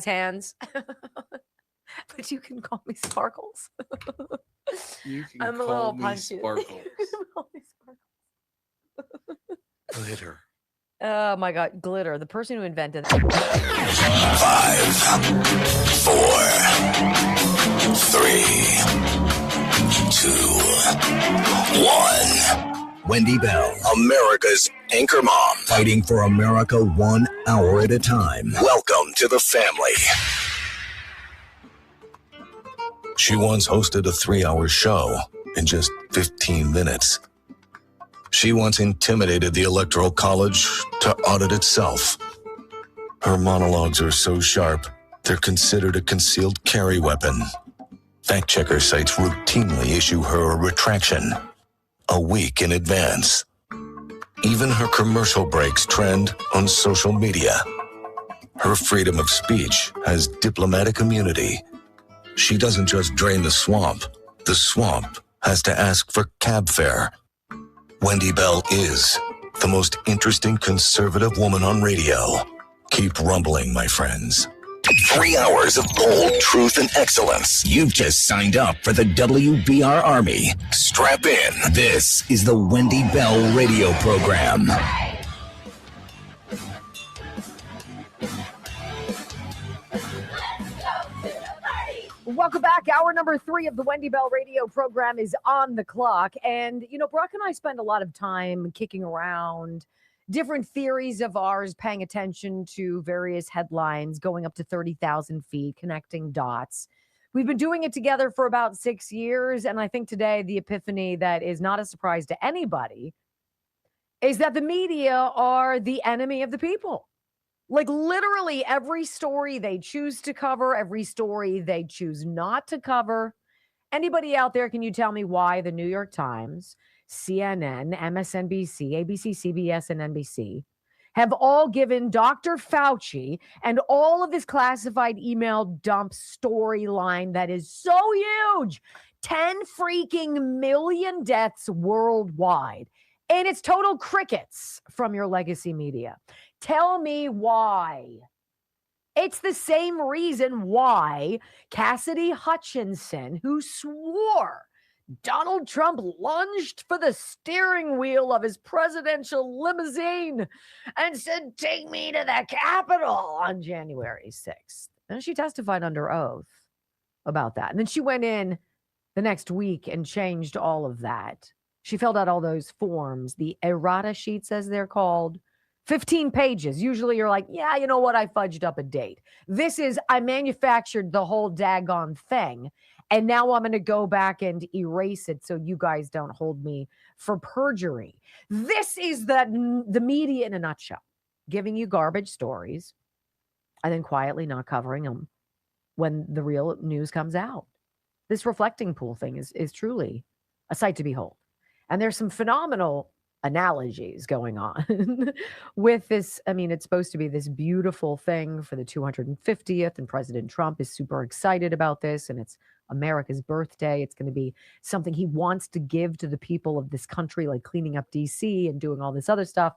Hands. But you can call me Sparkles. You can I'm a call little me punchy. Sparkles. Glitter. Oh my God, glitter. The person who invented 5, 4, 3, 2, 1. Wendy Bell, America's anchor mom, fighting for America 1 hour at a time. Welcome to the family. She once hosted a 3-hour show in just 15 minutes. She once intimidated the Electoral College to audit itself. Her monologues are so sharp, they're considered a concealed carry weapon. Fact-checker sites routinely issue her a retraction a week in advance. Even her commercial breaks trend on social media. Her freedom of speech has diplomatic immunity. She doesn't just drain the swamp has to ask for cab fare. Wendy Bell is the most interesting conservative woman on radio. Keep rumbling, my friends. 3 hours of bold truth and excellence. You've just signed up for the WBR Army. Strap in. This is the Wendy Bell radio program. Welcome back. Hour number 3 of the Wendy Bell radio program is on the clock. And, you know, Brock and I spend a lot of time kicking around different theories of ours, paying attention to various headlines, going up to 30,000 feet, connecting dots. We've been doing it together for about 6 years. And I think today the epiphany that is not a surprise to anybody is that the media are the enemy of the people. Like literally every story they choose to cover, every story they choose not to cover. Anybody out there, can you tell me why the New York Times, CNN, MSNBC, ABC, CBS, and NBC have all given Dr. Fauci and all of this classified email dump storyline that is so huge, 10 freaking million deaths worldwide, and it's total crickets from your legacy media? Tell me why. It's the same reason why Cassidy Hutchinson, who swore Donald Trump lunged for the steering wheel of his presidential limousine and said, "Take me to the Capitol," on January 6th. And she testified under oath about that. And then she went in the next week and changed all of that. She filled out all those forms, the errata sheets, as they're called. 15 pages. Usually you're like, yeah, you know what? I fudged up a date. This is, I manufactured the whole daggone thing. And now I'm going to go back and erase it so you guys don't hold me for perjury. This is the media in a nutshell, giving you garbage stories and then quietly not covering them when the real news comes out. This reflecting pool thing is truly a sight to behold. And there's some phenomenal analogies going on with this. I mean, it's supposed to be this beautiful thing for the 250th, and President Trump is super excited about this, and it's America's birthday. It's going to be something he wants to give to the people of this country, like cleaning up DC and doing all this other stuff.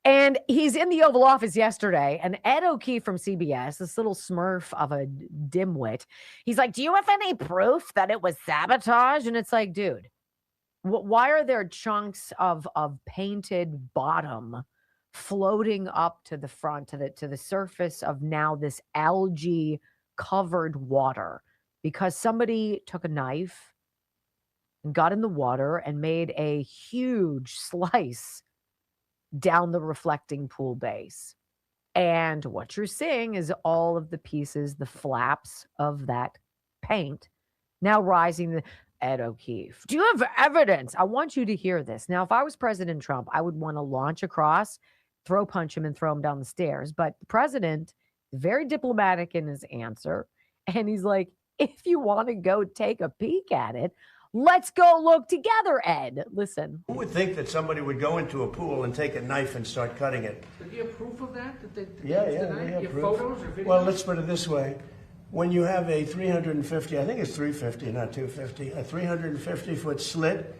And he's in the Oval Office yesterday, and Ed O'Keefe from CBS, this little smurf of a dimwit, he's like, "Do you have any proof that it was sabotage?" And it's like, dude, why are there chunks of painted bottom floating up to the front, to the surface of now this algae covered water? Because somebody took a knife and got in the water and made a huge slice down the reflecting pool base. And what you're seeing is all of the pieces, the flaps of that paint now rising. Ed O'Keefe, do you have evidence? I want you to hear this. Now, if I was President Trump, I would want to launch across, throw punch him, and throw him down the stairs. But the president is very diplomatic in his answer. And he's like, if you want to go take a peek at it, let's go look together, Ed. Listen. Who would think that somebody would go into a pool and take a knife and start cutting it? Do you have proof of that? Yeah, we have proof. Photos or videos? Well, let's put it this way. When you have a 350, I think it's 350, not 250, a 350-foot slit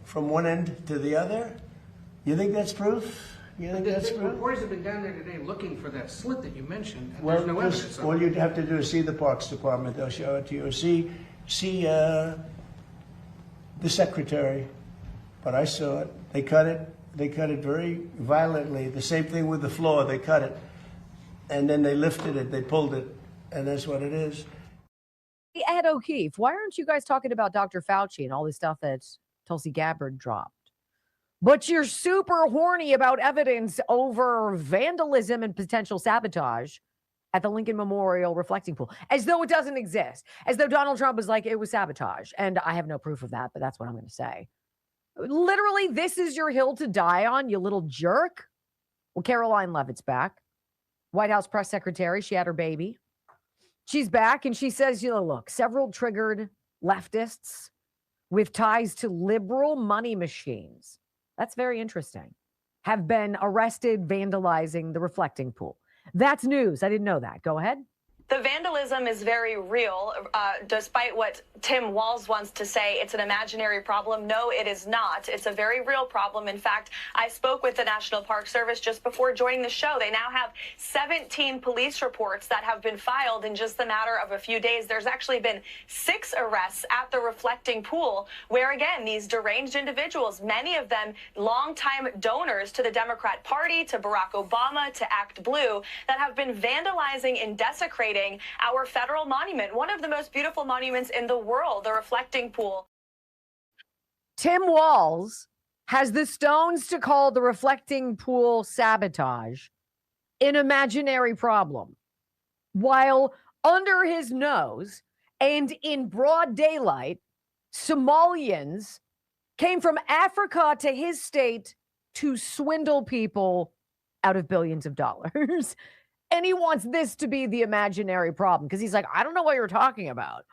from one end to the other, you think that's proof? You think that's proof? Reporters have been down there today looking for that slit that you mentioned, and Well, there's no evidence of all it. you'd have to do is see the Parks Department. They'll show it to you. See the secretary. But I saw it. They cut it. They cut it very violently. The same thing with the floor. They cut it. And then they lifted it. They pulled it. And that's what it is. Ed O'Keefe, why aren't you guys talking about Dr. Fauci and all this stuff that Tulsi Gabbard dropped? But you're super horny about evidence over vandalism and potential sabotage at the Lincoln Memorial reflecting pool, as though it doesn't exist, as though Donald Trump was like, it was sabotage. And I have no proof of that, but that's what I'm going to say. Literally, this is your hill to die on, you little jerk. Well, Caroline Leavitt's back. White House press secretary. She had her baby. She's back, and she says, look, several triggered leftists with ties to liberal money machines, that's very interesting, have been arrested vandalizing the reflecting pool. That's news. I didn't know that. Go ahead. The vandalism is very real, despite what Tim Walz wants to say. It's an imaginary problem. No, it is not. It's a very real problem. In fact, I spoke with the National Park Service just before joining the show. They now have 17 police reports that have been filed in just the matter of a few days. There's actually been 6 arrests at the reflecting pool, where, again, these deranged individuals, many of them longtime donors to the Democrat Party, to Barack Obama, to Act Blue, that have been vandalizing and desecrating our federal monument, one of the most beautiful monuments in the world, the reflecting pool. Tim Walz has the stones to call the reflecting pool sabotage an imaginary problem, while under his nose and in broad daylight, Somalians came from Africa to his state to swindle people out of billions of dollars. And he wants this to be the imaginary problem because he's like, I don't know what you're talking about.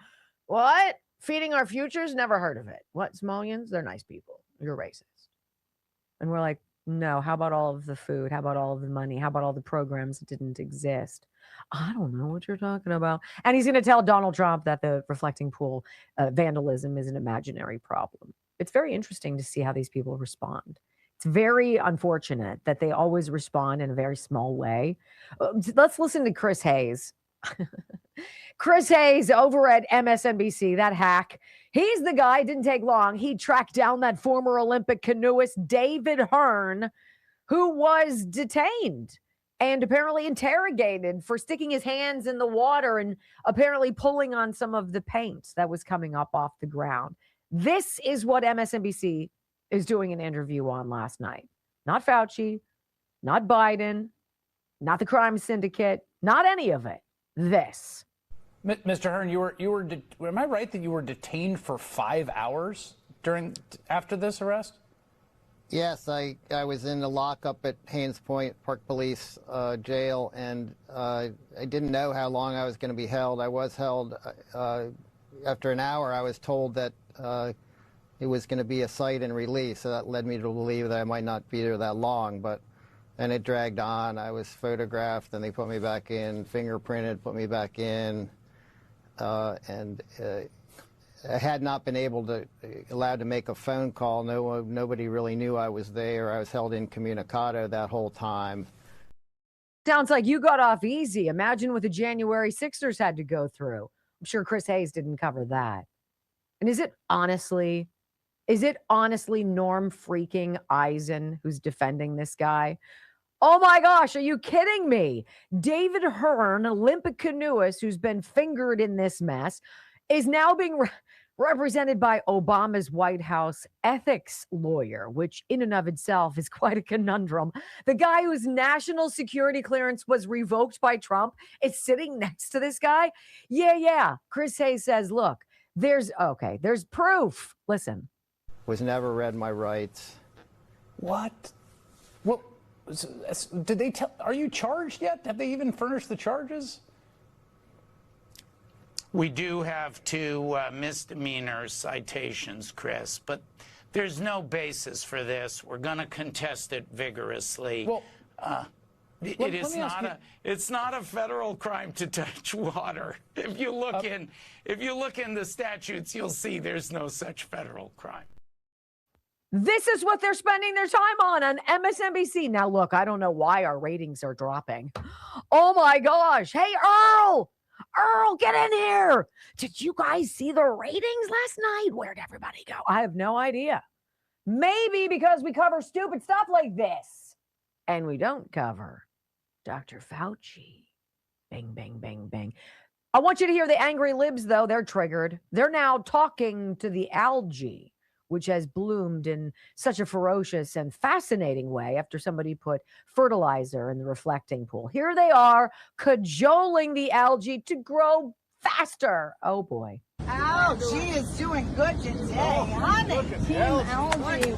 What? Feeding our futures? Never heard of it. What? Somalians? They're nice people. You're racist. And we're like, no, how about all of the food? How about all of the money? How about all the programs that didn't exist? I don't know what you're talking about. And he's going to tell Donald Trump that the reflecting pool vandalism is an imaginary problem. It's very interesting to see how these people respond. It's very unfortunate that they always respond in a very small way. Let's listen to Chris Hayes. Chris Hayes over at MSNBC, that hack. He's the guy, didn't take long. He tracked down that former Olympic canoeist, David Hearn, who was detained and apparently interrogated for sticking his hands in the water and apparently pulling on some of the paint that was coming up off the ground. This is what MSNBC is doing an interview on last night. Not Fauci, not Biden, not the crime syndicate, not any of it. This. Mr. Hearn, am I right that you were detained for 5 hours after this arrest? Yes, I was in the lockup at Haynes Point Park Police Jail, and I didn't know how long I was going to be held. I was held. After an hour, I was told that it was going to be a cite and release, so that led me to believe that I might not be there that long, but then it dragged on. I was photographed, and they put me back in, fingerprinted, put me back in, and I had not been allowed to make a phone call. Nobody really knew I was there. I was held incommunicado that whole time. Sounds like you got off easy. Imagine what the January Sixers had to go through. I'm sure Chris Hayes didn't cover that. And is it honestly Norm freaking Eisen who's defending this guy? Oh my gosh, are you kidding me? David Hearn, Olympic canoeist who's been fingered in this mess, is now being represented by Obama's White House ethics lawyer, which in and of itself is quite a conundrum. The guy whose national security clearance was revoked by Trump is sitting next to this guy. Yeah. Chris Hayes says, look, there's proof. Listen. Was never read my rights. What? Did they tell? Are you charged yet? Have they even furnished the charges? We do have 2 misdemeanor citations, Chris, but there's no basis for this. We're going to contest it vigorously. Well, it's not a federal crime to touch water. If you look in the statutes, you'll see there's no such federal crime. This is what they're spending their time on MSNBC. Now, look, I don't know why our ratings are dropping. Oh, my gosh. Hey, Earl, get in here. Did you guys see the ratings last night? Where'd everybody go? I have no idea. Maybe because we cover stupid stuff like this. And we don't cover Dr. Fauci. Bang, bang, bang, bang. I want you to hear the angry libs, though. They're triggered. They're now talking to the algae, which has bloomed in such a ferocious and fascinating way after somebody put fertilizer in the reflecting pool. Here they are, cajoling the algae to grow faster. Oh, boy. Algae is doing good today, honey. Team Algae,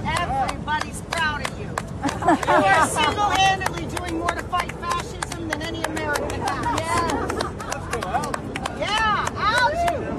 everybody's proud of you. You are single-handedly doing more to fight fascism than any American has. Yes. Let's go, Algae. Yeah, Algae.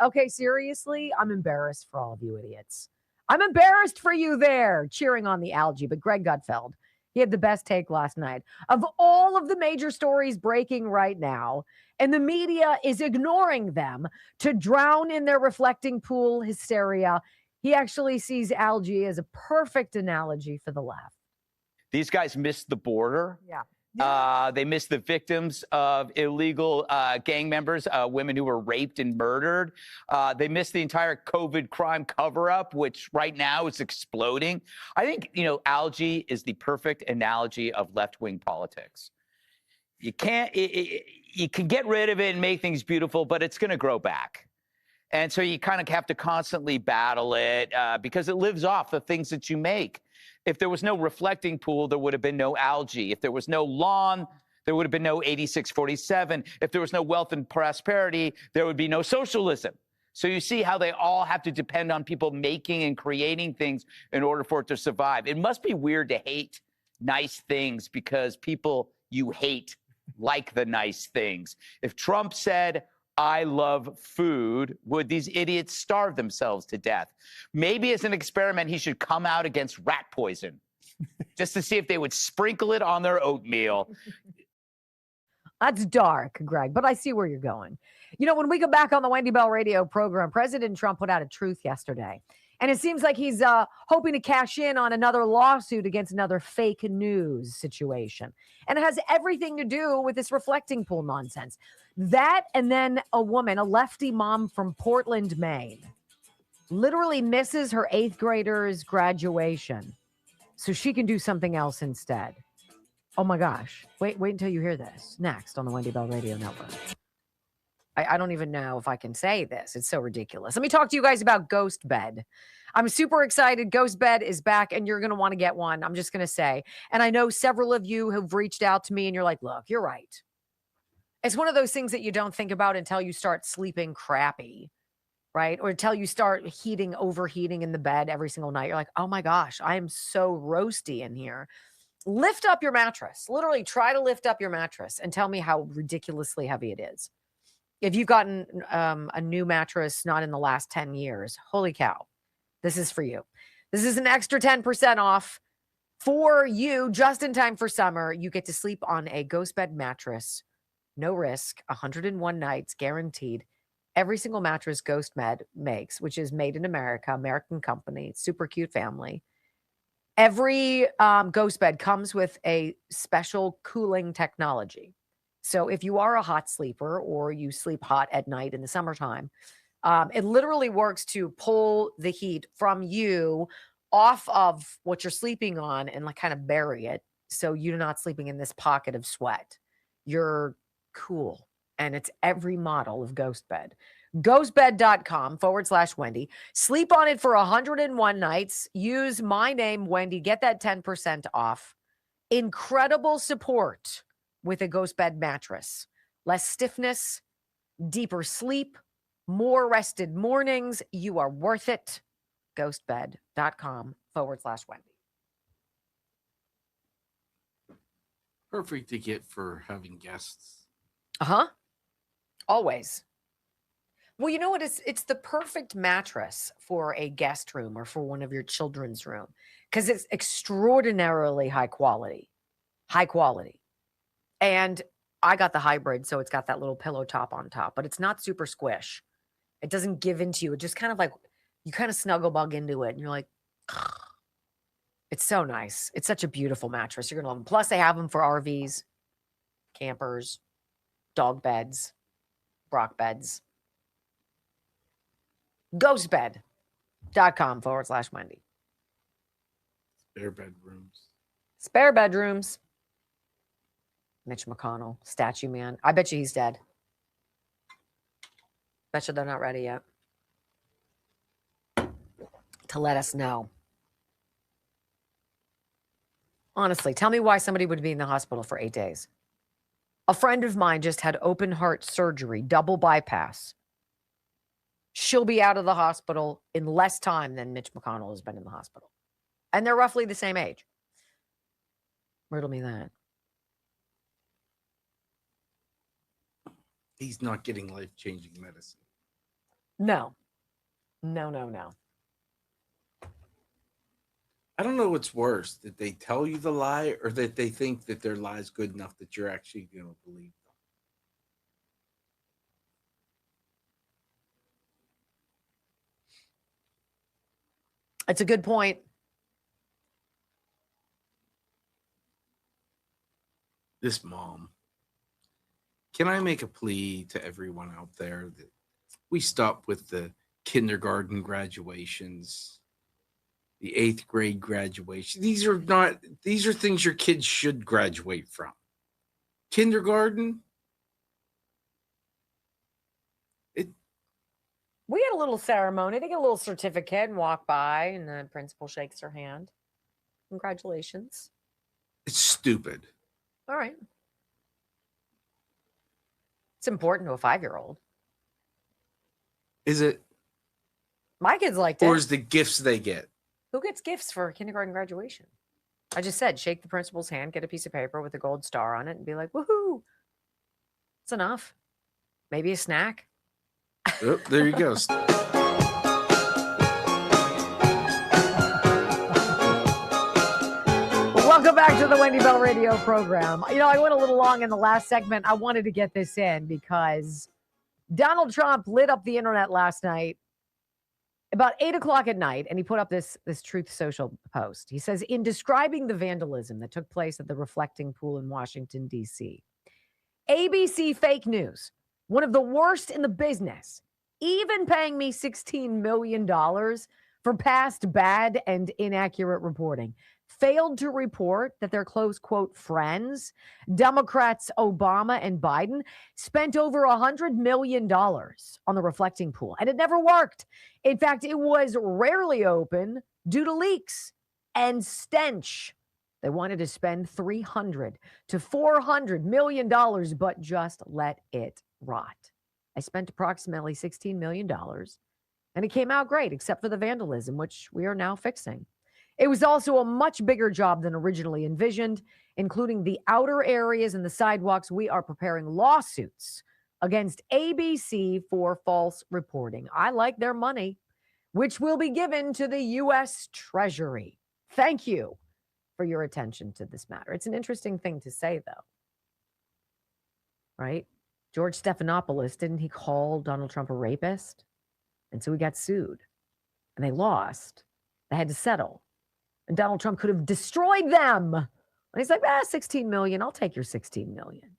Okay, seriously, I'm embarrassed for all of you idiots. I'm embarrassed for you there cheering on the algae, but Greg Gutfeld, he had the best take last night of all of the major stories breaking right now, and the media is ignoring them to drown in their reflecting pool hysteria. He actually sees algae as a perfect analogy for the left. These guys missed the border. Yeah. They missed the victims of illegal gang members, women who were raped and murdered. They missed the entire COVID crime cover-up, which right now is exploding. I think, algae is the perfect analogy of left-wing politics. You can't, you can get rid of it and make things beautiful, but it's going to grow back. And so you kind of have to constantly battle it because it lives off the things that you make. If there was no reflecting pool, there would have been no algae. If there was no lawn, there would have been no 8647. If there was no wealth and prosperity, there would be no socialism. So you see how they all have to depend on people making and creating things in order for it to survive. It must be weird to hate nice things because people you hate like the nice things. If Trump said, I love food, would these idiots starve themselves to death? Maybe as an experiment, he should come out against rat poison just to see if they would sprinkle it on their oatmeal. That's dark, Greg, but I see where you're going. When we go back on the Wendy Bell radio program, President Trump put out a truth yesterday. And it seems like he's hoping to cash in on another lawsuit against another fake news situation. And it has everything to do with this reflecting pool nonsense. That, and then a woman, a lefty mom from Portland, Maine, literally misses her 8th grader's graduation so she can do something else instead. Oh my gosh. Wait until you hear this. Next on the Wendy Bell Radio Network. I don't even know if I can say this. It's so ridiculous. Let me talk to you guys about Ghost Bed. I'm super excited. Ghost Bed is back, and you're going to want to get one. I'm just going to say. And I know several of you have reached out to me, and you're like, look, you're right. It's one of those things that you don't think about until you start sleeping crappy, right? Or until you start overheating in the bed every single night. You're like, oh my gosh, I am so roasty in here. Lift up your mattress. Literally try to lift up your mattress and tell me how ridiculously heavy it is. If you've gotten a new mattress not in the last 10 years, holy cow, this is for you. This is an extra 10% off for you just in time for summer. You get to sleep on a Ghost Bed mattress. No risk, 101 nights guaranteed. Every single mattress Ghost Bed makes, which is made in America, American company, super cute family. Every Ghost Bed comes with a special cooling technology. So if you are a hot sleeper or you sleep hot at night in the summertime, it literally works to pull the heat from you off of what you're sleeping on and like kind of bury it. So you're not sleeping in this pocket of sweat. You're cool. And it's every model of Ghost Bed. Ghostbed.com/Wendy. Sleep on it for 101 nights. Use my name, Wendy. Get that 10% off. Incredible support with a Ghost Bed mattress. Less stiffness, deeper sleep, more rested mornings. You are worth it. Ghostbed.com/Wendy. Perfect to get for having guests. Always. Well, you know what? It's the perfect mattress for a guest room or for one of your children's room because it's extraordinarily high quality. High quality. And I got the hybrid, so it's got that little pillow top on top, but it's not super squish. It doesn't give into you. It just kind of like, you kind of snuggle bug into it, and you're like, it's so nice. It's such a beautiful mattress. You're going to love them. Plus, they have them for RVs, campers, dog beds, Brock beds. Ghostbed.com/Wendy. Spare bedrooms. Spare bedrooms. Mitch McConnell, statue man. I bet you he's dead. Bet you they're not ready yet to let us know. Honestly, tell me why somebody would be in the hospital for 8 days. A friend of mine just had open heart surgery, double bypass. She'll be out of the hospital in less time than Mitch McConnell has been in the hospital. And they're roughly the same age. Riddle me that. He's not getting life-changing medicine. No. I don't know what's worse, that they tell you the lie or that they think that their lie is good enough that you're actually going to believe them. It's a good point. This mom. Can I make a plea to everyone out there that we stop with the kindergarten graduations, the 8th grade graduation? These are things your kids should graduate from. Kindergarten? We had a little ceremony. They get a little certificate and walk by, and the principal shakes her hand. Congratulations. It's stupid. All right. It's important to a 5-year-old. Is it? My kids liked it. Or is the gifts they get? Who gets gifts for kindergarten graduation? I just said, shake the principal's hand, get a piece of paper with a gold star on it, and be like, woohoo. It's enough. Maybe a snack. Oh, there you go. Welcome back to the Wendy Bell Radio program. You know, I went a little long in the last segment. I wanted to get this in because Donald Trump lit up the internet last night about 8 o'clock at night, and he put up this Truth Social post. He says, in describing the vandalism that took place at the Reflecting Pool in Washington, D.C., ABC fake news, one of the worst in the business, even paying me $16 million for past bad and inaccurate reporting, failed to report that their close, quote, friends, Democrats Obama and Biden, spent over $100 million on the Reflecting Pool. And it never worked. In fact, it was rarely open due to leaks and stench. They wanted to spend $300 to $400 million, but just let it rot. I spent approximately $16 million, and it came out great, except for the vandalism, which we are now fixing. It was also a much bigger job than originally envisioned, including the outer areas and the sidewalks. We are preparing lawsuits against ABC for false reporting. I like their money, which will be given to the U.S. Treasury. Thank you for your attention to this matter. It's an interesting thing to say, though, right? George Stephanopoulos, didn't he call Donald Trump a rapist? And so he got sued, and they lost. They had to settle. And Donald Trump could have destroyed them. And he's like, 16 million. I'll take your 16 million.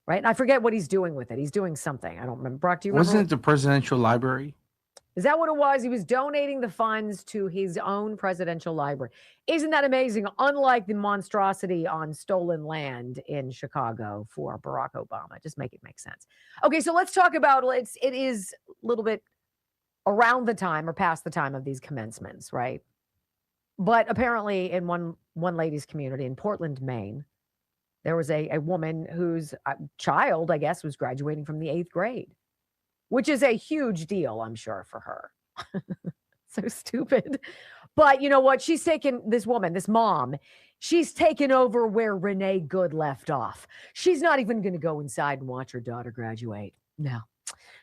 Right? And I forget what he's doing with it. He's doing something. I don't remember. Brock, do you remember? Wasn't it the presidential library? Is that what it was? He was donating the funds to his own presidential library. Isn't that amazing? Unlike the monstrosity on stolen land in Chicago for Barack Obama. Just make it make sense. Okay, so let's talk about it is a little bit around the time or past the time of these commencements, right? But apparently in one lady's community in Portland, Maine, there was a woman whose child, I guess, was graduating from the 8th grade, which is a huge deal, I'm sure, for her. So stupid. But you know what? She's taken this woman, this mom, she's taken over where Renee Good left off. She's not even going to go inside and watch her daughter graduate. No.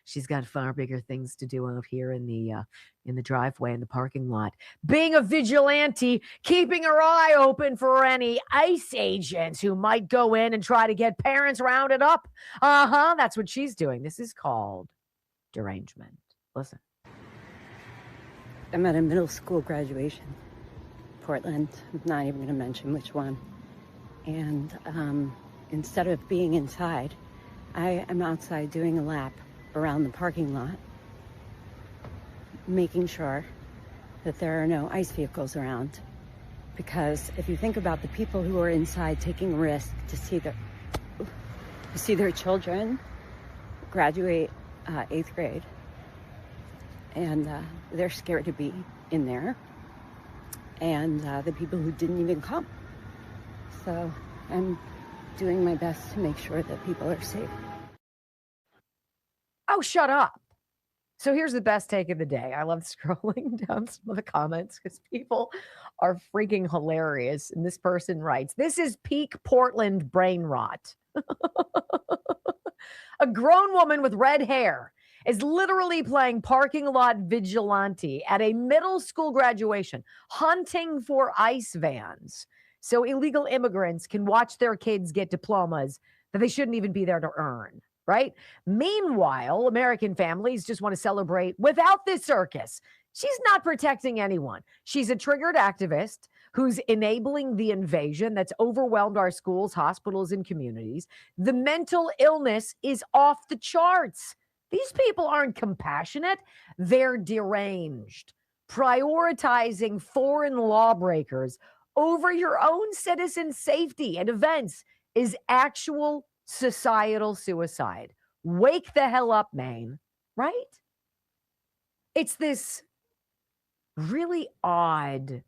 She's got far bigger things to do out here in the driveway, in the parking lot. Being a vigilante, keeping her eye open for any ICE agents who might go in and try to get parents rounded up. That's what she's doing. This is called derangement. Listen. I'm at a middle school graduation, Portland. I'm not even going to mention which one. And instead of being inside, I am outside doing a lap around the parking lot, making sure that there are no ICE vehicles around. Because if you think about the people who are inside taking a risk to see their children graduate 8th grade, and they're scared to be in there, and the people who didn't even come. So I'm doing my best to make sure that people are safe. Oh, shut up. So here's the best take of the day. I love scrolling down some of the comments because people are freaking hilarious. And this person writes, this is peak Portland brain rot. A grown woman with red hair is literally playing parking lot vigilante at a middle school graduation, hunting for ICE vans so illegal immigrants can watch their kids get diplomas that they shouldn't even be there to earn. Right? Meanwhile, American families just want to celebrate without this circus. She's not protecting anyone. She's a triggered activist who's enabling the invasion that's overwhelmed our schools, hospitals, and communities. The mental illness is off the charts. These people aren't compassionate. They're deranged. Prioritizing foreign lawbreakers over your own citizen safety and events is actual societal suicide. Wake the hell up, Maine, right? It's this really odd,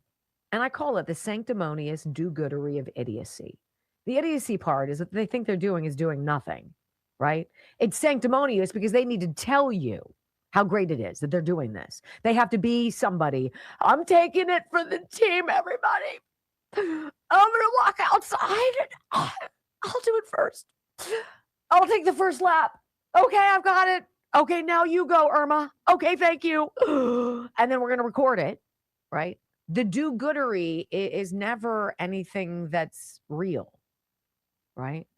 and I call it the sanctimonious do-goodery of idiocy. The idiocy part is that they think they're doing is doing nothing, right? It's sanctimonious because they need to tell you how great it is that they're doing this. They have to be somebody. I'm taking it for the team, everybody. I'm going to walk outside and I'll do it first. I'll take the first lap. Okay, I've got it. Okay, now you go, Irma. Okay, thank you. And then we're going to record it, right? The do-goodery is never anything that's real, right?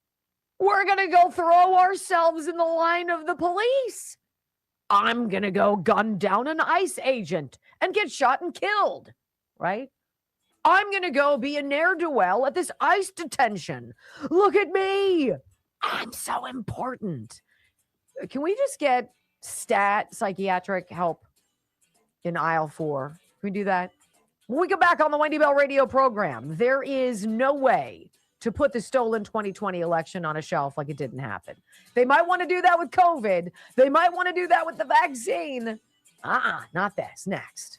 We're going to go throw ourselves in the line of the police. I'm going to go gun down an ICE agent and get shot and killed, right? I'm going to go be a ne'er-do-well at this ICE detention. Look at me. I'm so important. Can we just get psychiatric help in aisle 4? Can we do that? When we go back on the Wendy Bell radio program, there is no way to put the stolen 2020 election on a shelf like it didn't happen. They might want to do that with COVID. They might want to do that with the vaccine. Not this. Next.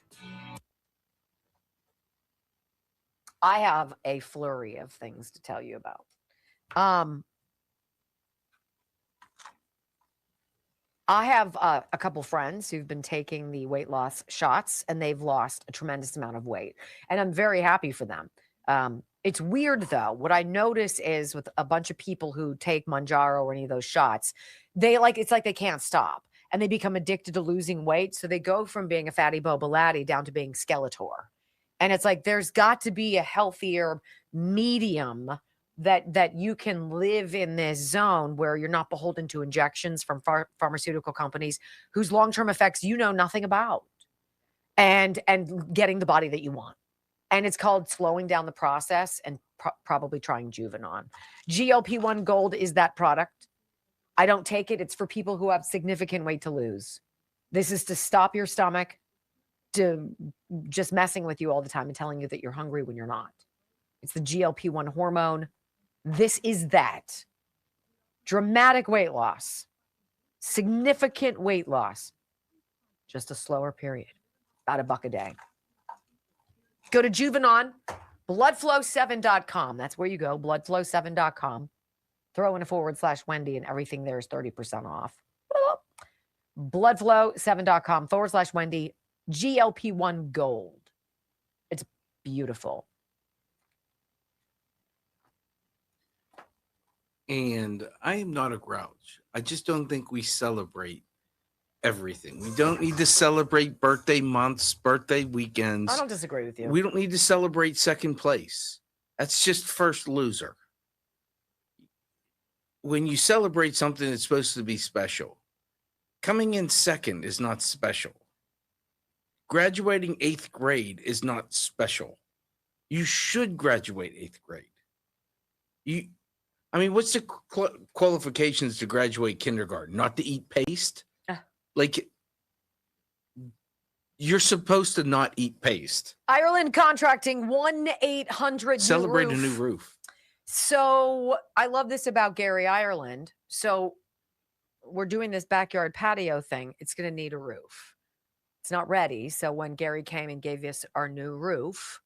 I have a flurry of things to tell you about. I have a couple friends who've been taking the weight loss shots, and they've lost a tremendous amount of weight. And I'm very happy for them. It's weird, though. What I notice is with a bunch of people who take Mounjaro or any of those shots, it's like they can't stop. And they become addicted to losing weight. So they go from being a fatty Boba Laddie down to being Skeletor. And it's like there's got to be a healthier medium that you can live in this zone where you're not beholden to injections from pharmaceutical companies whose long-term effects you know nothing about, and getting the body that you want. And it's called slowing down the process and probably trying Juvenon. GLP-1 Gold is that product. I don't take it. It's for people who have significant weight to lose. This is to stop your stomach to just messing with you all the time and telling you that you're hungry when you're not. It's the GLP-1 hormone. This is that. Dramatic weight loss. Significant weight loss. Just a slower period. About $1 a day. Go to Juvenon, bloodflow7.com. That's where you go, bloodflow7.com. Throw in a /Wendy and everything there is 30% off. Bloodflow7.com /Wendy. GLP-1 Gold. It's beautiful. And I am not a grouch. I just don't think we celebrate everything. We don't need to celebrate birthday months, birthday weekends. I don't disagree with you. We don't need to celebrate second place. That's just first loser. When you celebrate something, it's supposed to be special. Coming in second is not special. Graduating 8th grade is not special. You should graduate 8th grade. What's the qualifications to graduate kindergarten? Not to eat paste? Like, you're supposed to not eat paste. Ireland contracting 1-800 Celebrate a new roof. So I love this about Gary Ireland. So we're doing this backyard patio thing. It's going to need a roof. It's not ready. So when Gary came and gave us our new roof,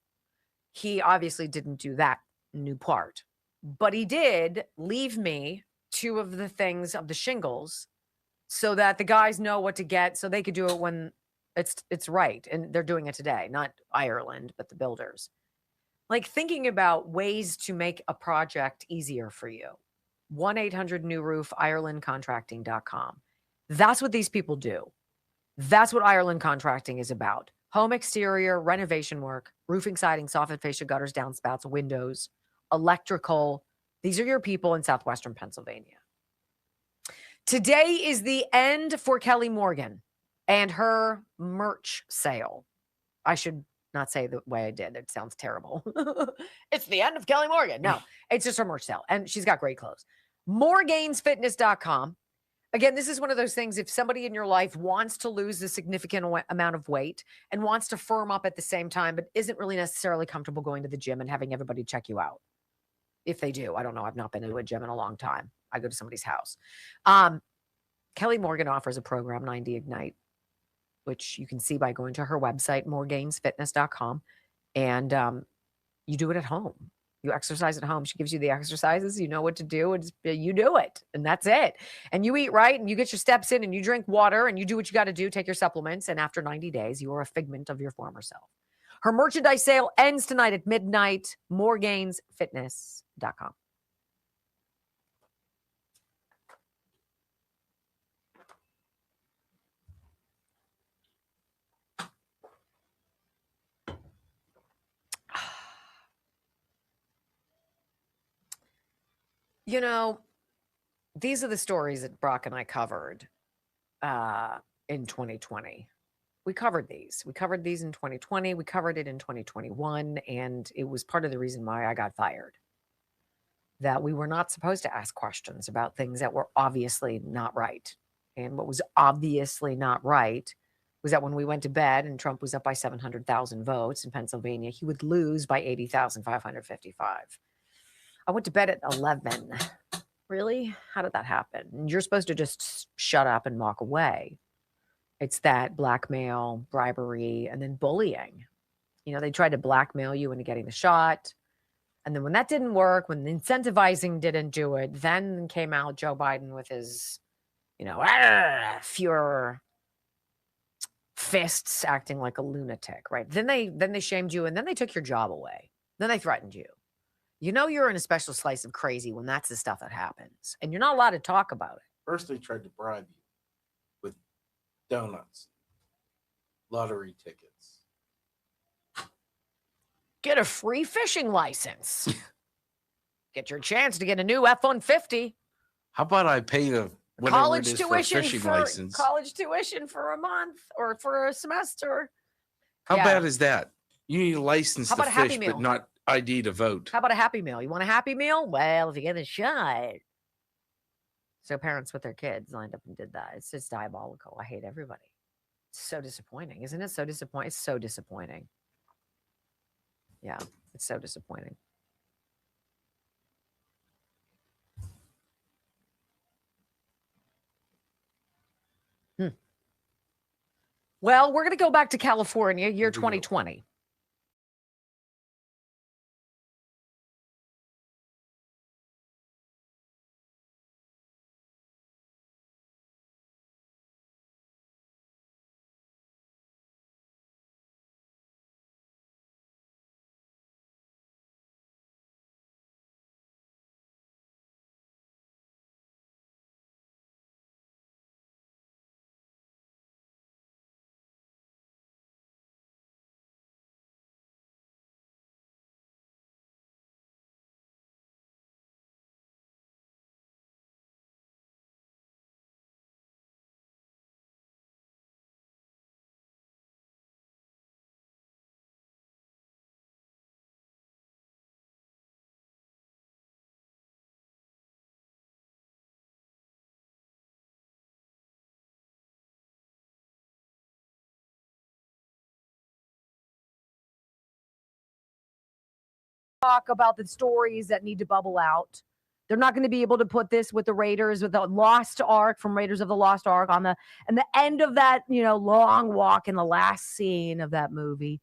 he obviously didn't do that new part. But he did leave me 2 of the things of the shingles so that the guys know what to get so they could do it when it's right. And they're doing it today, not Ireland, but the builders. Like thinking about ways to make a project easier for you. 1-800-NEW-ROOF, IrelandContracting.com. That's what these people do. That's what Ireland Contracting is about. Home exterior, renovation work, roofing, siding, soffit, fascia, gutters, downspouts, windows, electrical. These are your people in southwestern Pennsylvania. Today is the end for Kelly Morgan and her merch sale. I should not say the way I did. It sounds terrible. It's the end of Kelly Morgan. No, it's just her merch sale. And she's got great clothes. MoreGainsFitness.com. Again, this is one of those things, if somebody in your life wants to lose a significant amount of weight and wants to firm up at the same time, but isn't really necessarily comfortable going to the gym and having everybody check you out. If they do, I don't know. I've not been to a gym in a long time. I go to somebody's house. Kelly Morgan offers a program, 90 Ignite, which you can see by going to her website, moregainsfitness.com. And you do it at home. You exercise at home. She gives you the exercises. You know what to do. And you do it. And that's it. And you eat right. And you get your steps in. And you drink water. And you do what you got to do. Take your supplements. And after 90 days, you are a figment of your former self. Her merchandise sale ends tonight at midnight. moregainsfitness.com. You know, these are the stories that Brock and I covered in 2020. We covered these. We covered these in 2020. We covered it in 2021. And it was part of the reason why I got fired. That we were not supposed to ask questions about things that were obviously not right. And what was obviously not right was that when we went to bed and Trump was up by 700,000 votes in Pennsylvania, he would lose by 80,555. I went to bed at 11. Really? How did that happen? And you're supposed to just shut up and walk away. It's that blackmail, bribery, and then bullying. You know, they tried to blackmail you into getting the shot. And then when that didn't work, when the incentivizing didn't do it, then came out Joe Biden with his, Fuhrer fists acting like a lunatic, right? Then they shamed you and then they took your job away. Then they threatened you. You know you're in a special slice of crazy when that's the stuff that happens. And you're not allowed to talk about it. First, they tried to bribe you with donuts, lottery tickets. Get a free fishing license. Get your chance to get a new F-150. How about I pay the College tuition tuition license? College tuition for a month or for a semester. How Yeah. bad is that? You need a license How to about a Happy fish, Meal? but not ID to vote. How about a Happy Meal? You want a Happy Meal? Well, if you get a shot. So parents with their kids lined up and did that. It's just diabolical. I hate everybody. It's so disappointing. Isn't it so disappointing? It's so disappointing. Yeah, it's so disappointing. Well, we're going to go back to California, year 2020. Talk about the stories that need to bubble out. They're not going to be able to put this with the Raiders, with the Lost Ark from Raiders of the Lost Ark on the end of that, long walk in the last scene of that movie,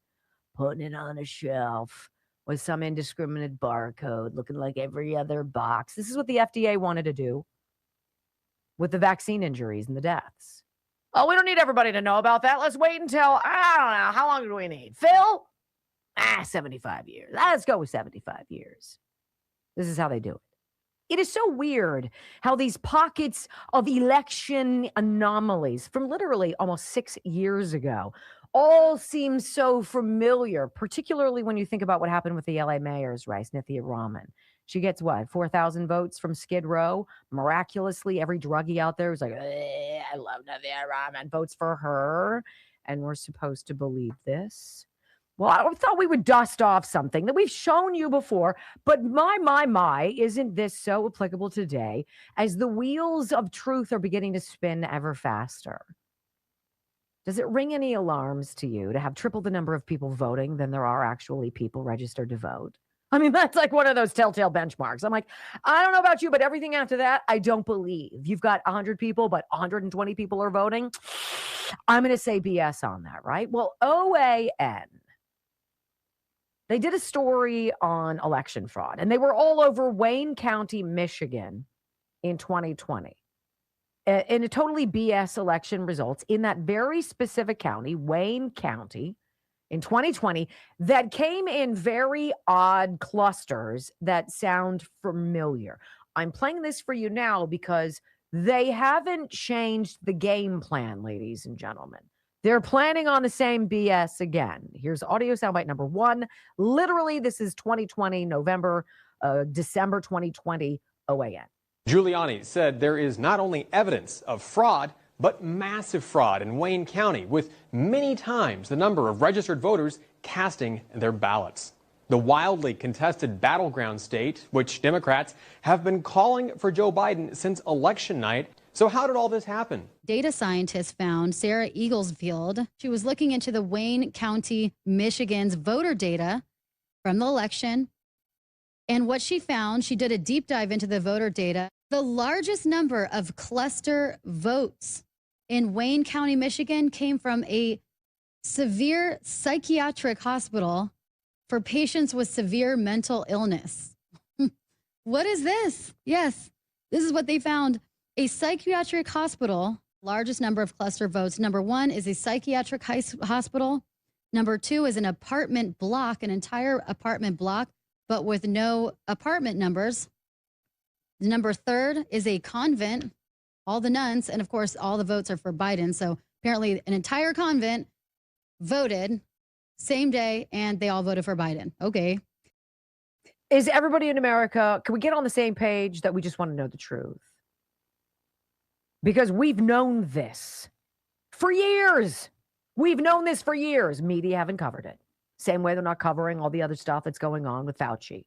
putting it on a shelf with some indiscriminate barcode looking like every other box. This is what the FDA wanted to do with the vaccine injuries and the deaths. Oh, we don't need everybody to know about that. Let's wait until, I don't know, how long do we need? Phil? 75 years. Let's go with 75 years. This is how they do it. It is so weird how these pockets of election anomalies from literally almost 6 years ago all seem so familiar, particularly when you think about what happened with the LA mayor's race, Nithya Raman. She gets what, 4,000 votes from Skid Row? Miraculously, every druggie out there was like, I love Nithya Raman, votes for her. And we're supposed to believe this. Well, I thought we would dust off something that we've shown you before, but my, isn't this so applicable today as the wheels of truth are beginning to spin ever faster? Does it ring any alarms to you to have triple the number of people voting than there are actually people registered to vote? I mean, that's like one of those telltale benchmarks. I'm like, I don't know about you, but everything after that, I don't believe. You've got 100 people, but 120 people are voting. I'm going to say BS on that, right? Well, OAN. They did a story on election fraud, and they were all over Wayne County, Michigan in 2020. In a totally BS election results in that very specific county, Wayne County, in 2020, that came in very odd clusters that sound familiar. I'm playing this for you now because they haven't changed the game plan, ladies and gentlemen. They're planning on the same BS again. Here's audio soundbite number 1. Literally, this is 2020, December 2020, OAN. Giuliani said there is not only evidence of fraud, but massive fraud in Wayne County, with many times the number of registered voters casting their ballots. The wildly contested battleground state, which Democrats have been calling for Joe Biden since election night. So how did all this happen? Data scientists found Sarah Eaglesfield. She was looking into the Wayne County, Michigan's voter data from the election. And what she found, she did a deep dive into the voter data. The largest number of cluster votes in Wayne County, Michigan came from a severe psychiatric hospital for patients with severe mental illness. What is this? Yes, this is what they found. A psychiatric hospital, largest number of cluster votes. Number one is a psychiatric hospital. Number two is an apartment block, an entire apartment block, but with no apartment numbers. Number third is a convent, all the nuns, and of course, all the votes are for Biden. So apparently an entire convent voted same day, and they all voted for Biden. Okay. Is everybody in America, can we get on the same page that we just want to know the truth? Because we've known this for years. We've known this for years. Media haven't covered it. Same way they're not covering all the other stuff that's going on with Fauci.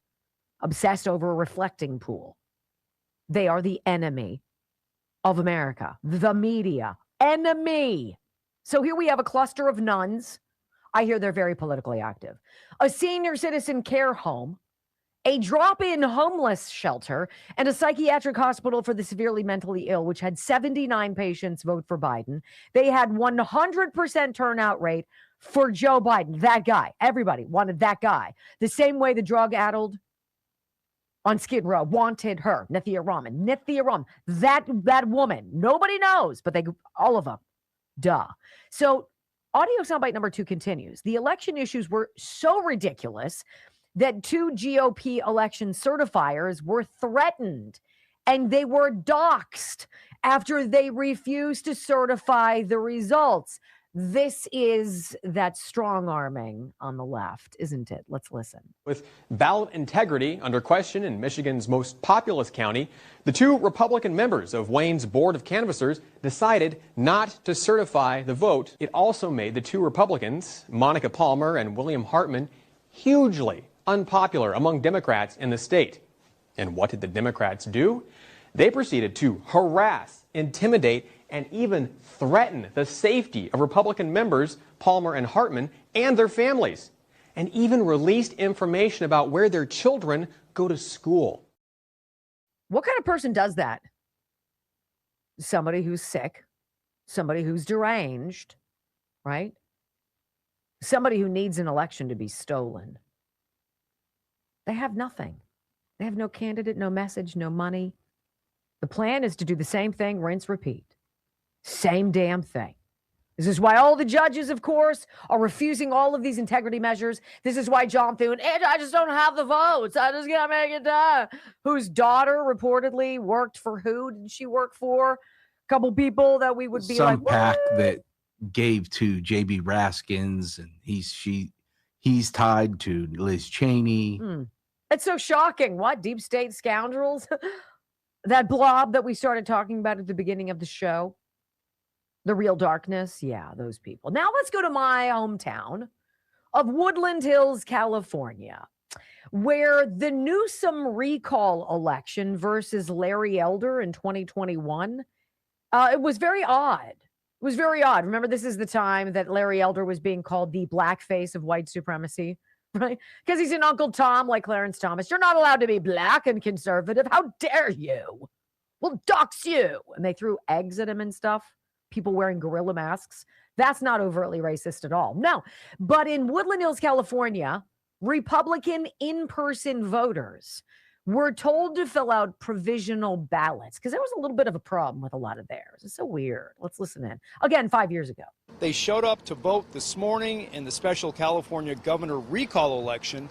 Obsessed over a reflecting pool. They are the enemy of America. The media. Enemy. So here we have a cluster of nuns. I hear they're very politically active. A senior citizen care home, a drop-in homeless shelter, and a psychiatric hospital for the severely mentally ill, which had 79 patients vote for Biden. They had 100% turnout rate for Joe Biden, that guy. Everybody wanted that guy. The same way the drug-addled on Skid Row wanted her, Nithya Raman, that woman. Nobody knows, but all of them. Duh. So audio soundbite number 2 continues. The election issues were so ridiculous that 2 GOP election certifiers were threatened and they were doxxed after they refused to certify the results. This is that strong arming on the left, isn't it? Let's listen. With ballot integrity under question in Michigan's most populous county, the 2 Republican members of Wayne's Board of Canvassers decided not to certify the vote. It also made the 2 Republicans, Monica Palmer and William Hartman, hugely unpopular among Democrats in the state. And what did the Democrats do? They proceeded to harass, intimidate, and even threaten the safety of Republican members, Palmer and Hartman, and their families, and even released information about where their children go to school. What kind of person does that? Somebody who's sick, somebody who's deranged, right? Somebody who needs an election to be stolen. They have nothing. They have no candidate, no message, no money. The plan is to do the same thing, rinse, repeat. Same damn thing. This is why all the judges, of course, are refusing all of these integrity measures. This is why John Thune, I just don't have the votes. I just can't make it done. Whose daughter reportedly worked for who? Did she work for? A couple people that we would be some like, PAC what? that gave to JB Raskins, and he's tied to Liz Cheney. It's so shocking. What? Deep state scoundrels? That blob that we started talking about at the beginning of the show. The real darkness. Yeah, those people. Now let's go to my hometown of Woodland Hills, California, where the Newsom recall election versus Larry Elder in 2021, it was very odd. It was very odd. Remember, this is the time that Larry Elder was being called the blackface of white supremacy, right? Because he's an Uncle Tom like Clarence Thomas. You're not allowed to be black and conservative. How dare you? We'll dox you. And they threw eggs at him and stuff. People wearing gorilla masks. That's not overtly racist at all. No. But in Woodland Hills, California, Republican in-person voters were told to fill out provisional ballots because there was a little bit of a problem with a lot of theirs. It's so weird. Let's listen in. Again, 5 years ago. They showed up to vote this morning in the special California governor recall election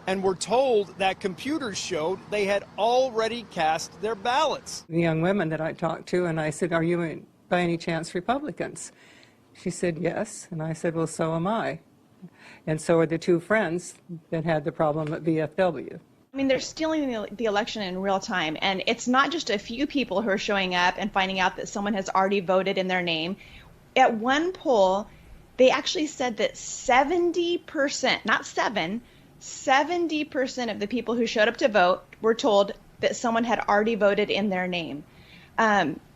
and were told that computers showed they had already cast their ballots. The young women that I talked to, and I said, are you by any chance Republicans? She said, yes. And I said, well, so am I. And so are the 2 friends that had the problem at VFW. I mean, they're stealing the election in real time. And it's not just a few people who are showing up and finding out that someone has already voted in their name. At one poll, they actually said that 70%, not 70% of the people who showed up to vote were told that someone had already voted in their name.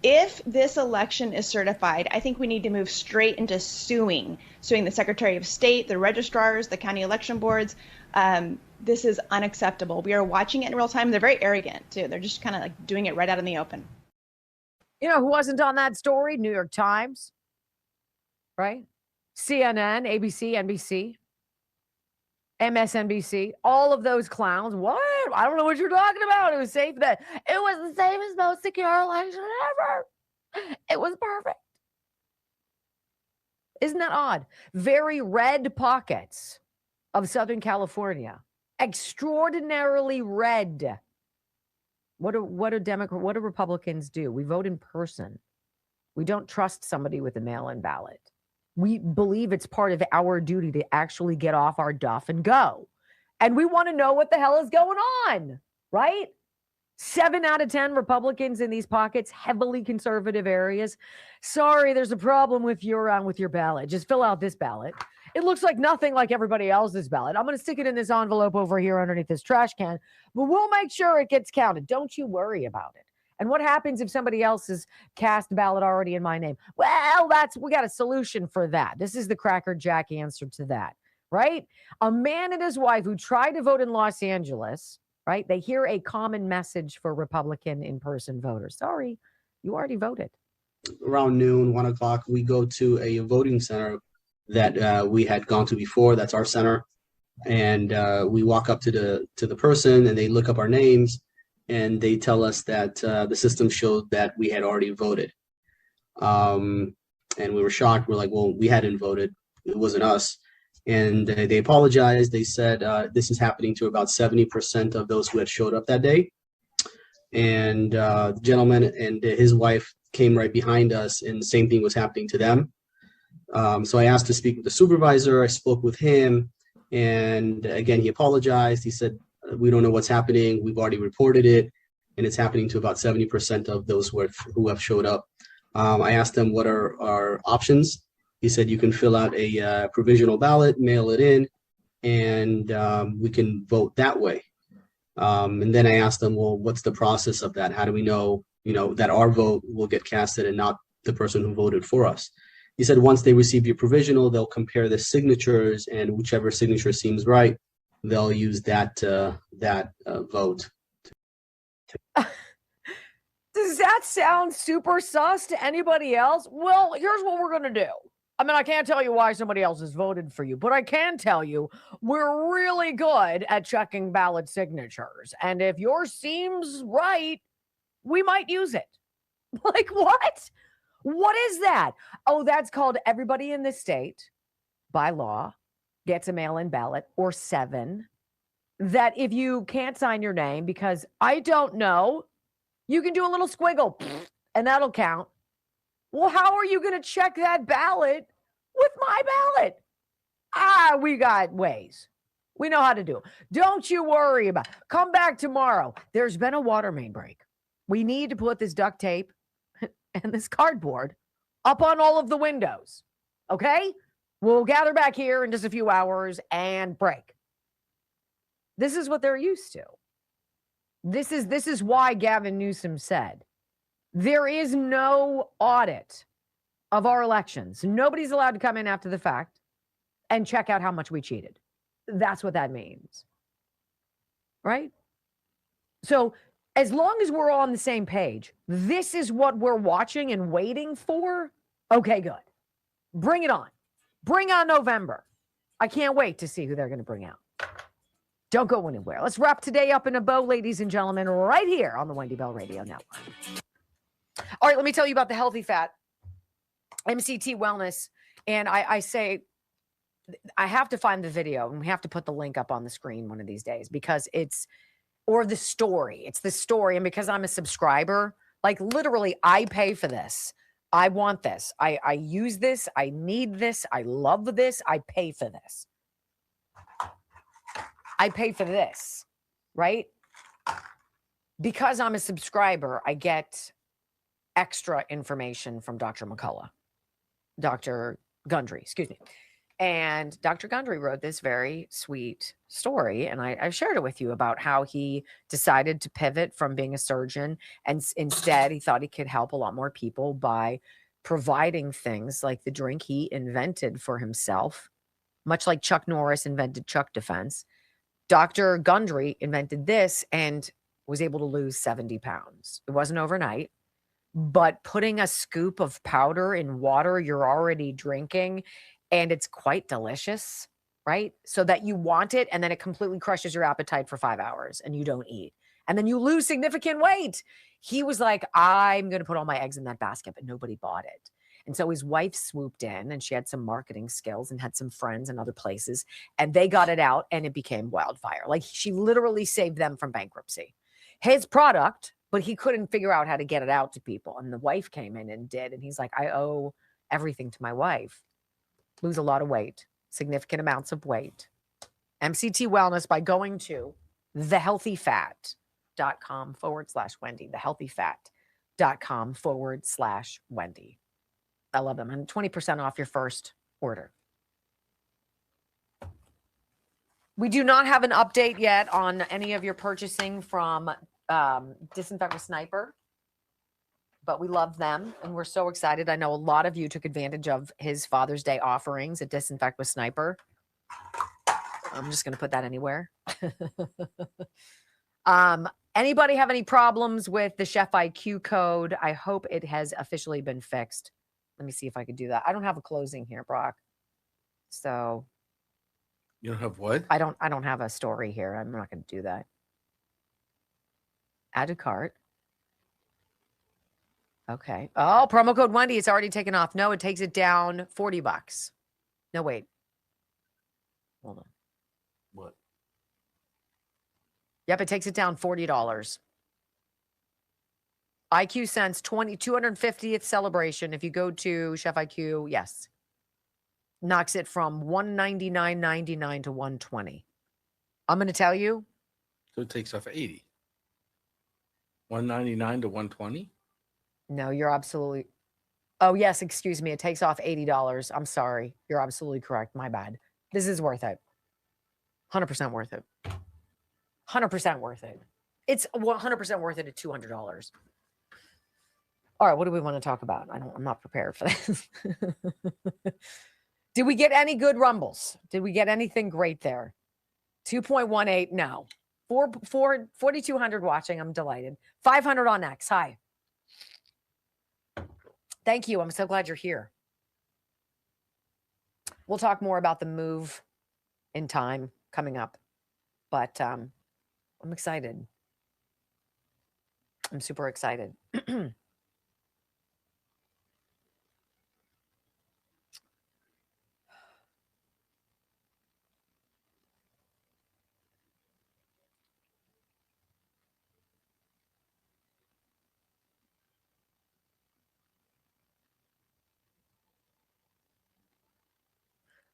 If this election is certified, I think we need to move straight into suing the Secretary of State, the registrars, the county election boards. This is unacceptable. We are watching it in real time. They're very arrogant, too. They're just kind of like doing it right out in the open. You know who wasn't on that story? New York Times, right? CNN, ABC, NBC, MSNBC, all of those clowns. What? I don't know what you're talking about. It was safe. It was the safest, most secure election ever. It was perfect. Isn't that odd? Very red pockets of Southern California. Extraordinarily red. What do Republicans do? We vote in person. We don't trust somebody with a mail-in ballot. We believe it's part of our duty to actually get off our duff and go. And we want to know what the hell is going on, right? 7 out of 10 Republicans in these pockets, heavily conservative areas. Sorry, there's a problem with your ballot. Just fill out this ballot. It looks like nothing like everybody else's ballot. I'm going to stick it in this envelope over here underneath this trash can, but we'll make sure it gets counted. Don't you worry about it. And what happens if somebody else's cast ballot already in my name? Well, we got a solution for that. This is the Cracker Jack answer to that, right? A man and his wife who tried to vote in Los Angeles, right? They hear a common message for Republican in-person voters. Sorry, you already voted. Around noon, 1 o'clock, we go to a voting center that we had gone to before. That's our center. And we walk up to the person and they look up our names and they tell us that the system showed that we had already voted. And we were shocked. We're like, well, we hadn't voted. It wasn't us. And they apologized. They said this is happening to about 70% of those who had showed up that day. And the gentleman and his wife came right behind us, and the same thing was happening to them. So I asked to speak with the supervisor. I spoke with him. And again, he apologized. He said, we don't know what's happening. We've already reported it. And it's happening to about 70% of those who have showed up. I asked him what are our options. He said you can fill out a provisional ballot, mail it in, and we can vote that way. And then I asked them, well, what's the process of that? How do we know, that our vote will get casted and not the person who voted for us? He said once they receive your provisional, they'll compare the signatures, and whichever signature seems right, they'll use that vote. Does that sound super sus to anybody else? Well, here's what we're going to do. I mean, I can't tell you why somebody else has voted for you, but I can tell you we're really good at checking ballot signatures. And if yours seems right, we might use it. Like, what? What is that? Oh, that's called everybody in this state, by law, gets a mail-in ballot, or 7, that if you can't sign your name because I don't know, you can do a little squiggle, and that'll count. Well, how are you going to check that ballot with my ballot? We got ways. We know how to do it. Don't you worry about it. Come back tomorrow. There's been a water main break. We need to put this duct tape and this cardboard up on all of the windows. Okay? We'll gather back here in just a few hours and break. This is what they're used to. This is why Gavin Newsom said, there is no audit of our elections. Nobody's allowed to come in after the fact and check out how much we cheated. That's what that means. Right? So as long as we're all on the same page, this is what we're watching and waiting for. Okay, good. Bring it on. Bring on November. I can't wait to see who they're going to bring out. Don't go anywhere. Let's wrap today up in a bow, ladies and gentlemen, right here on the Wendy Bell Radio Network. All right, let me tell you about the Healthy Fat, MCT Wellness. And I say, I have to find the video, and we have to put the link up on the screen one of these days because it's the story. It's the story. And because I'm a subscriber, like literally I pay for this. I want this. I use this. I need this. I love this. I pay for this. I pay for this. right? Because I'm a subscriber, I get extra information from Dr. Gundry, excuse me. And Dr. Gundry wrote this very sweet story, and I've shared it with you about how he decided to pivot from being a surgeon, and instead he thought he could help a lot more people by providing things like the drink he invented for himself, much like Chuck Norris invented Chuck Defense. Dr. Gundry invented this and was able to lose 70 pounds. It wasn't overnight, but putting a scoop of powder in water you're already drinking, and it's quite delicious, right? So that you want it, and then it completely crushes your appetite for 5 hours and you don't eat. And then you lose significant weight. He was like, I'm going to put all my eggs in that basket, but nobody bought it. And so his wife swooped in, and she had some marketing skills and had some friends in other places, and they got it out, and it became wildfire. Like, she literally saved them from bankruptcy. His product, but he couldn't figure out how to get it out to people. And the wife came in and did. And he's like, I owe everything to my wife. Lose a lot of weight, significant amounts of weight. MCT Wellness by going to thehealthyfat.com/Wendy, thehealthyfat.com/Wendy. I love them. And 20% off your first order. We do not have an update yet on any of your purchasing from Disinfect with Sniper, but we love them and we're so excited. I know a lot of you took advantage of his Father's Day offerings at Disinfect with Sniper. I'm just going to put that anywhere. Anybody have any problems with the Chef IQ code? I hope it has officially been fixed. Let me see if I could do that. I don't have a closing here, Brock. So you don't have what? I don't have a story here. I'm not going to do that. Add to cart. Okay. Oh, promo code Wendy. It's already taken off. No, it takes it down $40. No, wait. Hold on. What? Yep, it takes it down $40. IQ Sense 250th celebration. If you go to Chef IQ, yes. Knocks it from $199.99 to $120. I'm going to tell you. So it takes off 80. 199 to 120? No, you're absolutely. Oh, yes, excuse me. It takes off $80. I'm sorry. You're absolutely correct. My bad. This is worth it. 100% worth it. 100% worth it. It's 100% worth it at $200. All right, what do we want to talk about? I'm not prepared for this. Did we get any good rumbles? Did we get anything great there? 2.18, no. 4,200 watching. I'm delighted. 500 on X. Hi. Thank you. I'm so glad you're here. We'll talk more about the move in time coming up, but I'm excited. I'm super excited.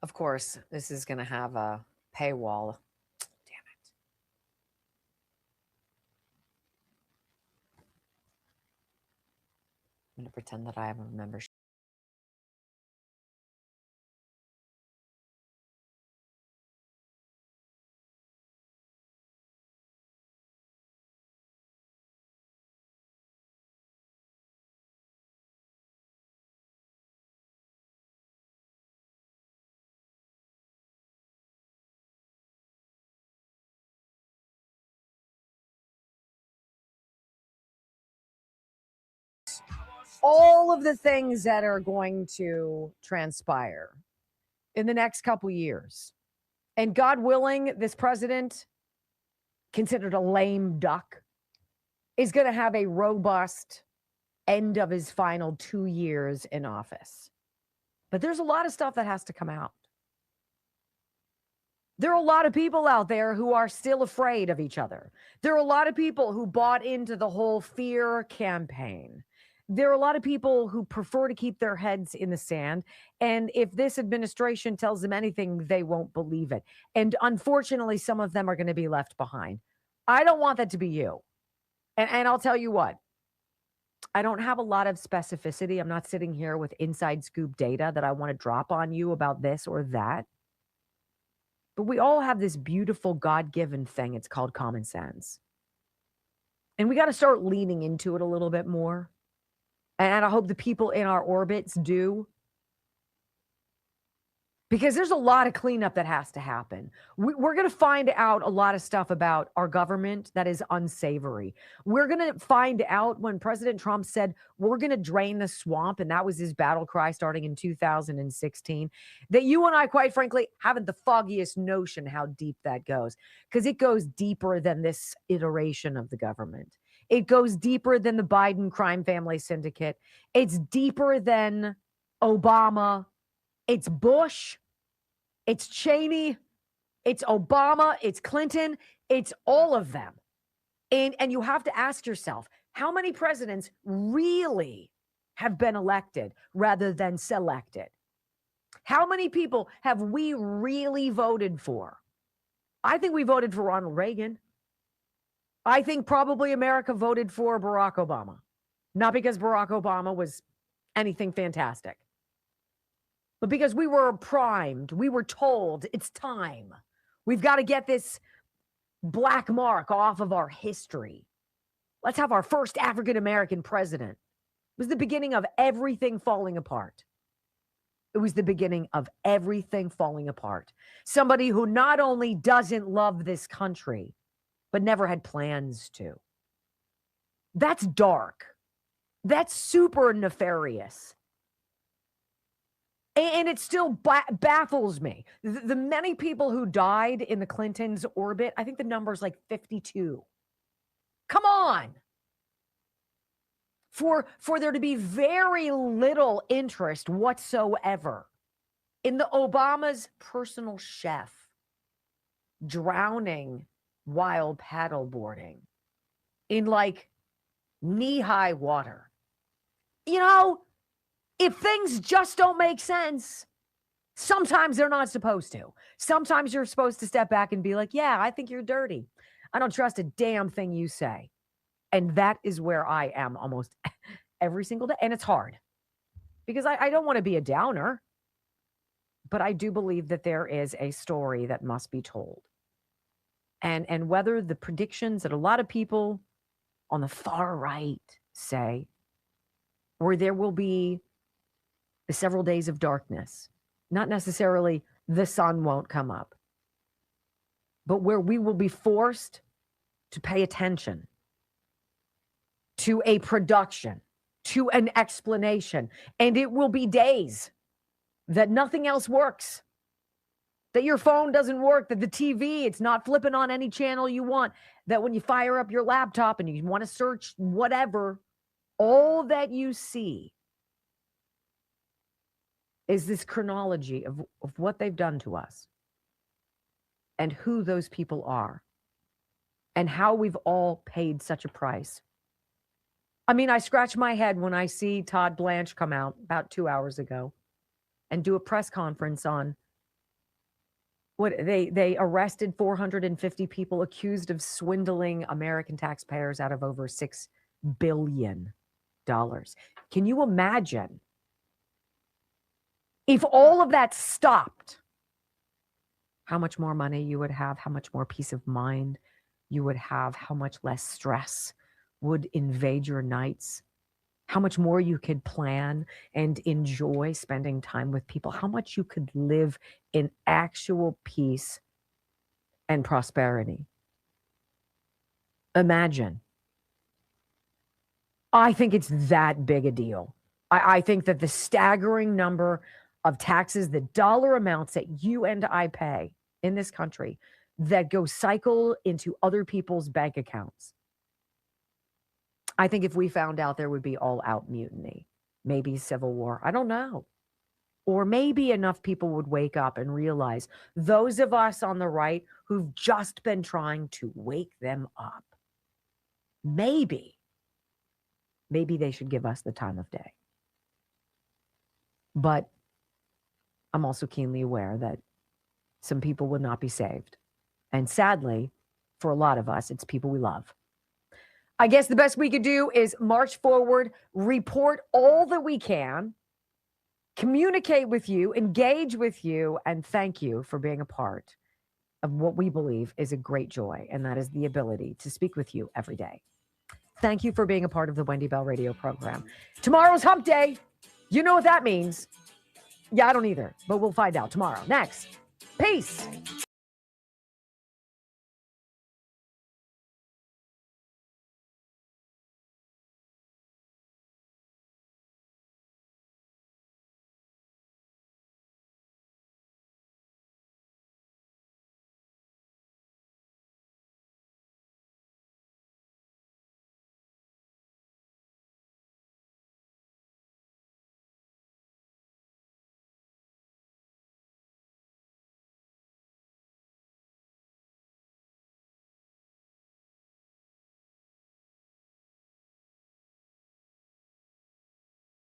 Of course, this is going to have a paywall. Damn it. I'm going to pretend that I have a membership. All of the things that are going to transpire in the next couple years. And God willing, this president, considered a lame duck, is going to have a robust end of his final 2 years in office. But there's a lot of stuff that has to come out. There are a lot of people out there who are still afraid of each other. There are a lot of people who bought into the whole fear campaign. There are a lot of people who prefer to keep their heads in the sand. And if this administration tells them anything, they won't believe it. And unfortunately, some of them are going to be left behind. I don't want that to be you. And I'll tell you what, I don't have a lot of specificity. I'm not sitting here with inside scoop data that I want to drop on you about this or that. But we all have this beautiful God-given thing. It's called common sense. And we got to start leaning into it a little bit more. And I hope the people in our orbits do. Because there's a lot of cleanup that has to happen. We're going to find out a lot of stuff about our government that is unsavory. We're going to find out when President Trump said, we're going to drain the swamp, and that was his battle cry starting in 2016, that you and I, quite frankly, haven't the foggiest notion how deep that goes, because it goes deeper than this iteration of the government. It goes deeper than the Biden crime family syndicate. It's deeper than Obama. It's Bush, it's Cheney, it's Obama, it's Clinton, it's all of them. And you have to ask yourself, how many presidents really have been elected rather than selected? How many people have we really voted for? I think we voted for Ronald Reagan. I think probably America voted for Barack Obama. Not because Barack Obama was anything fantastic, but because we were primed, we were told it's time. We've got to get this black mark off of our history. Let's have our first African-American president. It was the beginning of everything falling apart. It was the beginning of everything falling apart. Somebody who not only doesn't love this country, but never had plans to. That's dark. That's super nefarious. And it still baffles me. The many people who died in the Clintons' orbit, I think the number's like 52. Come on. For there to be very little interest whatsoever in the Obama's personal chef drowning while paddleboarding in like knee-high water. You know, if things just don't make sense, sometimes they're not supposed to. Sometimes you're supposed to step back and be like, yeah, I think you're dirty. I don't trust a damn thing you say. And that is where I am almost every single day. And it's hard because I don't want to be a downer, but I do believe that there is a story that must be told. And whether the predictions that a lot of people on the far right say, or there will be several days of darkness, not necessarily the sun won't come up, but where we will be forced to pay attention to a production, to an explanation, and it will be days that nothing else works, that your phone doesn't work, that the TV, it's not flipping on any channel you want, that when you fire up your laptop and you want to search whatever, all that you see is this chronology of what they've done to us and who those people are and how we've all paid such a price. I mean, I scratch my head when I see Todd Blanche come out about 2 hours ago and do a press conference on what they arrested 450 people accused of swindling American taxpayers out of over $6 billion. Can you imagine if all of that stopped, how much more money you would have, how much more peace of mind you would have, how much less stress would invade your nights, how much more you could plan and enjoy spending time with people, how much you could live in actual peace and prosperity. Imagine. I think it's that big a deal. I think that the staggering number of taxes, the dollar amounts that you and I pay in this country that go cycle into other people's bank accounts. I think if we found out, there would be all-out mutiny, maybe civil war. I don't know. Or maybe enough people would wake up and realize those of us on the right who've just been trying to wake them up, maybe they should give us the time of day. But I'm also keenly aware that some people will not be saved. And sadly, for a lot of us, it's people we love. I guess the best we could do is march forward, report all that we can, communicate with you, engage with you, and thank you for being a part of what we believe is a great joy, and that is the ability to speak with you every day. Thank you for being a part of the Wendy Bell radio program. Tomorrow's hump day. You know what that means. Yeah, I don't either, but we'll find out tomorrow. Next. Peace.